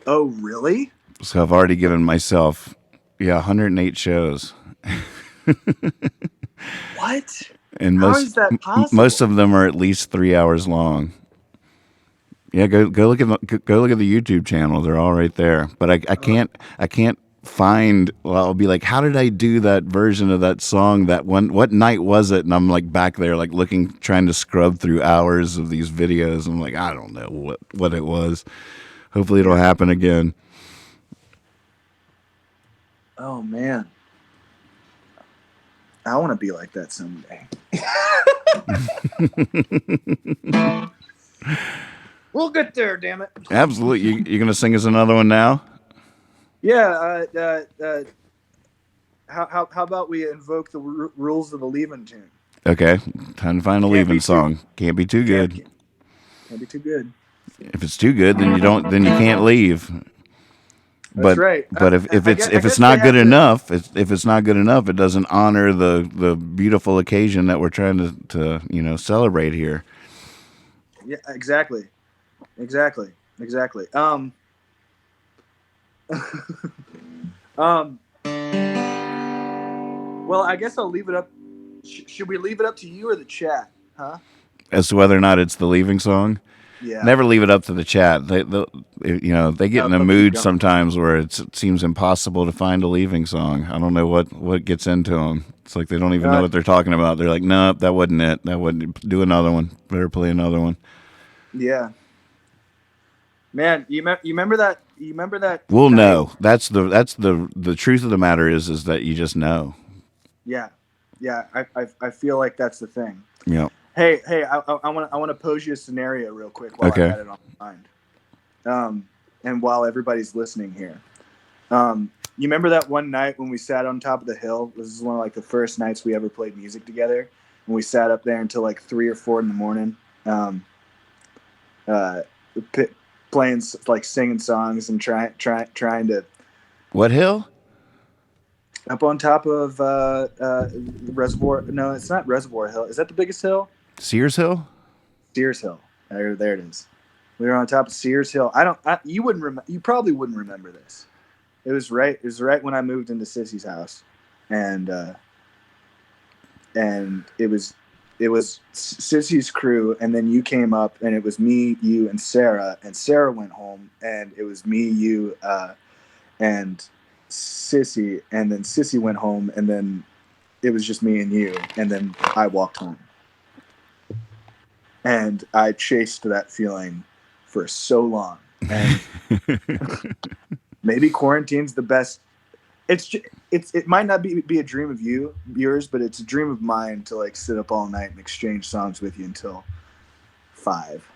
Oh, really? So I've already given myself, 108 shows. What? And How is that possible? Most of them are at least 3 hours long. Yeah, go look at the YouTube channel. They're all right there. But I can't find. Well, I'll be like, how did I do that version of that song? What night was it? And I'm like back there, like looking, trying to scrub through hours of these videos. I'm like, I don't know what it was. Hopefully, it'll happen again. Oh man, I want to be like that someday. We'll get there, damn it. Absolutely. You gonna sing us another one now? Yeah. How about we invoke the rules of the leaving tune? Okay. Time to find a leaving song. Can't be too good. Can't be too good. If it's too good, then you can't leave. That's right. But if it's not good enough, if it's not good enough, it doesn't honor the beautiful occasion that we're trying to celebrate here. Yeah, exactly. Well, I guess I'll leave it up. Should we leave it up to you or the chat? Huh? As to whether or not it's the leaving song. Yeah. Never leave it up to the chat. They get in a mood sometimes where it seems impossible to find a leaving song. I don't know what gets into them. It's like they don't even know what they're talking about. They're like, no, that wasn't it. That wouldn't do another one. Better play another one. Yeah. Man, you remember that? You remember that? We'll know. That's the truth of the matter is that you just know. Yeah. I feel like that's the thing. Yeah. Hey, I want to pose you a scenario real quick while I got it on my mind. And while everybody's listening here, you remember that one night when we sat on top of the hill? This is one of like the first nights we ever played music together, and we sat up there until like 3 or 4 in the morning. uh, playing like singing songs and trying to. What hill? Up on top of Reservoir. No, it's not Reservoir Hill. Is that the biggest hill? Sears Hill. Sears Hill. There it is. We were on top of Sears Hill. You wouldn't remember. You probably wouldn't remember this. It was right. It was right when I moved into Sissy's house, and it was Sissy's crew, and then you came up, and it was me, you, and Sarah went home, and it was me, you, and Sissy, and then Sissy went home, and then it was just me and you, and then I walked home. And I chased that feeling for so long. And maybe quarantine's the best. It might not be a dream of yours, but it's a dream of mine to like sit up all night and exchange songs with you until 5.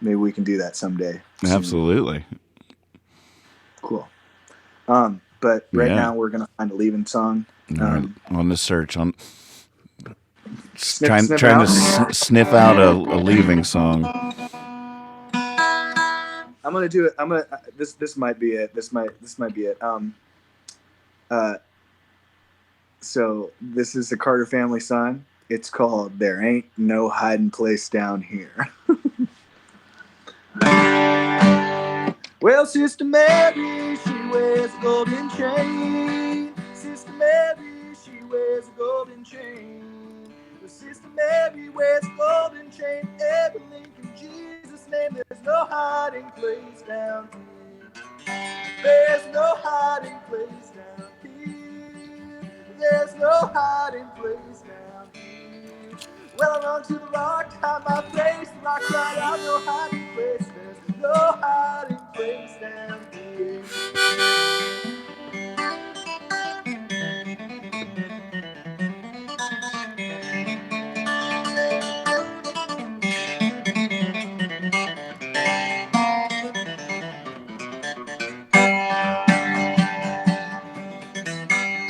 Maybe we can do that someday. Absolutely. Cool. But right now we're gonna find a leaving song. On the search on Sniff trying out. to sniff out a leaving song. I'm gonna do it. This might be it. This might be it. So this is the Carter family song. It's called "There Ain't No Hiding Place Down Here." Well, Sister Mary, she wears a golden chain. Sister Mary, she wears a golden chain. Sister Mary wears a golden chain. Every link in Jesus' name. There's no hiding place down here. There's no hiding place down here. There's no hiding place down here. Well, I run to the rock, hide my face. The rock right out, no hiding place. There's no hiding place down here.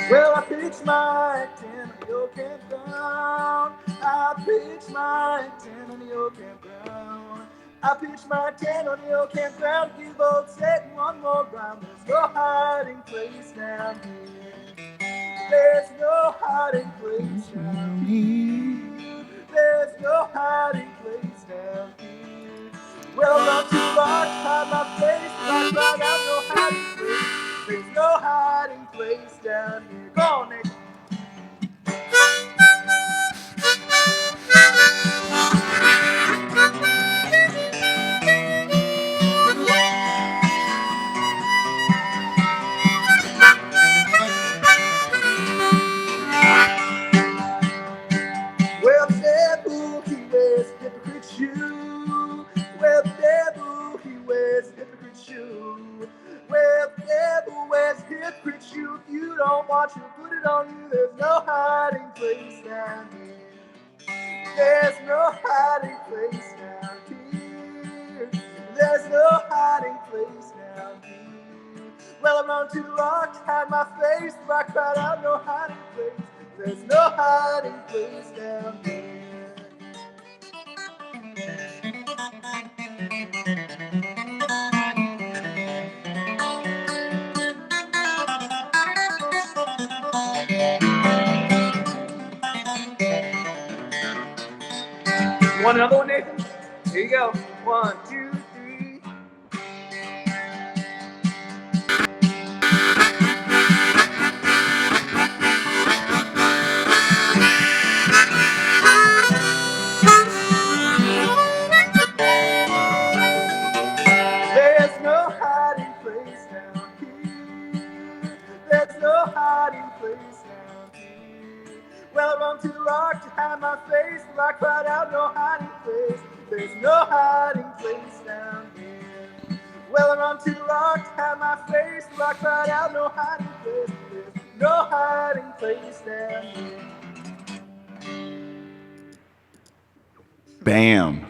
Well, I pitched my tent on the old campground. I pitched my tent on the old campground. I pitched my tent on the old campground. We both set one more round. There's no hiding place down here. There's no hiding place down here. There's no hiding place down here. Well, I'm too locked, hide my face. Locked right out, no hiding place. There's no hiding place down here. Go on, Nick. Well, the devil, he wears a hypocrite shoe. Well, the devil, he wears a hypocrite shoe. Well, the devil wears a hypocrite shoe. If you don't watch it, put it on you. There's no hiding place down here. There's no hiding place down here. There's no hiding place down here. Well, I run to the rock to hide my face. The rock cried out, no hiding place. There's no hiding place down here. You want another one, Nathan? Here you go. 1, 2, 3. There's no hiding place down here. There's no hiding place down here. Well, I run to the rock to hide my face. The rock cried out, no hiding place. There's no hiding place down here. Well, I run to the rock to hide my face. The rock cried out, no hiding place. There's no hiding place down here. Bam.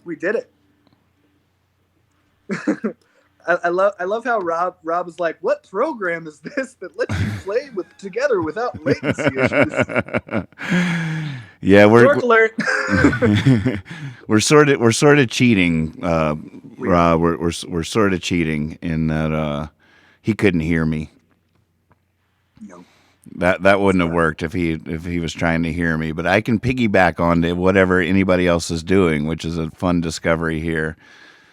We did it. I love how Rob is like, what program is this that lets you play together without latency issues? Yeah, Dork alert. we're sort of cheating. Rob, we're sort of cheating in that he couldn't hear me. No. That wouldn't have worked if he was trying to hear me. But I can piggyback onto whatever anybody else is doing, which is a fun discovery here.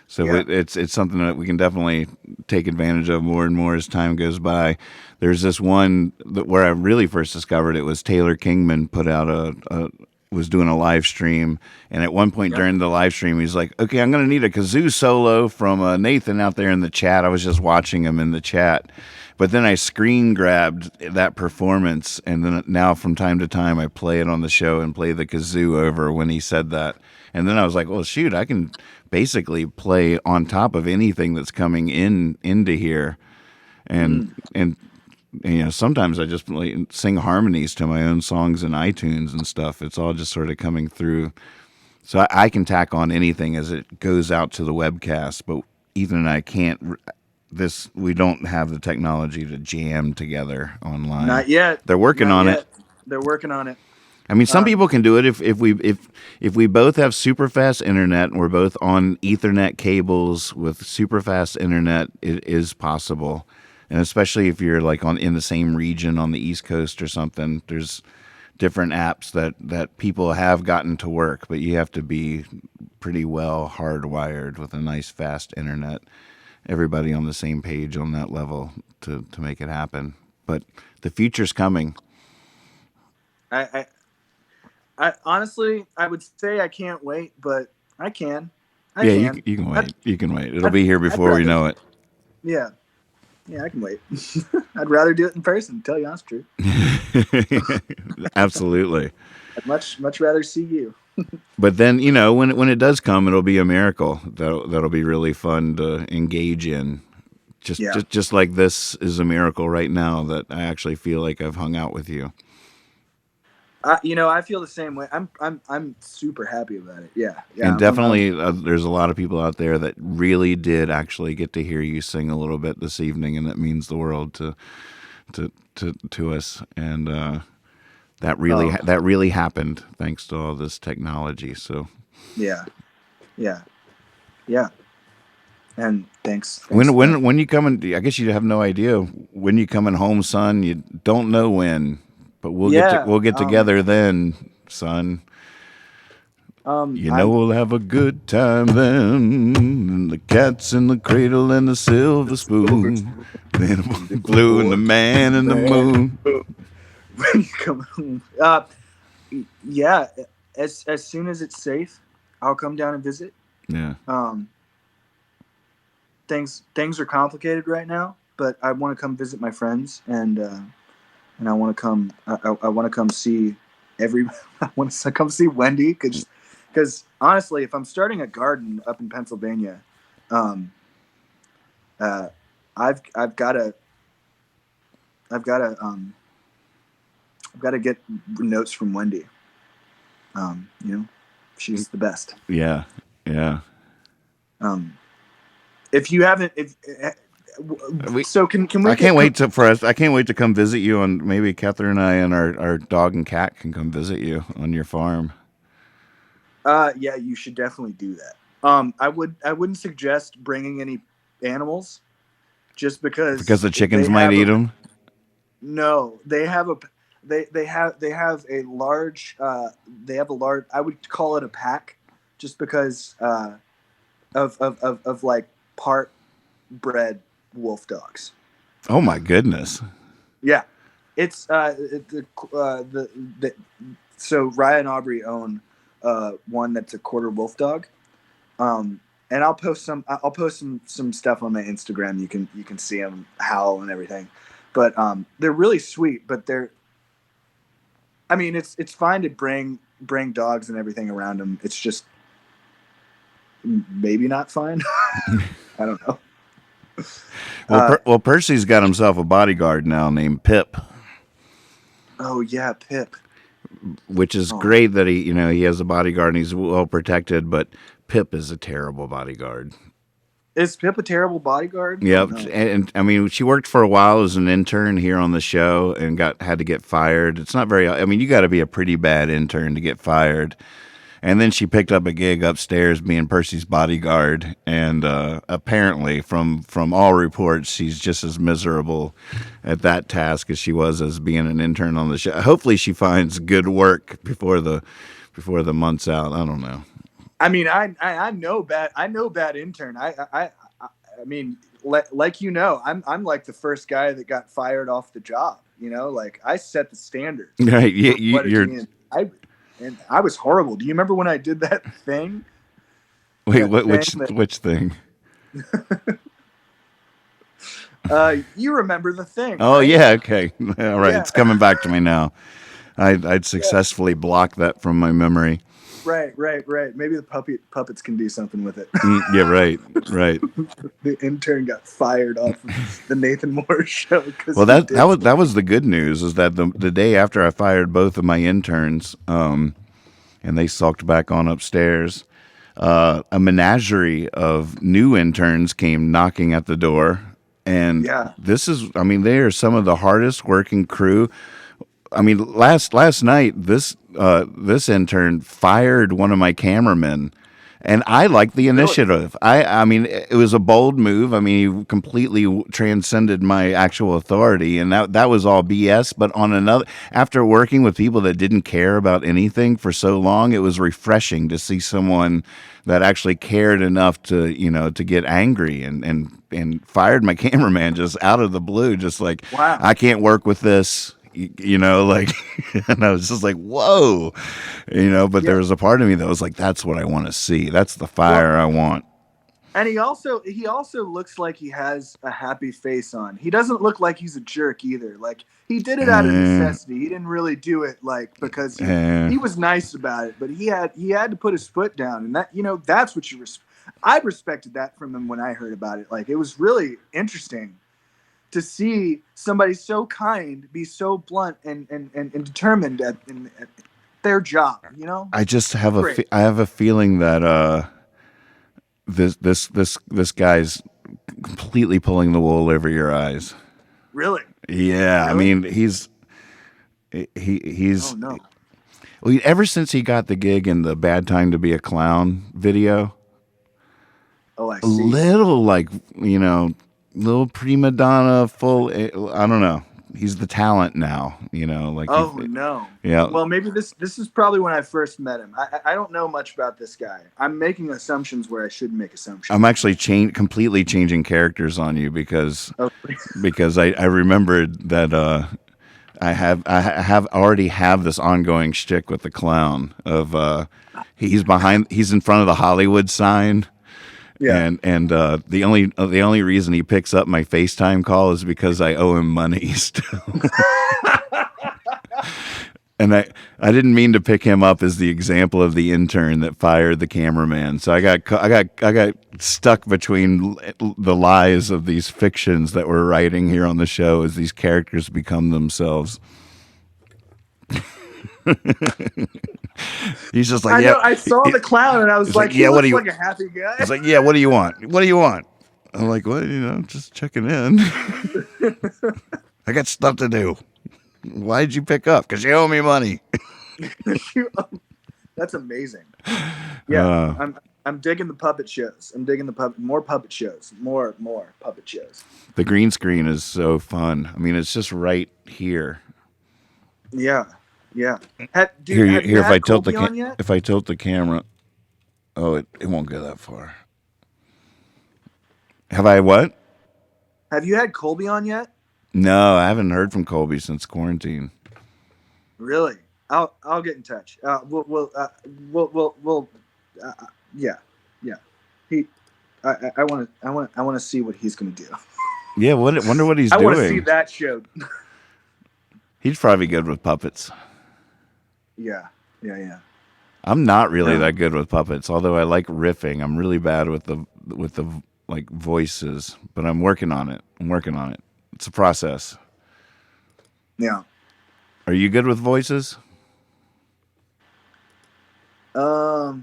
So it's something that we can definitely take advantage of more and more as time goes by. There's this one where I really first discovered it was Taylor Kingman put out was doing a live stream, and at one point during the live stream, he's like, "Okay, I'm going to need a kazoo solo from Nathan out there in the chat." I was just watching him in the chat, but then I screen grabbed that performance, and then now from time to time I play it on the show and play the kazoo over when he said that. And then I was like, well, shoot, I can basically play on top of anything that's coming into here. And you know, sometimes I just sing harmonies to my own songs in iTunes and stuff. It's all just sort of coming through. So I can tack on anything as it goes out to the webcast, but Ethan and I can't. We don't have the technology to jam together online. Not yet. They're working on it. They're working on it. I mean, some people can do it if we both have super fast internet and we're both on Ethernet cables with super fast internet. It is possible, and especially if you're like in the same region on the East Coast or something. There's different apps that people have gotten to work, but you have to be pretty well hardwired with a nice fast internet. Everybody on the same page on that level to make it happen. But the future's coming. I honestly, I would say I can't wait, but I can. You can wait. You can wait. It'll be here before we know it. Yeah. Yeah, I can wait. I'd rather do it in person, to tell you honest truth. Absolutely. I'd much rather see you. But then, you know, when it does come, it'll be a miracle. That'll be really fun to engage in. Just like this is a miracle right now that I actually feel like I've hung out with you. You know, I feel the same way. I'm super happy about it. Yeah. And definitely, there's a lot of people out there that really did actually get to hear you sing a little bit this evening, and that means the world to us. And that really happened thanks to all this technology. So. Yeah. And thanks. When you coming? I guess you have no idea when you coming home, son. You don't know when. But we'll get together then, son. We'll have a good time then. And the cat's in the cradle and the silver spoon. Then Blue and the Man in the Moon. When you come home, yeah. As soon as it's safe, I'll come down and visit. Yeah. Things are complicated right now, but I want to come visit my friends and I want to come. I want to come see I want to come see Wendy because honestly, if I'm starting a garden up in Pennsylvania, I've got to get notes from Wendy. You know, she's the best. Yeah. If you haven't, so can we? I can't wait to come visit you on maybe Catherine and I and our dog and cat can come visit you on your farm. Yeah, you should definitely do that. I wouldn't suggest bringing any animals, just because the chickens might eat them. No, they have a large. I would call it a pack, just because of like part bred wolf dogs. Oh my goodness. Yeah. It's so Ryan and Aubrey own one that's a quarter wolf dog. And I'll post some stuff on my Instagram. You can see them howl and everything. But they're really sweet, but it's fine to bring dogs and everything around them. It's just maybe not fine. I don't know. Well, Percy's got himself a bodyguard now named Pip. Oh yeah, Pip. Which is great that he has a bodyguard and he's well protected, but Pip is a terrible bodyguard. Is Pip a terrible bodyguard? Yep, Oh, no. and I mean, she worked for a while as an intern here on the show and had to get fired. It's not very. I mean, you got to be a pretty bad intern to get fired. And then she picked up a gig upstairs being Percy's bodyguard, and apparently, from all reports, she's just as miserable at that task as she was as being an intern on the show. Hopefully, she finds good work before the month's out. I don't know. I mean, I know bad intern. I mean, like I'm like the first guy that got fired off the job. You know, like I set the standard. Right? And I was horrible. Do you remember when I did that thing? Wait, which thing? You remember the thing? Oh, right? yeah. Okay. All right. Yeah. It's coming back to me now. I'd successfully blocked that from my memory. Right. Maybe the puppets can do something with it. Yeah, right. The intern got fired off of the Nathan Moore show. Well, that was the good news, is that the day after I fired both of my interns, and they sulked back on upstairs, a menagerie of new interns came knocking at the door. And they are some of the hardest working crew. I mean, last night, this intern fired one of my cameramen, and I liked the initiative. I mean, it was a bold move. I mean, he completely transcended my actual authority, and that was all BS. But after working with people that didn't care about anything for so long, it was refreshing to see someone that actually cared enough to get angry and fired my cameraman just out of the blue, just like, wow, I can't work with this. And I was just like, whoa, but there was a part of me that was like, that's what I want to see. That's the fire I want. And he also looks like he has a happy face on. He doesn't look like he's a jerk either. Like, he did it out of necessity. He didn't really do it like because he was nice about it, but he had to put his foot down, and that, that's what I respected that from him when I heard about it. Like, it was really interesting to see somebody so kind be so blunt and determined at their job. I just have I have a feeling that this guy's completely pulling the wool over your eyes. Really? Yeah, really? I mean, he's oh no. Well, ever since he got the gig in the Bad Time to Be a Clown video. Oh, I see. A little little prima donna, full. I don't know. He's the talent now, like. Oh no. Yeah. Well, maybe this is probably when I first met him. I don't know much about this guy. I'm making assumptions where I shouldn't make assumptions. I'm actually completely changing characters on you because I remembered that I have already have this ongoing shtick with the clown of he's in front of the Hollywood sign. Yeah. And the only reason he picks up my FaceTime call is because I owe him money still. And I didn't mean to pick him up as the example of the intern that fired the cameraman. So I got stuck between the lies of these fictions that we're writing here on the show as these characters become themselves. He's just like, I saw the clown and I was like, he looks like a happy guy. He's like, yeah, what do you want? What do you want? I'm like, well, just checking in. I got stuff to do. Why did you pick up? Because you owe me money. That's amazing. Yeah, I'm digging the puppet shows. I'm digging more puppet shows. More puppet shows. The green screen is so fun. I mean, it's just right here. Yeah. Yeah. If I tilt the camera, it won't go that far. Have I what? Have you had Colby on yet? No, I haven't heard from Colby since quarantine. Really? I'll get in touch. We'll yeah. I want to see what he's gonna do. Yeah, wonder what he's doing. I want to see that show. He's probably good with puppets. Yeah. I'm not really that good with puppets, although I like riffing. I'm really bad with the like voices, but I'm working on it. It's a process. Yeah. Are you good with voices? Well,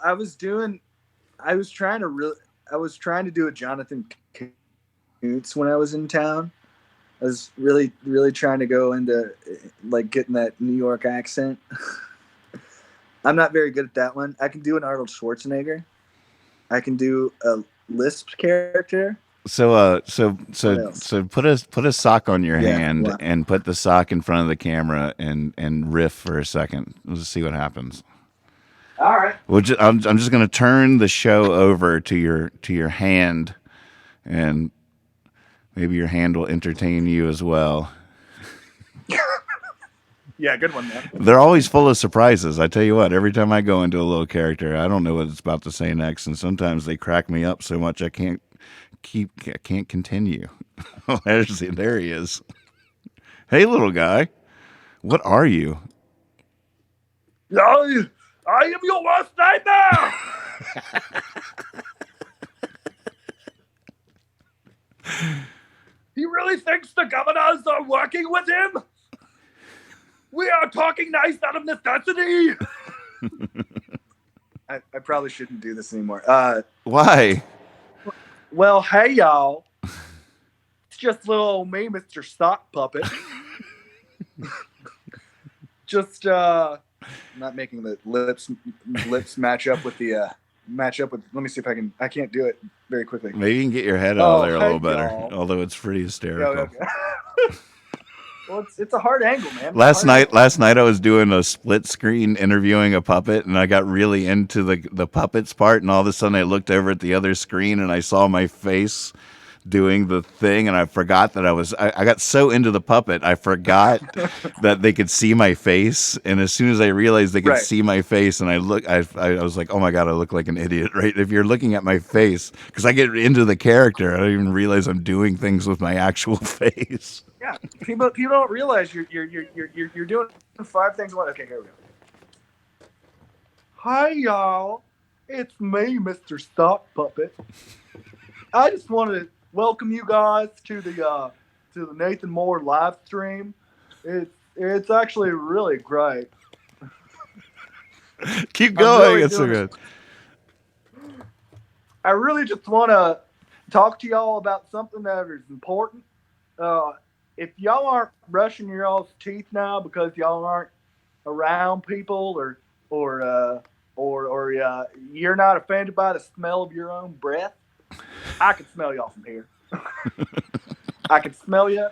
I was doing I was trying to do a Jonathan Koontz when I was in town. I was really, really trying to go into like getting that New York accent. I'm not very good at that one. I can do an Arnold Schwarzenegger. I can do a Lisp character. So What else? put a sock on your Yeah, hand wow. and put the sock in front of the camera and riff for a second. Let's see what happens. All right. I'm just going to turn the show over to your hand, and maybe your hand will entertain you as well. Yeah, good one, man. They're always full of surprises. I tell you what, every time I go into a little character, I don't know what it's about to say next, and sometimes they crack me up so much I can't continue. Oh, there he is. Hey, little guy, what are you? I am your worst nightmare. He really thinks the governors are working with him? We are talking nice out of necessity. I probably shouldn't do this anymore. Why? Well, hey, y'all. It's just little old me, Mr. Sock Puppet. Just, not making the lips match up with the, let me see if I can't do it very quickly. Maybe you can get your head out of there a little better, although it's pretty hysterical. Yeah, okay. Well, it's a hard angle, man. Last night I was doing a split screen interviewing a puppet, and I got really into the puppets part, and all of a sudden I looked over at the other screen and I saw my face doing the thing, and I forgot that I got so into the puppet I forgot that they could see my face, and as soon as I realized they could see my face, and I was like, oh my god, I look like an idiot, right? If you're looking at my face, because I get into the character, I don't even realize I'm doing things with my actual face. Yeah, people don't realize you're doing 5 things at once. Okay, here we go. Hi, y'all. It's me, Mr. Sock Puppet. I just want to welcome you guys to the Nathan Moore live stream. It's actually really great. Keep going. Really it's so good. I really just want to talk to y'all about something that is important. If y'all aren't brushing your all's teeth now because y'all aren't around people, or you're not offended by the smell of your own breath, I can smell y'all from here. I can smell you.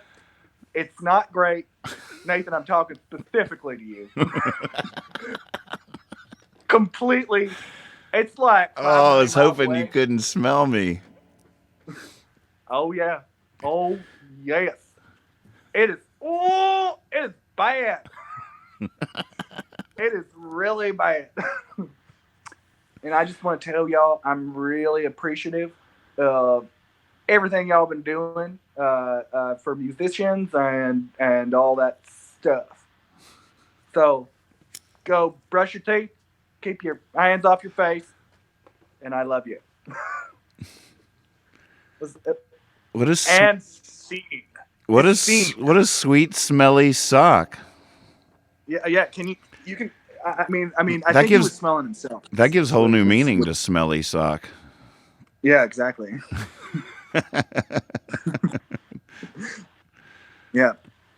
It's not great. Nathan, I'm talking specifically to you. Completely. It's like... Oh, I was hoping you couldn't smell me. Oh, yeah. Oh, yes. It is bad. It is really bad. And I just want to tell y'all, I'm really appreciative of everything y'all been doing for musicians and all that stuff. So go brush your teeth, keep your hands off your face, and I love you. What is and scene. What a sweet smelly sock. Yeah. You can. I mean, I that think gives, he was smelling himself. That gives whole new meaning to smelly sock. Yeah, exactly. Yeah,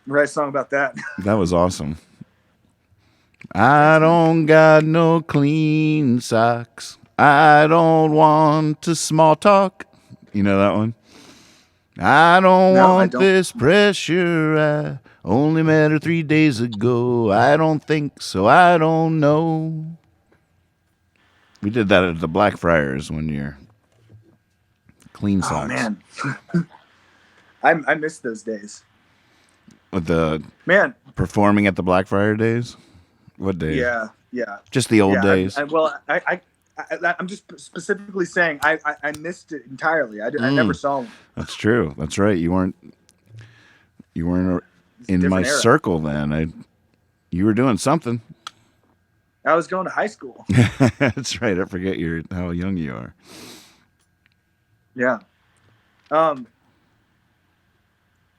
write a song about that. That was awesome. I don't got no clean socks. I don't want to small talk. You know that one? I don't this pressure. I only met her 3 days ago. I don't think so. I don't know. We did that at the Blackfriars 1 year. Clean socks. Oh, man. I miss those days. With the performing at the Blackfriar days? What days? Yeah. Just the old days? I'm just specifically saying I missed it entirely. I never saw them. That's true. That's right. You weren't in my circle then. You were doing something. I was going to high school. That's right. I forget how young you are. Yeah.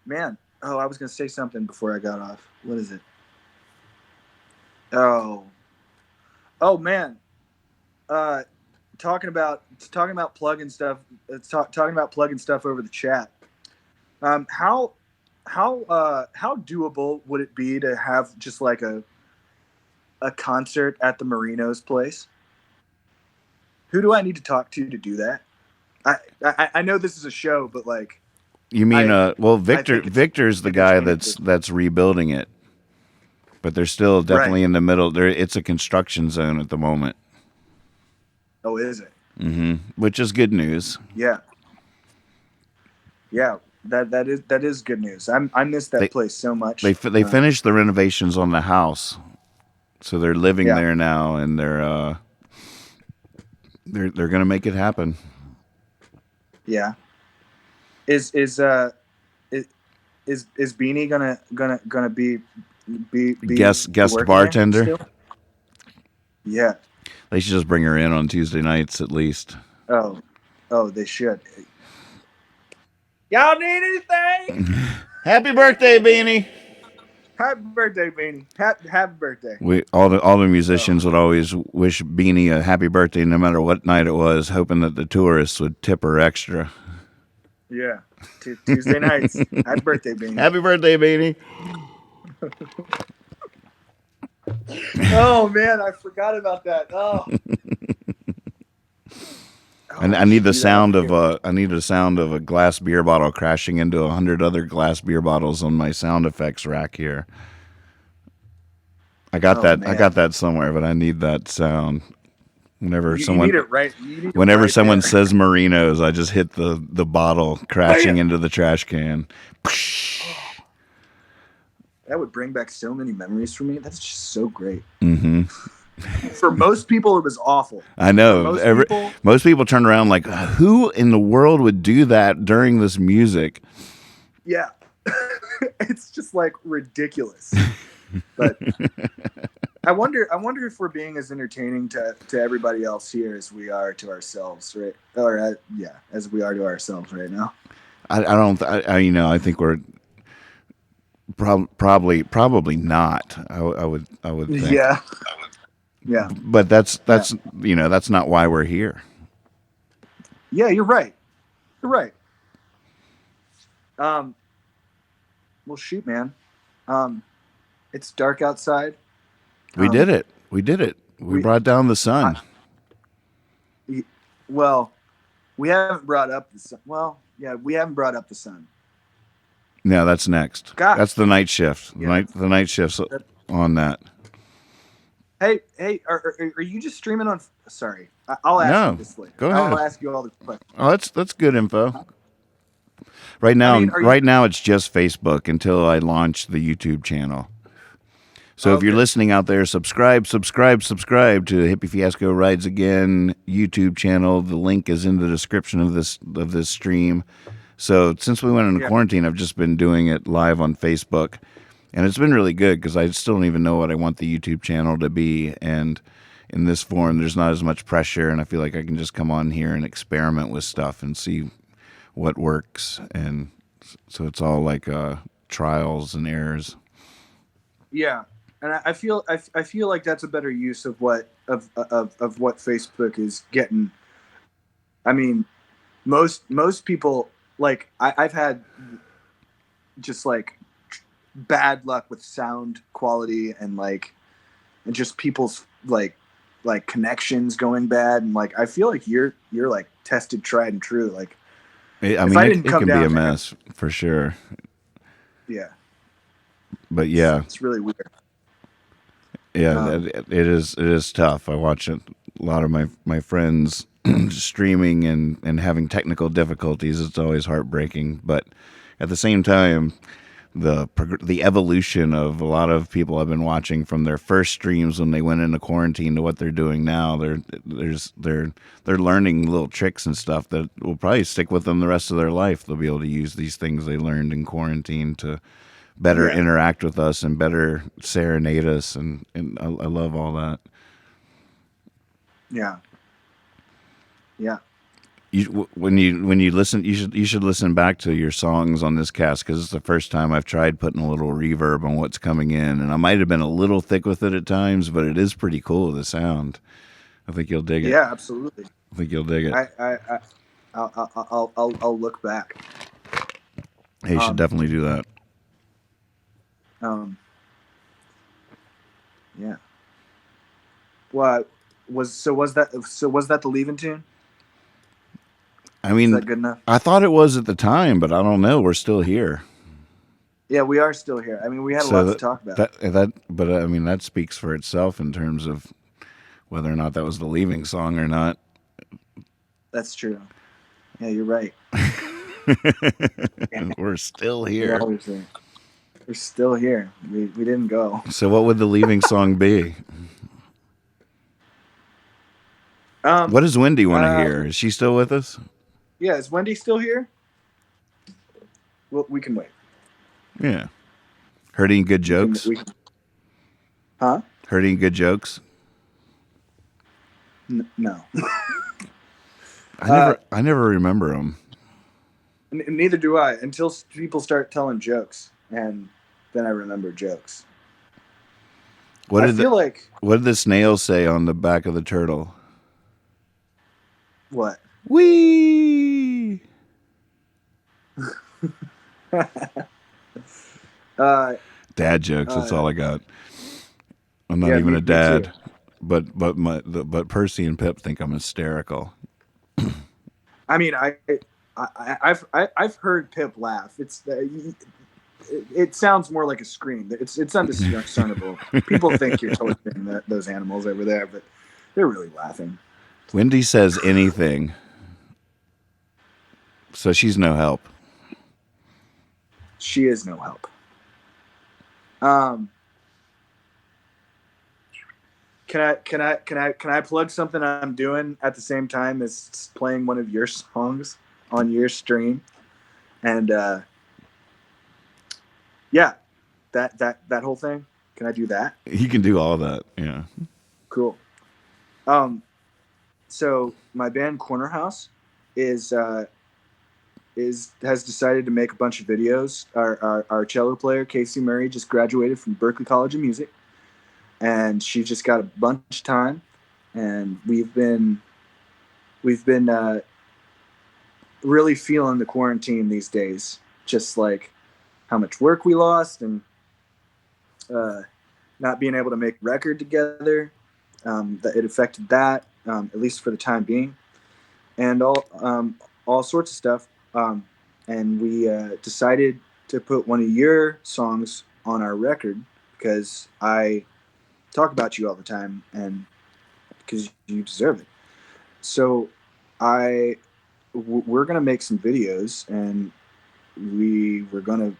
Man. Oh, I was going to say something before I got off. What is it? Oh, man. talking about plugging stuff. Talking about plugging stuff over the chat. How doable would it be to have just like a concert at the Marino's place? Who do I need to talk to do that? I know this is a show, but like, you mean Victor's the guy that's rebuilding it, but they're still definitely in the middle. It's a construction zone at the moment. Oh, is it? Mm-hmm. Which is good news. Yeah. That is good news. I miss that place so much. They finished the renovations on the house, so they're living there now, and they're gonna make it happen. Yeah. Is Beanie gonna be guest bartender? Yeah. They should just bring her in on Tuesday nights at least. Oh, they should. Y'all need anything? Happy birthday, Beanie! Happy birthday, Beanie! Happy birthday! All the musicians would always wish Beanie a happy birthday, no matter what night it was, hoping that the tourists would tip her extra. Yeah, Tuesday nights. Happy birthday, Beanie! Happy birthday, Beanie! Oh man, I forgot about that. Oh. I need the sound of a glass beer bottle crashing into 100 other glass beer bottles on my sound effects rack here. I got that somewhere, but I need that sound. Whenever someone says Marinos, I just hit the bottle crashing into the trash can. That would bring back so many memories for me. That's just so great. Mm-hmm. For most people, it was awful. I know. Most people turn around like, who in the world would do that during this music? Yeah. It's just like ridiculous. But I wonder if we're being as entertaining to everybody else here as we are to ourselves, right? Or as we are to ourselves right now. I think we're probably not. I would think. Yeah. Yeah. But that's not why we're here. Yeah, you're right. You're right. Well, shoot, man. It's dark outside. We did it. We brought down the sun. Well, we haven't brought up the sun. Well, yeah, we haven't brought up the sun. No, that's next. God. That's the night shift. Yeah. The night shift's on that. Hey, are you just streaming on? Sorry, I'll ask you this later. Go ahead. I'll ask you all the questions. Oh, that's good info. Right now, it's just Facebook until I launch the YouTube channel. So if you're listening out there, subscribe to Hippie Fiasco Rides Again YouTube channel. The link is in the description of this stream. So since we went into quarantine, I've just been doing it live on Facebook. And it's been really good because I still don't even know what I want the YouTube channel to be. And in this form, there's not as much pressure. And I feel like I can just come on here and experiment with stuff and see what works. And so it's all like trials and errors. Yeah. And I feel like that's a better use of what Facebook is getting. I mean, most people, like, I've had just like bad luck with sound quality and just people's like connections going bad, and like I feel like you're like tested, tried and true. Like, it can be a mess for sure. Yeah. But yeah, it's really weird. Yeah, it is tough. I watch a lot of my friends streaming and having technical difficulties. It's always heartbreaking, but at the same time, the evolution of a lot of people I've been watching from their first streams when they went into quarantine to what they're doing now, they're learning little tricks and stuff that will probably stick with them the rest of their life. They'll be able to use these things they learned in quarantine to better interact with us and better serenade us, and I love all that. Yeah. Yeah. When you listen, you should listen back to your songs on this cast, because it's the first time I've tried putting a little reverb on what's coming in, and I might have been a little thick with it at times, but it is pretty cool, the sound. I think you'll dig it. Yeah, absolutely. I think you'll dig it. I'll look back. Hey, you should definitely do that. Yeah. What was that the leaving tune? I mean, Is that good enough? I thought it was at the time, but I don't know. We're still here. Yeah, we are still here. I mean, we had a lot to talk about. But I mean, that speaks for itself in terms of whether or not that was the leaving song or not. That's true. Yeah, you're right. We're still here. We're still here. We didn't go. So what would the leaving song be? What does Wendy want to hear? Is she still with us? Yeah, is Wendy still here? Well, we can wait. Yeah. Heard any good jokes? Huh? Heard any good jokes? No. I never remember them. Neither do I, until people start telling jokes, and then I remember jokes. What did like the snail say on the back of the turtle? What? Wee. Dad jokes. That's all I got. I'm not even a dad, but Percy and Pip think I'm hysterical. I mean, I've heard Pip laugh. It sounds more like a scream. It's undiscernible. People think you're totally hearing those animals over there, but they're really laughing. Wendy says anything, so she's no help. She is no help. Can I plug something I'm doing at the same time as playing one of your songs on your stream? And yeah, that whole thing. Can I do that? You can do all that. Yeah. Cool. So my band Corner House has decided to make a bunch of videos. Our cello player Casey Murray just graduated from Berklee College of Music, and she just got a bunch of time, and we've been really feeling the quarantine these days, just like how much work we lost and not being able to make record together. That it affected that, at least for the time being, and all sorts of stuff. And we decided to put one of your songs on our record because I talk about you all the time and because you deserve it. So we're gonna make some videos, and we were gonna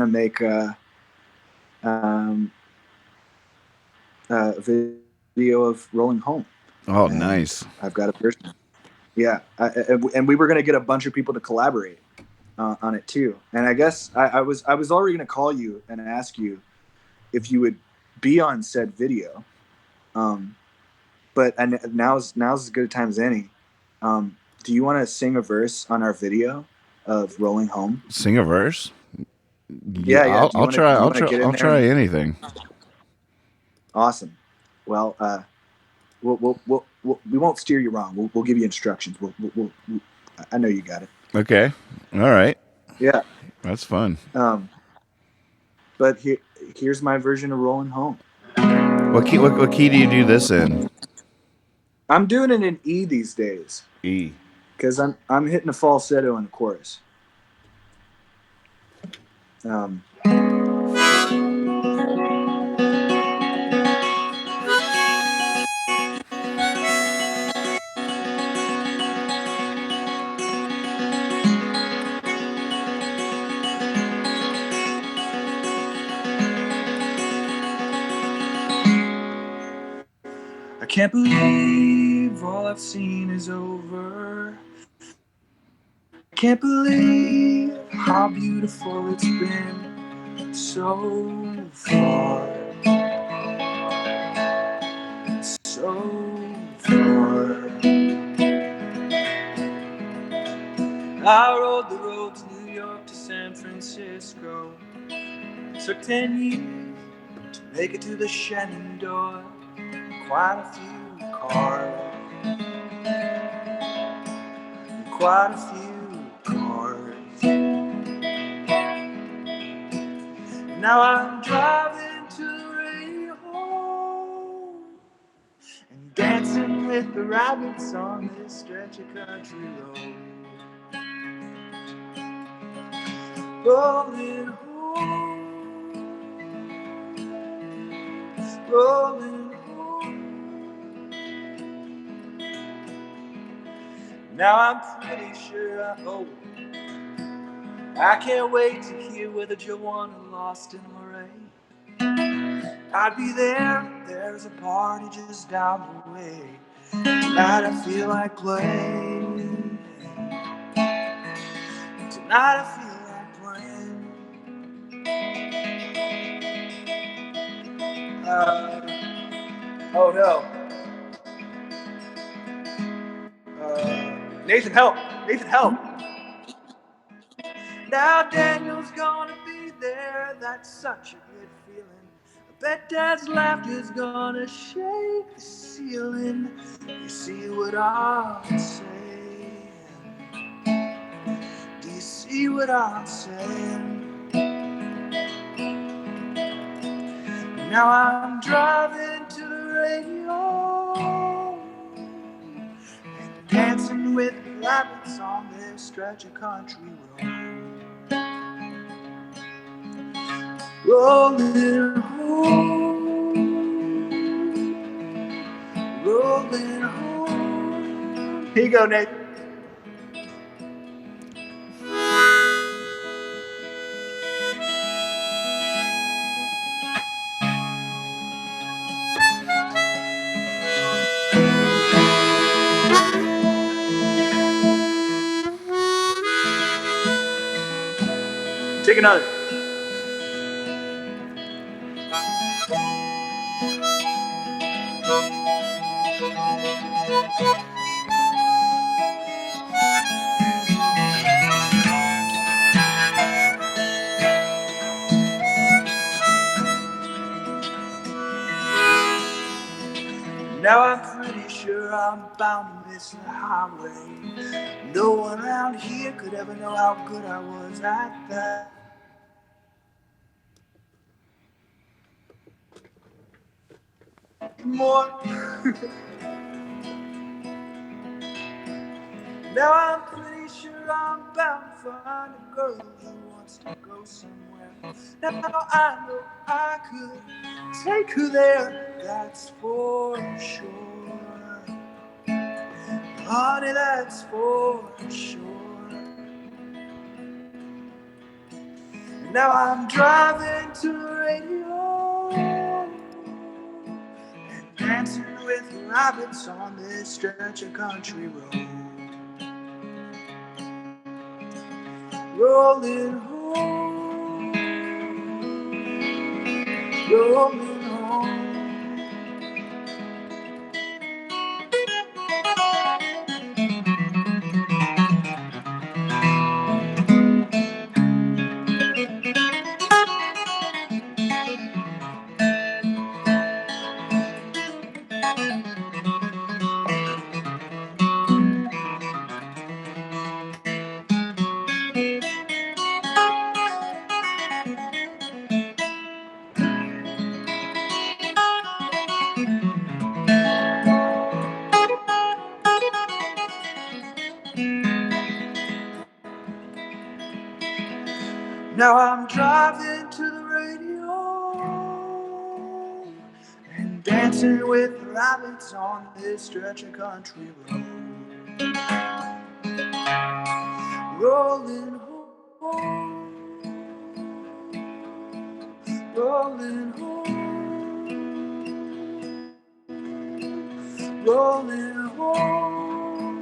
make a video of Rolling Home. Oh, and nice. I've got a version. Yeah, and we were going to get a bunch of people to collaborate on it too. And I guess I was already going to call you and ask you if you would be on said video. But now's as good a time as any. Do you want to sing a verse on our video of Rolling Home? Sing a verse? Yeah. I'll try anything. Awesome. Well, we won't steer you wrong. We'll give you instructions. I know you got it. Okay. All right. Yeah. That's fun. But here's my version of Rolling Home. What key do you do this in? I'm doing it in E these days. E. Because I'm hitting a falsetto in the chorus. I can't believe all I've seen is over. I can't believe how beautiful it's been so far. So far. I rode the road to New York to San Francisco. It took 10 years to make it to the Shenandoah. Quite a few cars. quite a few cars. Now I'm driving to the radio and dancing with the rabbits on this stretch of country road. Rolling home, rolling home. Now I'm pretty sure I can't wait to hear whether Joanna lost in Lorraine. I'd be there, there's a party just down the way. Tonight I feel like playing. Tonight I feel like playing. Oh no. Nathan, help! Nathan, help! Now Daniel's gonna be there, that's such a good feeling. I bet Dad's laughter's gonna shake the ceiling. You see what I'm saying? Do you see what I'm saying? Now I'm driving to the radio and dancing with rabbits on this stretch of country road. Rolling home, rolling home. Here you go, Nate. Take another. Now I'm pretty sure I'm bound to miss the highway. No one around here could ever know how good I was at that. More. Now I'm pretty sure I'm bound to find a girl who wants to go somewhere. Now I know I could take her there, that's for sure. Honey, that's for sure. Now I'm driving to the radio and dancing with rabbits on this stretch of country road. Rolling home, rolling home. Now I'm driving to the radio and dancing with rabbits on this stretch of country road. Rolling home, rolling home, rolling home,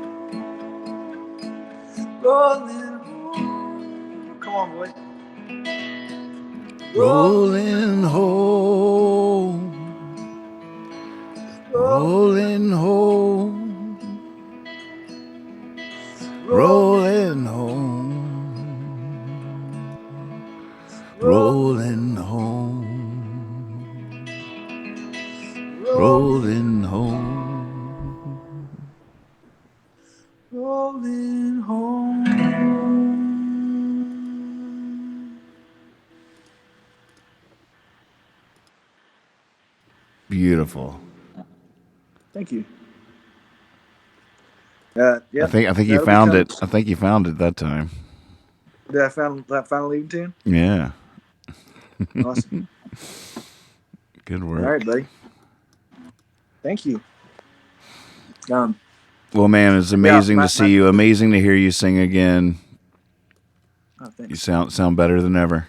rolling home. Come on, boy. Rolling home, rolling home, rolling home, rolling home, rolling home, rolling home. beautiful. Thank you. Yeah. I think you found it. I think you found it that time. Did I found that final leading tune? Yeah. Awesome. Good All work. right, buddy. Thank you. Well, man, it's amazing to see you. Amazing to hear you sing again. Oh, thanks. You sound better than ever.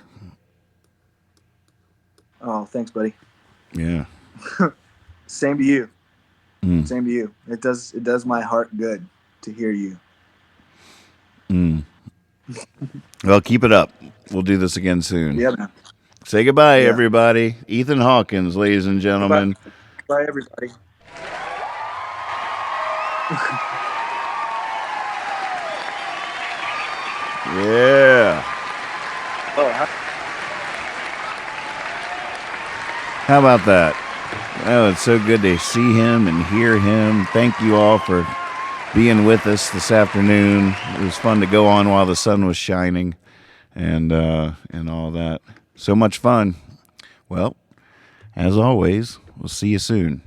Oh, thanks, buddy. Yeah. Same to you. Mm. Same to you. It does my heart good to hear you. Mm. Well, keep it up. We'll do this again soon. Yeah, man. Say goodbye, everybody. Ethan Hawkins, ladies and gentlemen. Bye, everybody. Yeah. Oh, how about that? Oh, it's so good to see him and hear him. Thank you all for being with us this afternoon. It was fun to go on while the sun was shining and all that. So much fun. Well, as always, we'll see you soon.